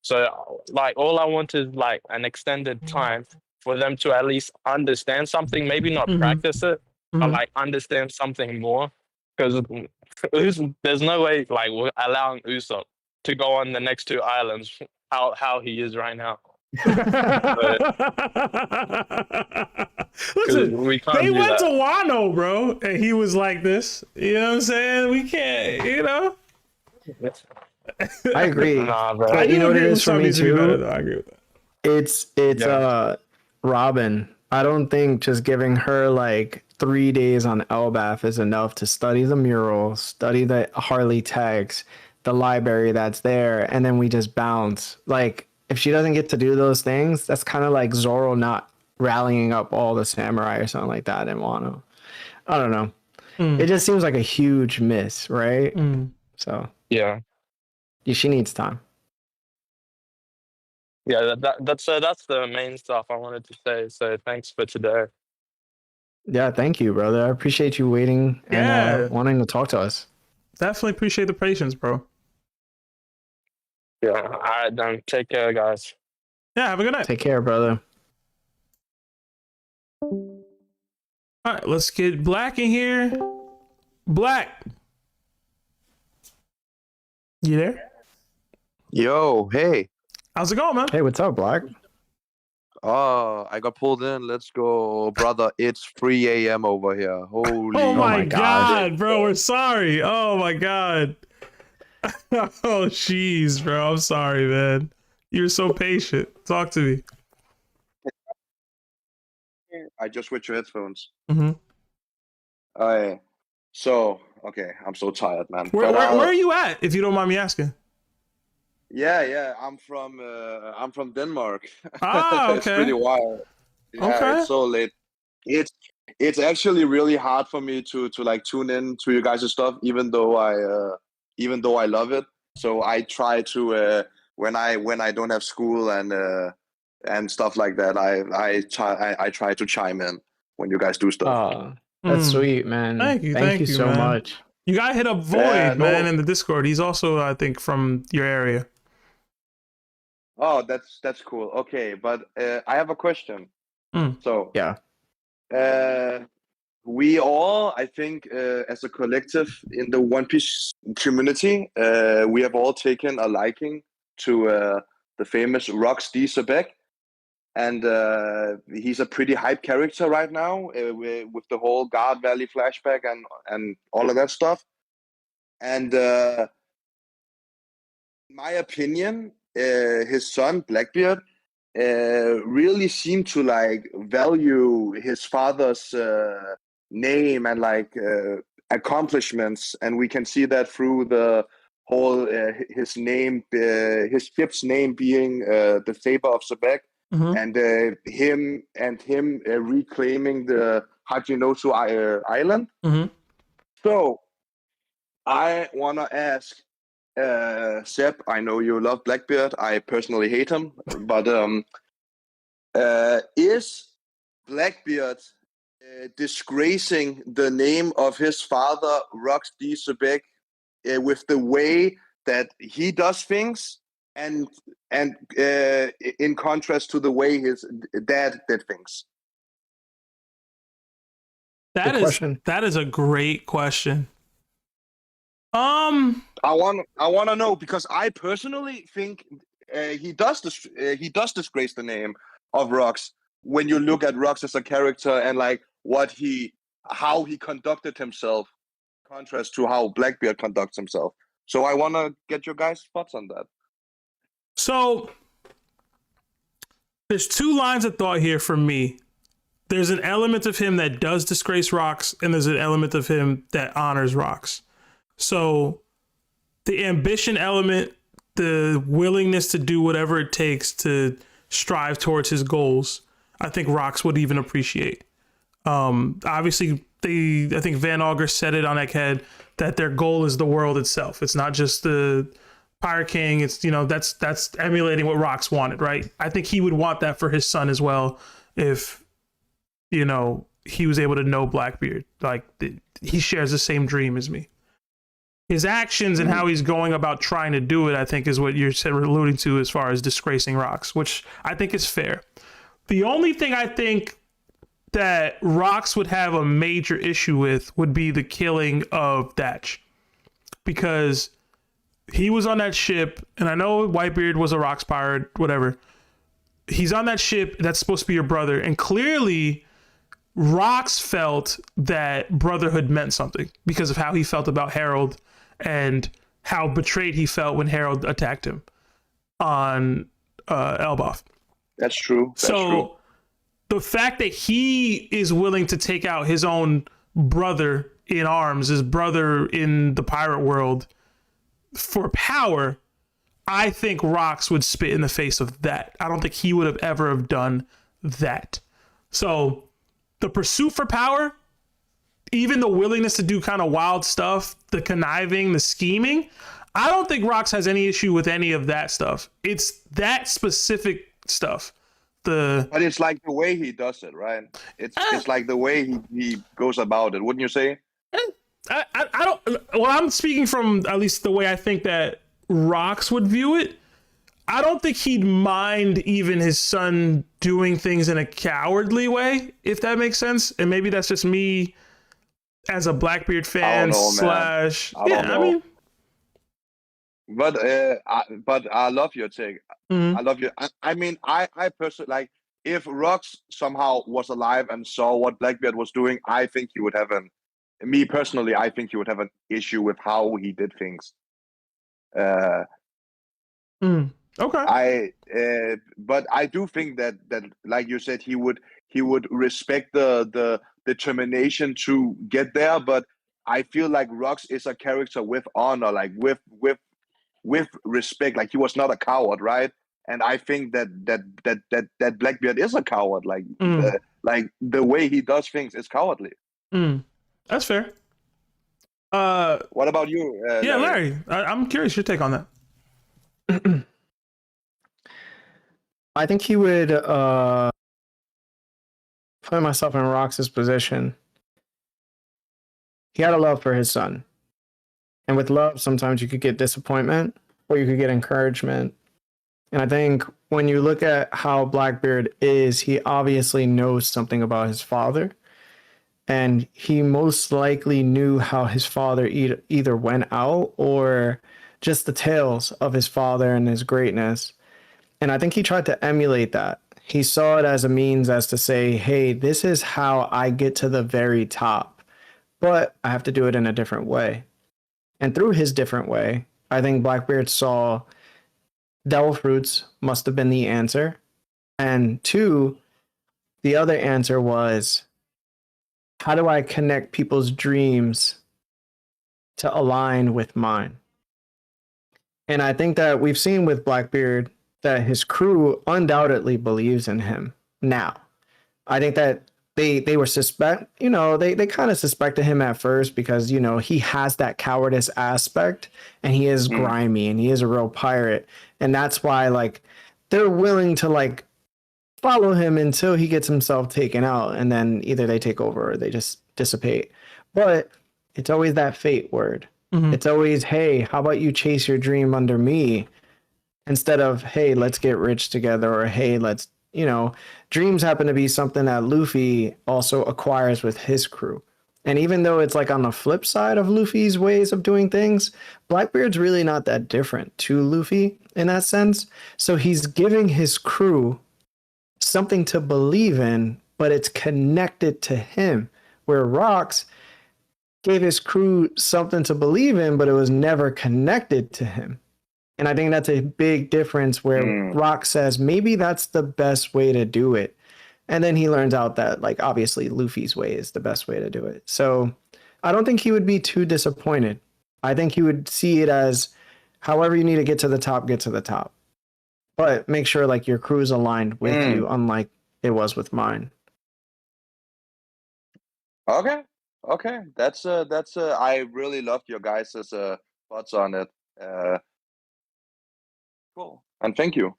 So like all I want is like an extended time for them to at least understand something, maybe not practice it, but like understand something more. Because there's no way like we're allowing Usopp to go on the next 2 islands how he is right now. Listen, we can't they do went that. to Wano, bro, and he was like this. You know what I'm saying? We can't, you know? I agree. Nah, bro. But you know what it is for me Usopp needs to be better, too? though. I agree with that. It's Robin. I don't think just giving her like 3 days on Elbaf is enough to study the mural, study the Harley text, the library that's there, and then we just bounce. Like, if she doesn't get to do those things, that's kind of like Zoro not rallying up all the samurai or something like that in Wano. I don't know. It just seems like a huge miss, right? So Yeah. she needs time. Yeah, that's the main stuff I wanted to say. So thanks for today. Yeah, thank you, brother. I appreciate you waiting and wanting to talk to us. Definitely appreciate the patience, bro. Yeah, all right, then. Take care, guys. Yeah, have a good night. Take care, brother. All right, let's get Black in here. Black. You there? Yo, hey. How's it going, man? Hey, what's up, Black? Oh, I got pulled in. Let's go, brother. It's 3 a.m. over here. Holy. Oh my god, bro. We're sorry. Oh my god. Oh, jeez, bro. I'm sorry, man. You're so patient. Talk to me. I just switched your headphones. Mm-hmm. So, okay, I'm so tired, man. Where are you at, if you don't mind me asking? Yeah, I'm from Denmark. Ah, okay. It's pretty wild. Yeah, Okay. it's so late. It's actually really hard for me to like tune in to you guys' stuff, even though I love it. So I try to when I don't have school and stuff like that, I try to chime in when you guys do stuff. Oh, that's sweet, man. Thank you so man. much. You gotta hit up Void, man, in the Discord. He's also, I think, from your area. Oh, that's cool. Okay, but I have a question. So yeah, we all, I think, as a collective in the One Piece community, we have all taken a liking to the famous Rocks D. Tbag, and he's a pretty hype character right now with the whole Guard Valley flashback and all of that stuff. And in my opinion, his son Blackbeard really seemed to like value his father's name and like accomplishments, and we can see that through the whole his name, his ship's name being the Saber of Tbag, and him reclaiming the Hachinosu Island. So I wanna ask. Seb, I know you love Blackbeard. I personally hate him, but is Blackbeard disgracing the name of his father, Rocks D. Tbag, with the way that he does things, and in contrast to the way his dad did things? That is a great question. I want to know, because I personally think he does disgrace the name of Rocks when you look at Rocks as a character and like how he conducted himself, in contrast to how Blackbeard conducts himself. So I want to get your guys' thoughts on that. So there's two lines of thought here for me. There's an element of him that does disgrace Rocks, and there's an element of him that honors Rocks. So the ambition element, the willingness to do whatever it takes to strive towards his goals, I think Rocks would even appreciate. Obviously, I think Van Augur said it on Egghead that their goal is the world itself. It's not just the Pirate King. It's, that's emulating what Rocks wanted, right? I think he would want that for his son as well if, he was able to know Blackbeard. Like, he shares the same dream as me. His actions and how he's going about trying to do it, I think, is what you're alluding to as far as disgracing Rocks, which I think is fair. The only thing I think that Rocks would have a major issue with would be the killing of Thatch, because he was on that ship, and I know Whitebeard was a Rocks pirate, whatever. He's on that ship that's supposed to be your brother, and clearly Rocks felt that brotherhood meant something because of how he felt about Harold and how betrayed he felt when Harold attacked him on Elbaf. That's true. the fact that he is willing to take out his own brother in arms, his brother in the pirate world for power, I think Rox would spit in the face of that. I don't think he would have ever have done that. So the pursuit for power, even the willingness to do kind of wild stuff, the conniving, the scheming, I don't think Rox has any issue with any of that stuff. It's that specific stuff. But it's like the way he does it, right? It's like the way he goes about it, wouldn't you say? I don't. Well, I'm speaking from at least the way I think that Rox would view it. I don't think he'd mind even his son doing things in a cowardly way, if that makes sense. And maybe that's just me as a Blackbeard fan slash. I don't know. But I love your take. Mm-hmm. I love your. I mean, I personally like if Rox somehow was alive and saw what Blackbeard was doing. I think he would have me personally, I think he would have an issue with how he did things. Okay. But I do think that like you said, he would respect the determination to get there. But I feel like Rox is a character with honor, like with respect. Like he was not a coward, right? And I think that Blackbeard is a coward. Like the way he does things is cowardly. That's fair. What about you? Yeah, Larry. I'm curious your take on that. I think he would put myself in Rox's position. He had a love for his son. And with love, sometimes you could get disappointment or you could get encouragement. And I think when you look at how Blackbeard is, he obviously knows something about his father. And he most likely knew how his father either went out or just the tales of his father and his greatness. And I think he tried to emulate that. He saw it as a means as to say, hey, this is how I get to the very top, but I have to do it in a different way. And through his different way, I think Blackbeard saw devil fruits must have been the answer. And two, the other answer was, how do I connect people's dreams to align with mine? And I think that we've seen with Blackbeard that his crew undoubtedly believes in him now. I think that they were they kind of suspected him at first because, he has that cowardice aspect and he is grimy and he is a real pirate. And that's why, they're willing to, follow him until he gets himself taken out. And then either they take over or they just dissipate. But it's always that fate word. Mm-hmm. It's always, hey, how about you chase your dream under me? Instead of, hey, let's get rich together, or hey, let's, dreams happen to be something that Luffy also acquires with his crew. And even though it's on the flip side of Luffy's ways of doing things, Blackbeard's really not that different to Luffy in that sense. So he's giving his crew something to believe in, but it's connected to him. Where Rox gave his crew something to believe in, but it was never connected to him. And I think that's a big difference where Rox says, maybe that's the best way to do it. And then he learns out that, obviously Luffy's way is the best way to do it. So I don't think he would be too disappointed. I think he would see it as however you need to get to the top, get to the top. But make sure, your crew's aligned with you, unlike it was with mine. Okay. That's I really loved your guys' thoughts on it. Cool. And thank you.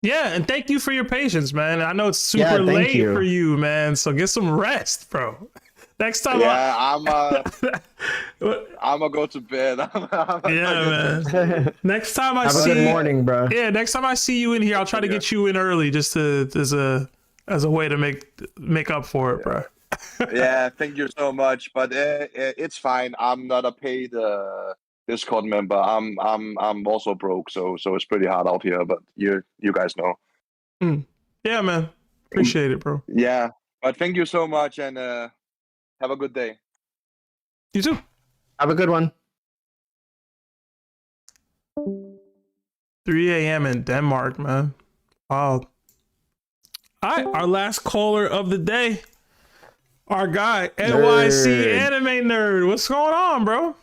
Yeah, and thank you for your patience, man. I know it's super late for you, man. So get some rest, bro. Next time, I'm gonna go to bed. Man. Next time I see, have a good morning, bro. Yeah, next time I see you in here, I'll try to get you in early, just as a way to make up for it, bro. Yeah, thank you so much. But it's fine. I'm not a paid Discord member. I'm also broke, so it's pretty hard out here. But you guys know. Yeah, man. Appreciate it, bro. Yeah, but thank you so much, and have a good day. You too. Have a good one. 3 a.m. in Denmark, man. Wow. All right, our last caller of the day. Our guy, Nerd. NYCAnimeNerd. What's going on, bro?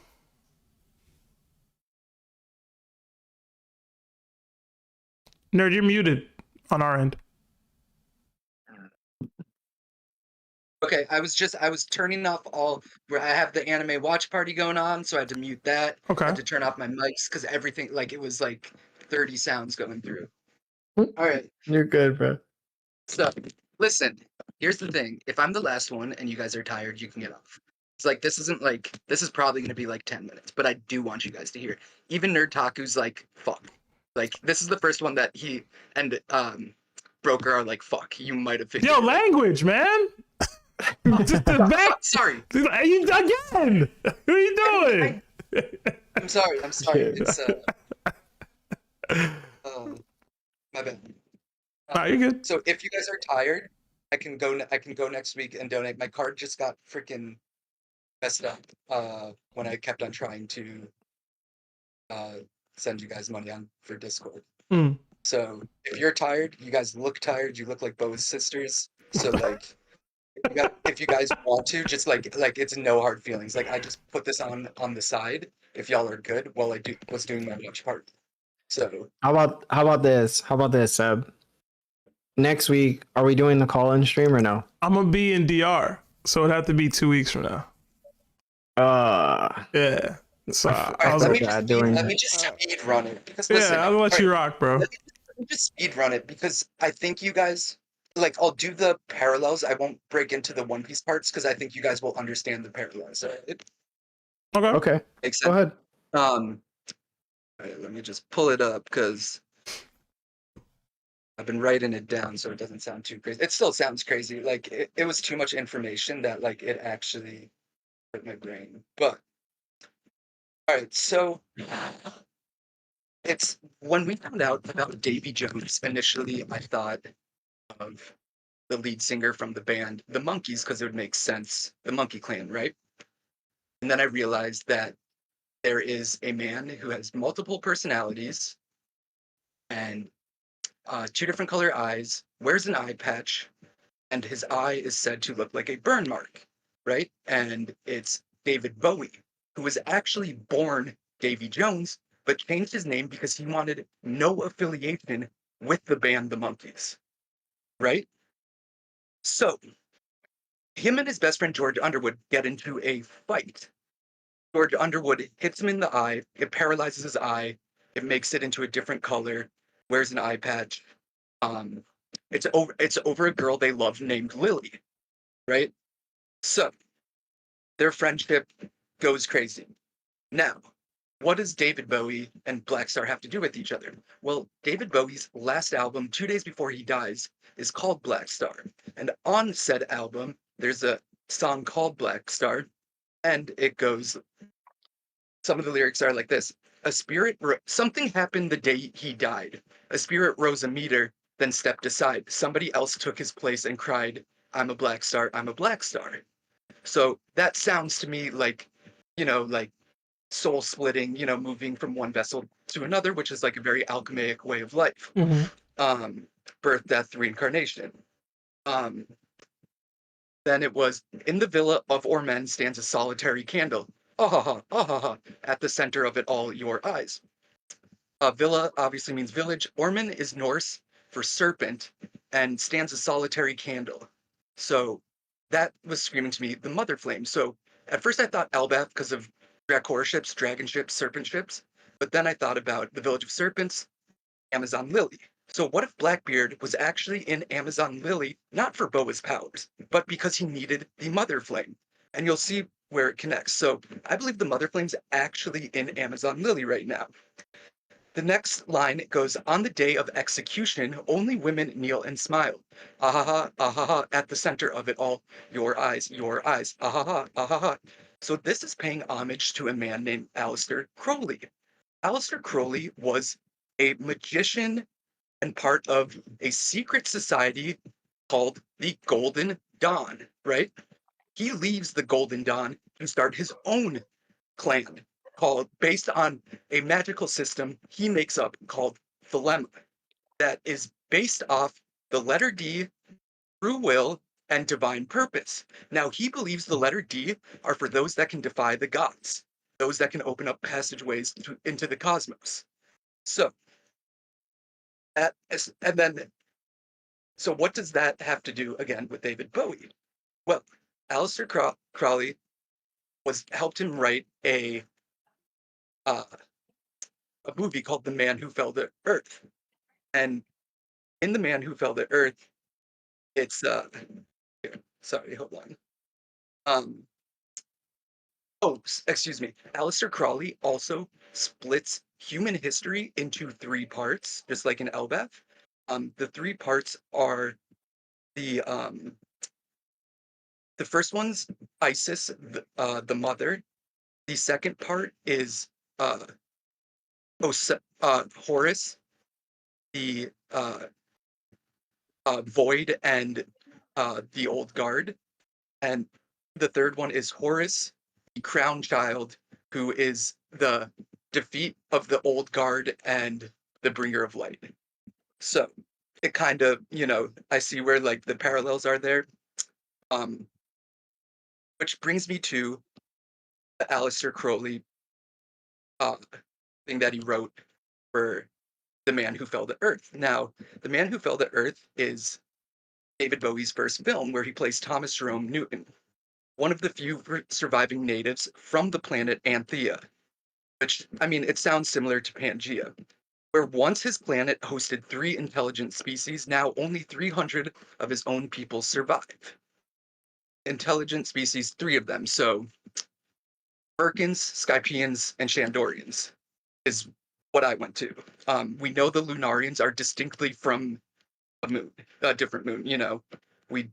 Nerd, you're muted on our end. Okay, I was turning off all where I have the anime watch party going on, so I had to mute that. Okay. I had to turn off my mics because everything it was like 30 sounds going through. All right. You're good, bro. So listen, here's the thing. If I'm the last one and you guys are tired, you can get off. It's like this is probably gonna be like 10 minutes, but I do want you guys to hear. Even Nerd Taku's like, fuck. Like this is the first one that he and Broker are like, fuck, you might have figured. Yo, language, man. Just the back. Sorry. You again. What are you doing? I'm sorry. It's my bad. You're good. So if you guys are tired, I can go next week and donate. My card just got freaking messed up when I kept on trying to send you guys money for Discord. Mm. So if you're tired, you guys look tired. You look like Bo's sisters. So if you guys want to, just like it's no hard feelings. Like I just put this on the side if y'all are good while I was doing my watch party. So How about this? Seb? Next week, are we doing the call-in stream or no? I'm gonna be in DR, so it'd have to be 2 weeks from now. Yeah. So let me just speed run it because listen, I'll let you rock, bro. Let me just speed run it because I think you guys I'll do the parallels. I won't break into the One Piece parts because I think you guys will understand the parallels. Okay. Makes sense. Go ahead. All right, let me just pull it up because I've been writing it down so it doesn't sound too crazy. It still sounds crazy. Like it was too much information that it actually hurt my brain. But all right, so it's when we found out about Davy Jones initially, I thought of the lead singer from the band The Monkees because it would make sense, the Monkey Clan, right? And then I realized that there is a man who has multiple personalities and 2 different color eyes, wears an eye patch, and his eye is said to look like a burn mark, right? And it's David Bowie, who was actually born Davy Jones, but changed his name because he wanted no affiliation with the band The Monkees, right? So, him and his best friend George Underwood get into a fight. George Underwood hits him in the eye, it paralyzes his eye, it makes it into a different color, wears an eye patch. It's over a girl they love named Lily, right? So, their friendship goes crazy. Now, what does David Bowie and Black Star have to do with each other? Well, David Bowie's last album, 2 days before he dies, is called Black Star. And on said album, there's a song called Black Star, and it goes, some of the lyrics are like this: something happened the day he died. A spirit rose a meter, then stepped aside. Somebody else took his place and cried, I'm a black star, I'm a black star. So that sounds to me like soul splitting, moving from one vessel to another, which is like a very alchemic way of life. Mm-hmm. Birth, death, reincarnation. Then it was, in the villa of Ormen stands a solitary candle. At the center of it all, your eyes. Villa obviously means village. Ormen is Norse for serpent and stands a solitary candle. So that was screaming to me the mother flame. So at first I thought Elbaf because of Drakor ships, dragon ships, serpent ships. But then I thought about the village of serpents, Amazon Lily. So what if Blackbeard was actually in Amazon Lily, not for Boa's powers, but because he needed the mother flame? And you'll see where it connects. So I believe the mother flame's actually in Amazon Lily right now. The next line goes, on the day of execution, only women kneel and smile. Ahaha, at the center of it all, your eyes, ahaha. So this is paying homage to a man named Aleister Crowley. Aleister Crowley was a magician and part of a secret society called the Golden Dawn, right? He leaves the Golden Dawn to start his own clan based on a magical system he makes up called Thelema that is based off the letter D true will, and divine purpose. Now, he believes the letter D are for those that can defy the gods, those that can open up passageways into the cosmos. So, and then, so what does that have to do again with David Bowie? Well, Aleister Crowley helped him write a movie called The Man Who Fell to Earth, and in The Man Who Fell to Earth, it's here, sorry, hold on. Excuse me. Aleister Crowley also splits human history into 3 parts, just like in Elbaf. The 3 parts are the first one's Isis, the mother. The second part is Horus, the Void, and the Old Guard. And the third one is Horus, the Crown Child, who is the defeat of the Old Guard and the Bringer of Light. So it kind of, I see where like the parallels are there. Which brings me to the Aleister Crowley thing that he wrote for The Man Who Fell to Earth. Now, The Man Who Fell to Earth is David Bowie's first film where he plays Thomas Jerome Newton, one of the few surviving natives from the planet Anthea, which, I mean, it sounds similar to Pangea, where once his planet hosted 3 intelligent species, now only 300 of his own people survive. Intelligent species, 3 of them. So, Merkins, Skypians, and Shandorians is what I went to. We know the Lunarians are distinctly from a different moon. We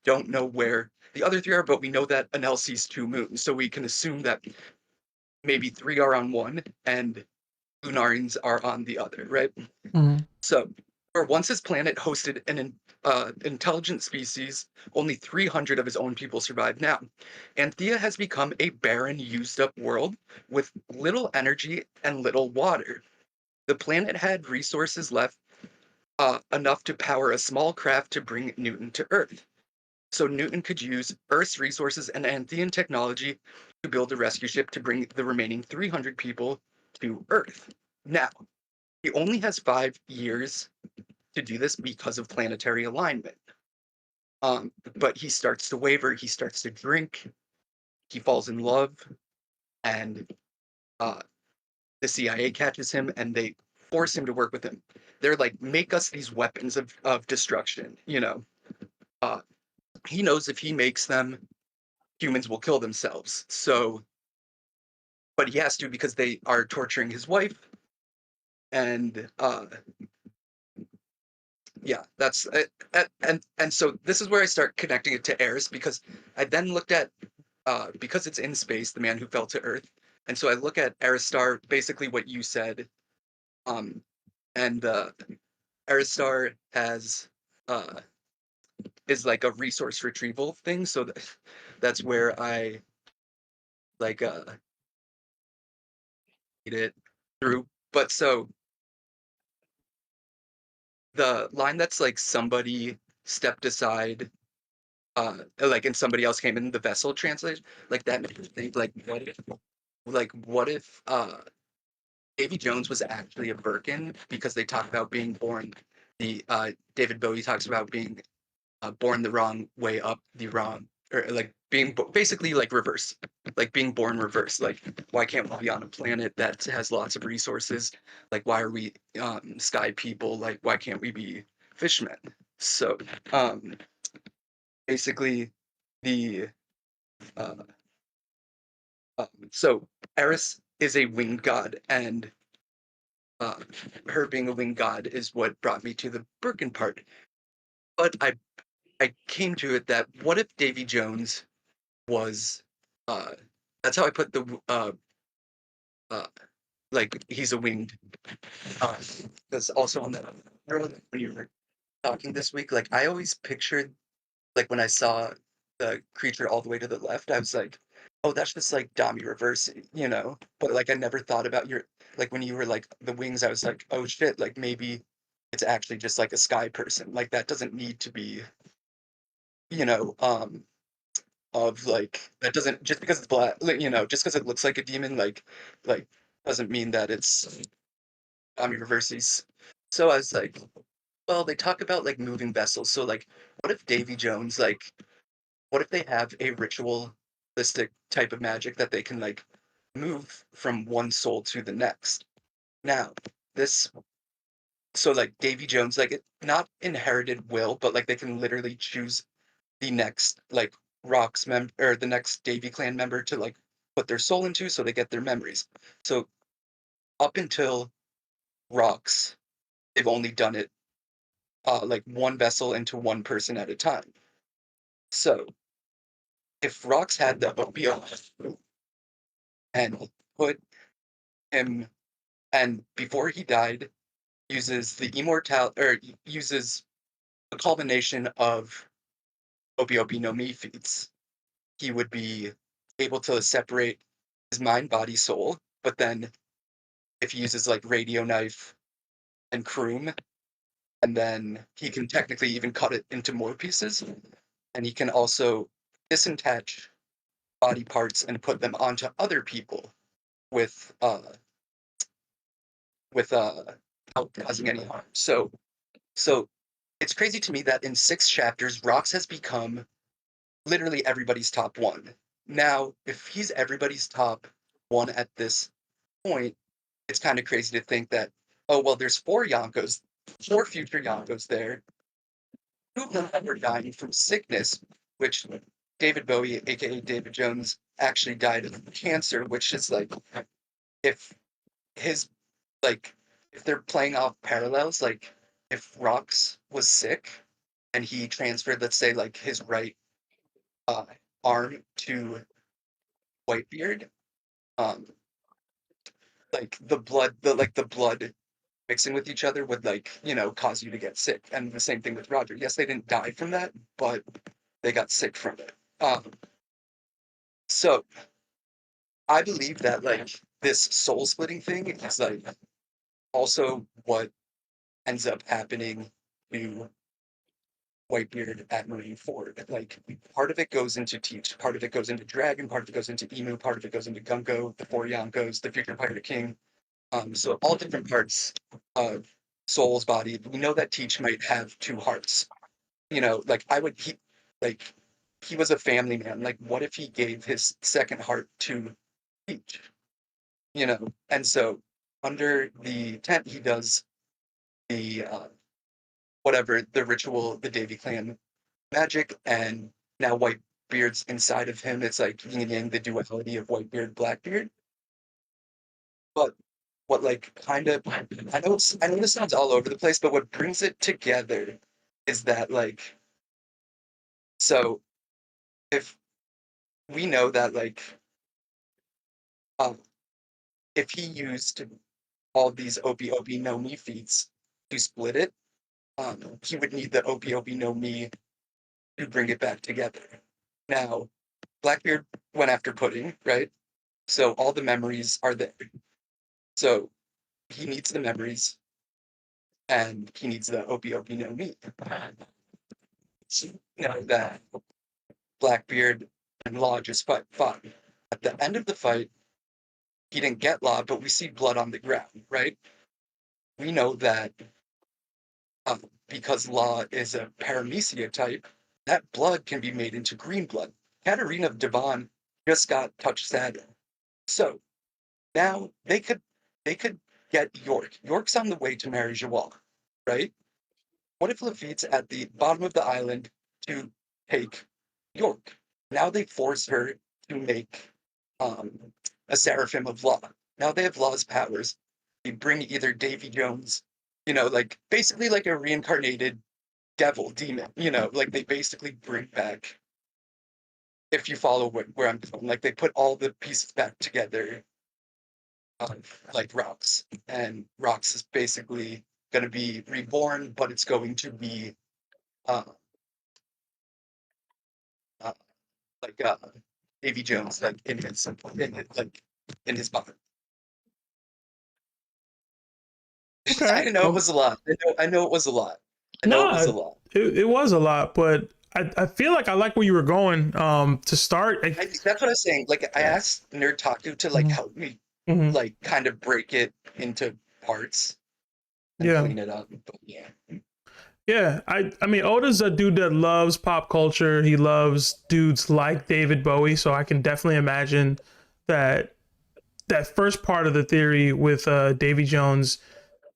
don't know where the other 3 are, but we know that Enel sees 2 moons, so we can assume that maybe 3 are on one and Lunarians are on the other, right? Mhm. So, where once his planet hosted an intelligent species, only 300 of his own people survive now. Anthea has become a barren, used-up world with little energy and little water. The planet had resources left enough to power a small craft to bring Newton to Earth. So Newton could use Earth's resources and Anthean technology to build a rescue ship to bring the remaining 300 people to Earth. Now, he only has 5 years to do this because of planetary alignment. But he starts to waver, he starts to drink, he falls in love, and the CIA catches him and they force him to work with him. They're like, make us these weapons of destruction, he knows if he makes them, humans will kill themselves. So, but he has to because they are torturing his wife. And yeah, that's and so this is where I start connecting it to Eris, because I then looked at because it's in space, The Man Who Fell to Earth, and so I look at Aristar, basically what you said, and Aristar has is like a resource retrieval thing, so that's where I like it through. But so the line that's like somebody stepped aside, like and somebody else came in, the vessel translation, like that made me think like what if Davy Jones was actually a Birkin, because they talk about being born, the David Bowie talks about being born the wrong way up, the wrong, or like being basically like reverse, like being born reverse. Like, why can't we be on a planet that has lots of resources? Like, why are we sky people? Like, why can't we be fishmen? So basically the so Eris is a winged god, and her being a winged god is what brought me to the Birkin part. But I came to it that what if Davy Jones was that's how I put the like he's a winged because also on that when you were talking this week, like I always pictured, like when I saw the creature all the way to the left, I was like, oh, that's just like Dami reversing, but like I never thought about your, like when you were like the wings, I was like, oh shit, like maybe it's actually just like a sky person. Like that doesn't need to be, of like that doesn't just because it's black, just because it looks like a demon, like doesn't mean that it's reverses. So I was like, well, they talk about like moving vessels. So like, what if Davy Jones, like, what if they have a ritualistic type of magic that they can like move from one soul to the next? Now, this so like Davy Jones, like not inherited will, but like they can literally choose the next like Rock's member or the next Davy clan member to like put their soul into so they get their memories. So up until Rocks, they've only done it like one vessel into one person at a time. So if Rocks had the OPO and put him and before he died uses the immortal or uses a culmination of OPOP no Mi feats, he would be able to separate his mind, body, soul. But then if he uses like radio knife and croom, and then he can technically even cut it into more pieces, and he can also disattach body parts and put them onto other people with without causing any harm. So it's crazy to me that in 6 chapters, Rox has become literally everybody's top one. Now, if he's everybody's top one at this point, it's kind of crazy to think that, oh, well, there's 4 Yonkos, 4 future Yonkos there. 2 of them were dying from sickness, which David Bowie, aka David Jones, actually died of cancer, which is like, if his, like, if they're playing off parallels, like, if Rox was sick and he transferred, let's say, like, his right arm to Whitebeard, like the blood mixing with each other would like cause you to get sick. And the same thing with Roger. Yes, they didn't die from that, but they got sick from it. So I believe that like this soul splitting thing is like also what ends up happening to Whitebeard at Marineford. Like part of it goes into Teach, part of it goes into Dragon, part of it goes into Emu, part of it goes into Gunko, the 4 Yonkos, the future Pirate King. So all different parts of Soul's body. We know that Teach might have 2 hearts. Like he was a family man. Like what if he gave his second heart to Teach? And so under the tent he does the whatever the ritual, the Davy clan magic, and now Whitebeard's inside of him. It's like yin and yang, the duality of Whitebeard, Blackbeard. But what like kind of I know this sounds all over the place, but what brings it together is that like so if we know that like if he used all these OP no Mi feats to split it, he would need the OP no Mi to bring it back together. Now, Blackbeard went after Pudding, right? So all the memories are there. So he needs the memories and he needs the OP no Mi. That Blackbeard and Law just fought. At the end of the fight, he didn't get Law, but we see blood on the ground, right? We know that because Law is a paramecia type, that blood can be made into green blood. Katarina of Devon just got touch saddle. So now they could get York. York's on the way to marry Jawal, right? What if Lafitte's at the bottom of the island to take York? Now they force her to make a Seraphim of Law. Now they have Law's powers. They bring either Davy Jones, like basically like a reincarnated devil demon, like they basically bring back, if you follow where I'm going, like they put all the pieces back together like Rox. And Rox is basically going to be reborn, but it's going to be like Davy Jones, like in his body. Okay. I know it was a lot. I know it was a lot. I know it was a No, lot. it was a lot, but I feel like I like where you were going. To start, That's what I was saying. Like I asked Nerd Taku to like help me, Mhm. like kind of break it into parts and Yeah. clean it up. But yeah. Yeah, I mean Oda's a dude that loves pop culture. He loves dudes like David Bowie, so I can definitely imagine that first part of the theory with Davy Jones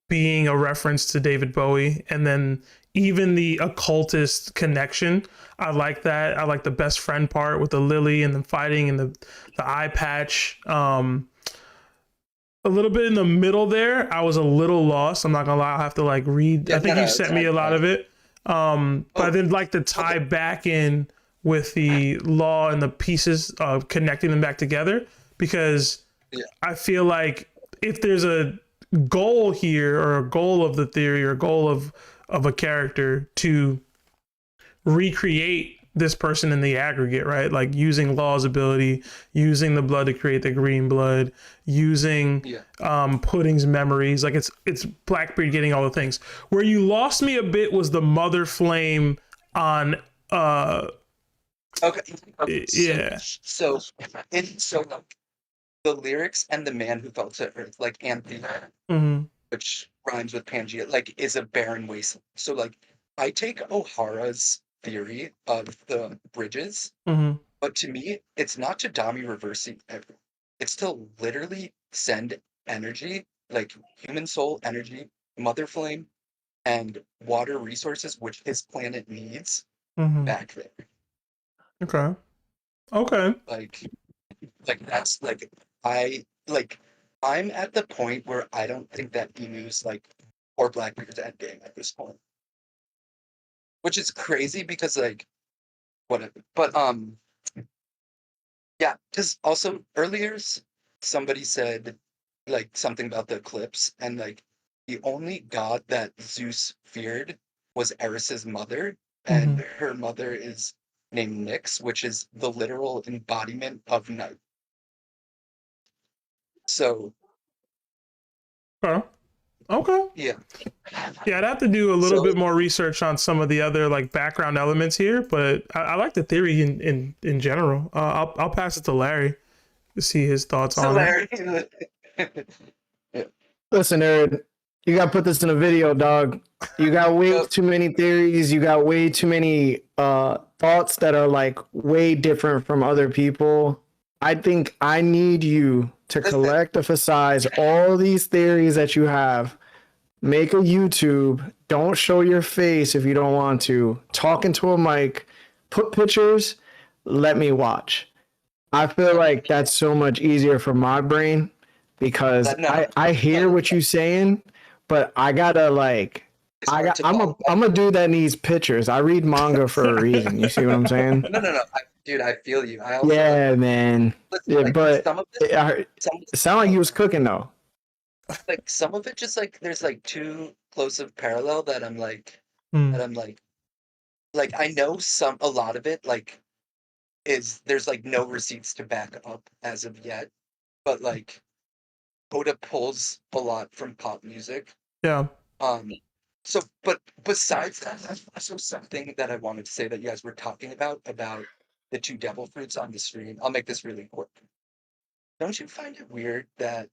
being a reference to David Bowie, and then even the occultist connection. I like that. I like the best friend part with the lily and the fighting and the eye patch. A little bit in the middle there, I was a little lost. I'm not gonna lie. I'll have to like read. Yeah, I think no, you no, sent me a lot of it. But I did like to tie back in with the law and the pieces of connecting them back together, because I feel like if there's a goal here, or a goal of the theory, or a goal of a character to recreate this person in the aggregate, right? Like using Law's ability, using the blood to create the green blood, using Pudding's memories. Like it's Blackbeard getting all the things. Where you lost me a bit was the mother flame on Okay. yeah. So the lyrics and the man who fell to earth, like Anthea, Mhm. which rhymes with Pangea, like is a barren wasteland. So like I take O'Hara's theory of the bridges, Mhm. but to me, it's not to Dami reversing everything. It's to literally send energy, like human soul energy, mother flame, and water resources, which his planet needs, Mhm. back there. Okay. Okay. Like that's like I'm at the point where I don't think that Emu's like or Blackbeard's endgame at this point. Which is crazy because like whatever. But yeah, because also earlier somebody said like something about the eclipse, and like the only god that Zeus feared was Eris's mother, and her mother is named Nyx, which is the literal embodiment of night. So Okay. yeah. Yeah, I'd have to do a little bit more research on some of the other like background elements here, but I like the theory in general. I'll pass it to Larry to see his thoughts So on Larry, Listen, Aaron, you gotta put this in a video, dog. You got way too many theories. You got way too many thoughts that are like way different from other people. I think I need you to collect, emphasize all these theories that you have. Make a YouTube. Don't show your face if you don't want to. Talk into a mic. Put pictures. Let me watch. I feel like that's so much easier for my brain, because I hear what you're saying, but I gotta like I'm a dude that needs pictures. I read manga for a reason. You see what I'm saying? No. Dude, I feel you. I also Yeah, man. Yeah, like, but some of this, it sounded like he was cooking though. like some of it just like there's like too close of parallel that I'm like I know a lot of it like is there's like no receipts to back up as of yet, but like Oda pulls a lot from pop music. Yeah. So but besides that, that's also something that I wanted to say that you guys were talking about the two devil fruits on the stream. I'll make this really quick. Don't you find it weird that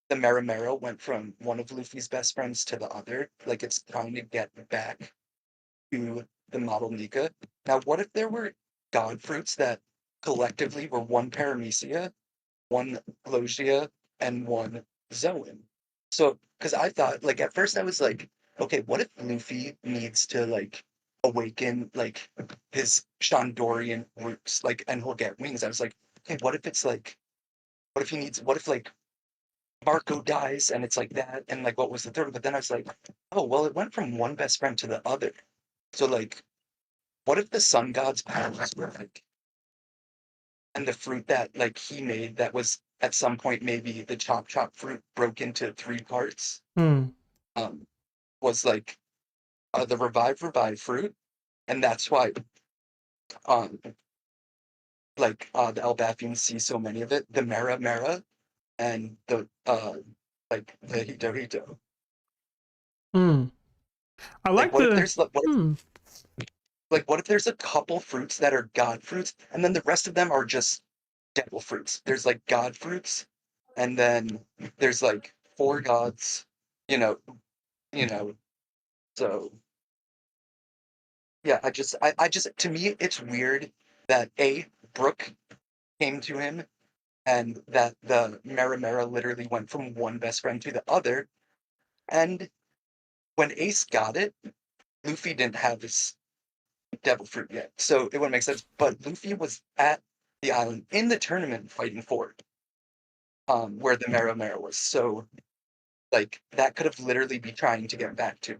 the Mera went from one of Luffy's best friends to the other? Like it's trying to get back to the model Nika. Now, what if there were god fruits that collectively were one Paramecia, one Logia, and one Zoan? So, because I thought, like, at first I was like, okay, what if Luffy needs to, like, awaken, like, his Shandorian roots, like, and he'll get wings? I was like, okay, what if it's like, what if, like, Marco dies and it's like that, and like what was the third? But then I was like, oh well, it went from one best friend to the other. So like, what if the sun god's powers were like, and the fruit that like he made that was at some point maybe the chop fruit broke into 3 parts, was like the revive fruit, and that's why the Elbafians see so many of it, the Mera and the like the Hito. I like what the. if there's what if there's a couple fruits that are god fruits, and then the rest of them are just devil fruits? There's like god fruits, and then there's like 4 gods. You know, So yeah, I just to me it's weird that Brooke came to him and that the Mera literally went from one best friend to the other, and when Ace got it, Luffy didn't have his devil fruit yet, so it wouldn't make sense. But Luffy was at the island in the tournament fighting for it, where the Mera was. So like that could have literally be trying to get back to.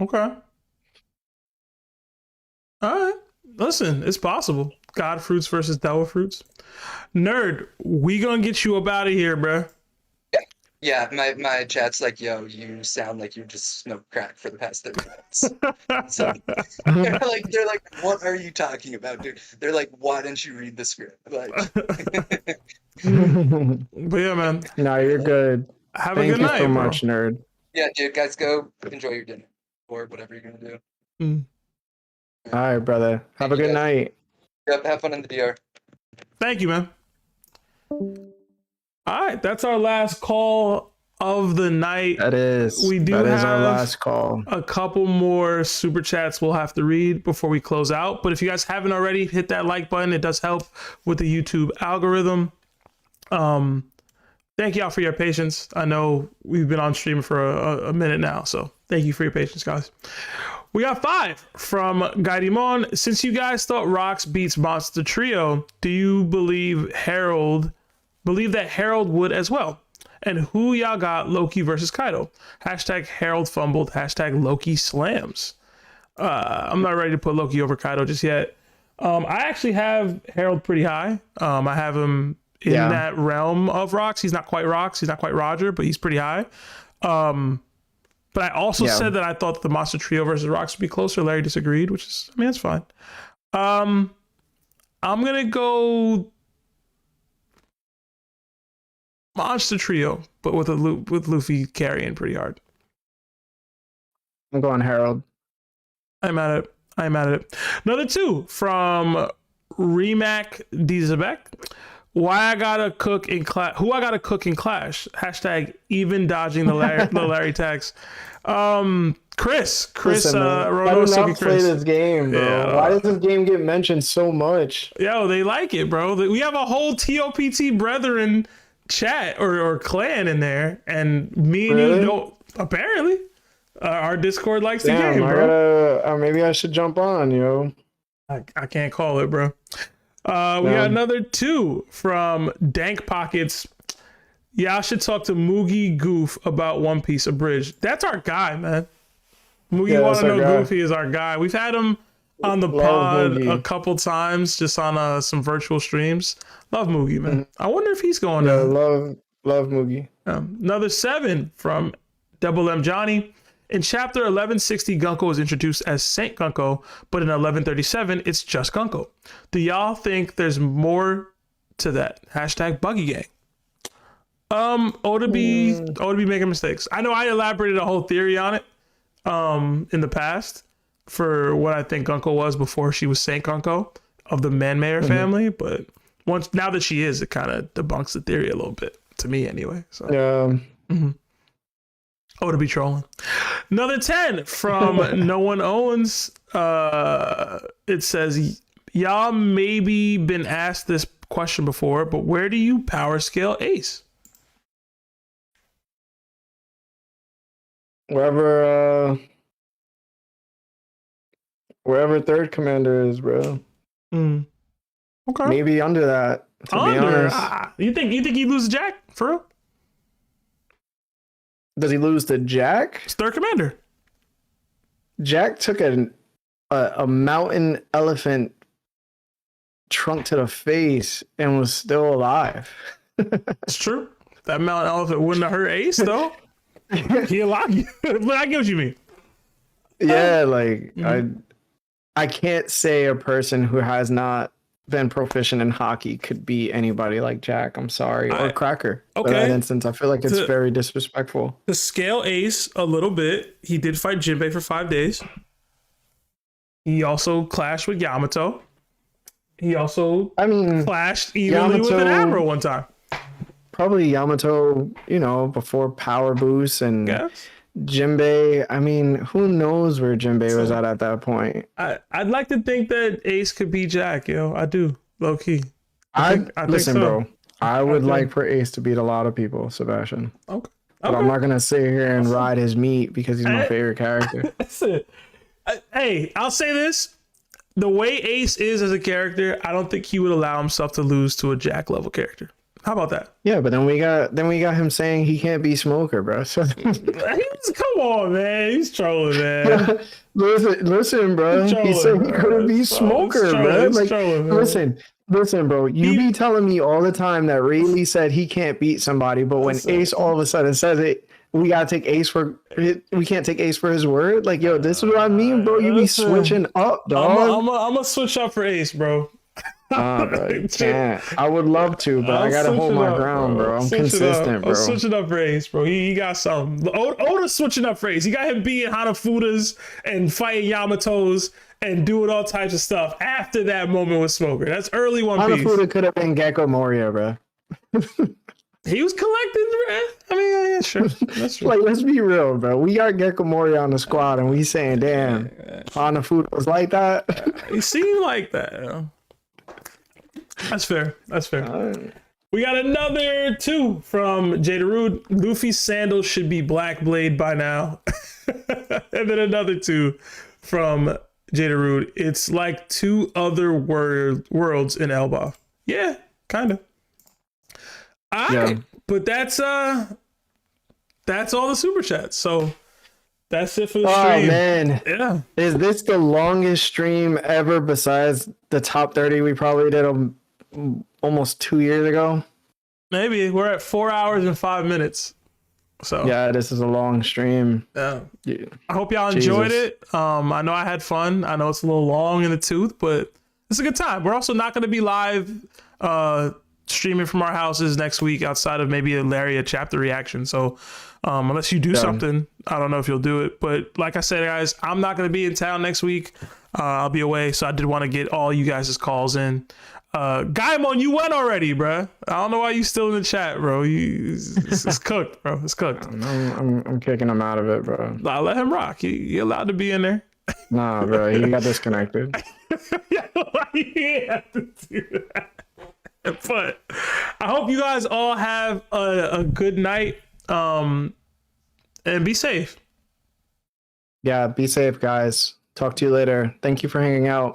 Okay. All right. Listen, it's possible. God fruits versus devil fruits. Nerd, we gonna get you up out of here, bro. Yeah, my chat's like, yo, you sound like you just smoked crack for the past 30 minutes. So they're like, what are you talking about, dude? They're like, why didn't you read the script? Like, but yeah, man. No, you're good. Have Thank a good you night, so bro. much, nerd. yeah, dude, guys, go enjoy your dinner or whatever you're gonna do. All right, brother. Have a good night. Yep, have fun in the DR. Thank you, man. All right, that's our last call of the night. That is. We do that have is our last call. a couple more super chats we'll have to read before we close out. But if you guys haven't already, hit that like button. It does help with the YouTube algorithm. Thank y'all for your patience. I know we've been on stream for a minute now, so thank you for your patience, guys. We got 5 from Gaidimon. Since you guys thought Rocks beats Monster Trio, do you believe that Harold would as well? And who y'all got Loki versus Kaido? Hashtag Harold fumbled. Hashtag Loki slams. I'm not ready to put Loki over Kaido just yet. I actually have Harold pretty high. I have him in that realm of Rocks. He's not quite Rocks. He's not quite Roger, but he's pretty high. But I also said that I thought the Monster Trio versus Rocks would be closer. Larry disagreed, which is, I mean, that's fine. I'm going to go Monster Trio, but with Luffy carrying pretty hard. I'm going Harold. I'm at it. Another 2 from Remac DBlack. Why I gotta cook in clash? Who I gotta cook in clash? Hashtag even dodging the Larry tags. Chris. Listen, I do not play this game, bro. Yeah. Why does this game get mentioned so much? Yo, they like it, bro. We have a whole TOPT brethren chat or clan in there, and me and you don't. Apparently, our Discord likes the game, bro. Maybe I should jump on, yo. I can't call it, bro. We got another 2 from Dank Pockets. Y'all should talk to Moogie Goof about One Piece Abridged. That's our guy, man. Moogie Want to Know Goofy is our guy. We've had him on the pod a couple times, just on some virtual streams. Love Moogie, man. I wonder if he's going to. Love Moogie. Another 7 from Double M Johnny. In chapter 1160, Gunko is introduced as Saint Gunko, but in 1137, it's just Gunko. Do y'all think there's more to that? Hashtag Buggy Gang. Oda be making mistakes. I know I elaborated a whole theory on it in the past for what I think Gunko was before she was Saint Gunko of the Man-Mayer family, but now that she is, it kind of debunks the theory a little bit, to me anyway. So. Oda be trolling. Another 10 from No One Owns. It says, y'all maybe been asked this question before, but where do you power scale Ace? Wherever third commander is, bro. Okay. Maybe under that. To be honest. You think he loses Jack for real? Does he lose to Jack? It's third commander. Jack took a mountain elephant trunk to the face and was still alive. It's true. That mountain elephant wouldn't have hurt Ace though. He allowed you. But I get what you mean. Yeah, I can't say a person who has not been proficient in hockey could be anybody like Jack. I'm sorry, or Cracker. Okay. In that instance, I feel like it's very disrespectful. To scale Ace a little bit, he did fight Jinbei for 5 days. He also clashed with Yamato. He also, clashed evenly with an Admiral one time. Probably Yamato, before Power Boost and Jinbei. I mean, who knows where Jinbei was at that point? I'd like to think that Ace could be Jack, I do, low key. I listen, bro. I would like for Ace to beat a lot of people, Sebastian. Okay. But I'm not gonna sit here and ride his meat because he's my favorite character. That's it. Hey, I'll say this. The way Ace is as a character, I don't think he would allow himself to lose to a Jack level character. How about that? Yeah, but then we got him saying he can't be Smoker, bro. So come on, man. He's trolling, man. listen, bro. He said he couldn't be Smoker, bro. Like, listen, bro. You be telling me all the time that Rayleigh said he can't beat somebody, but when Ace all of a sudden says it, we can't take Ace for his word. Like, yo, this is what I mean, bro. You be switching up, dog. I'm gonna switch up for Ace, bro. Bro, you can't. I would love to, but I gotta hold my ground, bro. I'm consistent, bro. I'm switching up for Ace, bro. He got something. Oda's switching up for Ace. He got him beating Hanafudas and fighting Yamatos and doing all types of stuff after that moment with Smoker. That's early One Piece. Hanafuda could have been Gecko Moria, bro. He was collecting, bro. I mean, yeah, sure. That's true. Like, let's be real, bro. We got Gecko Moria on the squad, and we saying, damn, Hanafuda was like that. He seemed like that, That's fair. We got another 2 from Jada. Luffy's sandals should be Black Blade by now. And then another 2 from Jada. It's like 2 other worlds in Elbaf. Yeah, kind of. All right, but that's all the super chats. So that's it for the stream. Oh man, yeah. Is this the longest stream ever besides the top 30 we probably did almost 2 years ago? Maybe. We're at 4 hours and 5 minutes. So yeah, this is a long stream. Yeah. I hope y'all enjoyed it. I know I had fun. I know it's a little long in the tooth, but it's a good time. We're also not going to be live streaming from our houses next week outside of maybe a Laria chapter reaction. So unless you do something, I don't know if you'll do it. But like I said, guys, I'm not going to be in town next week. I'll be away. So I did want to get all you guys' calls in. Gaimon, you went already, bro. I don't know why you still in the chat, bro. It's cooked, bro. It's cooked. I'm kicking him out of it, bro. Nah, let him rock. You're allowed to be in there. Nah, bro. He got disconnected. Yeah, why you have to do that? But I hope you guys all have a good night and be safe. Yeah, be safe, guys. Talk to you later. Thank you for hanging out.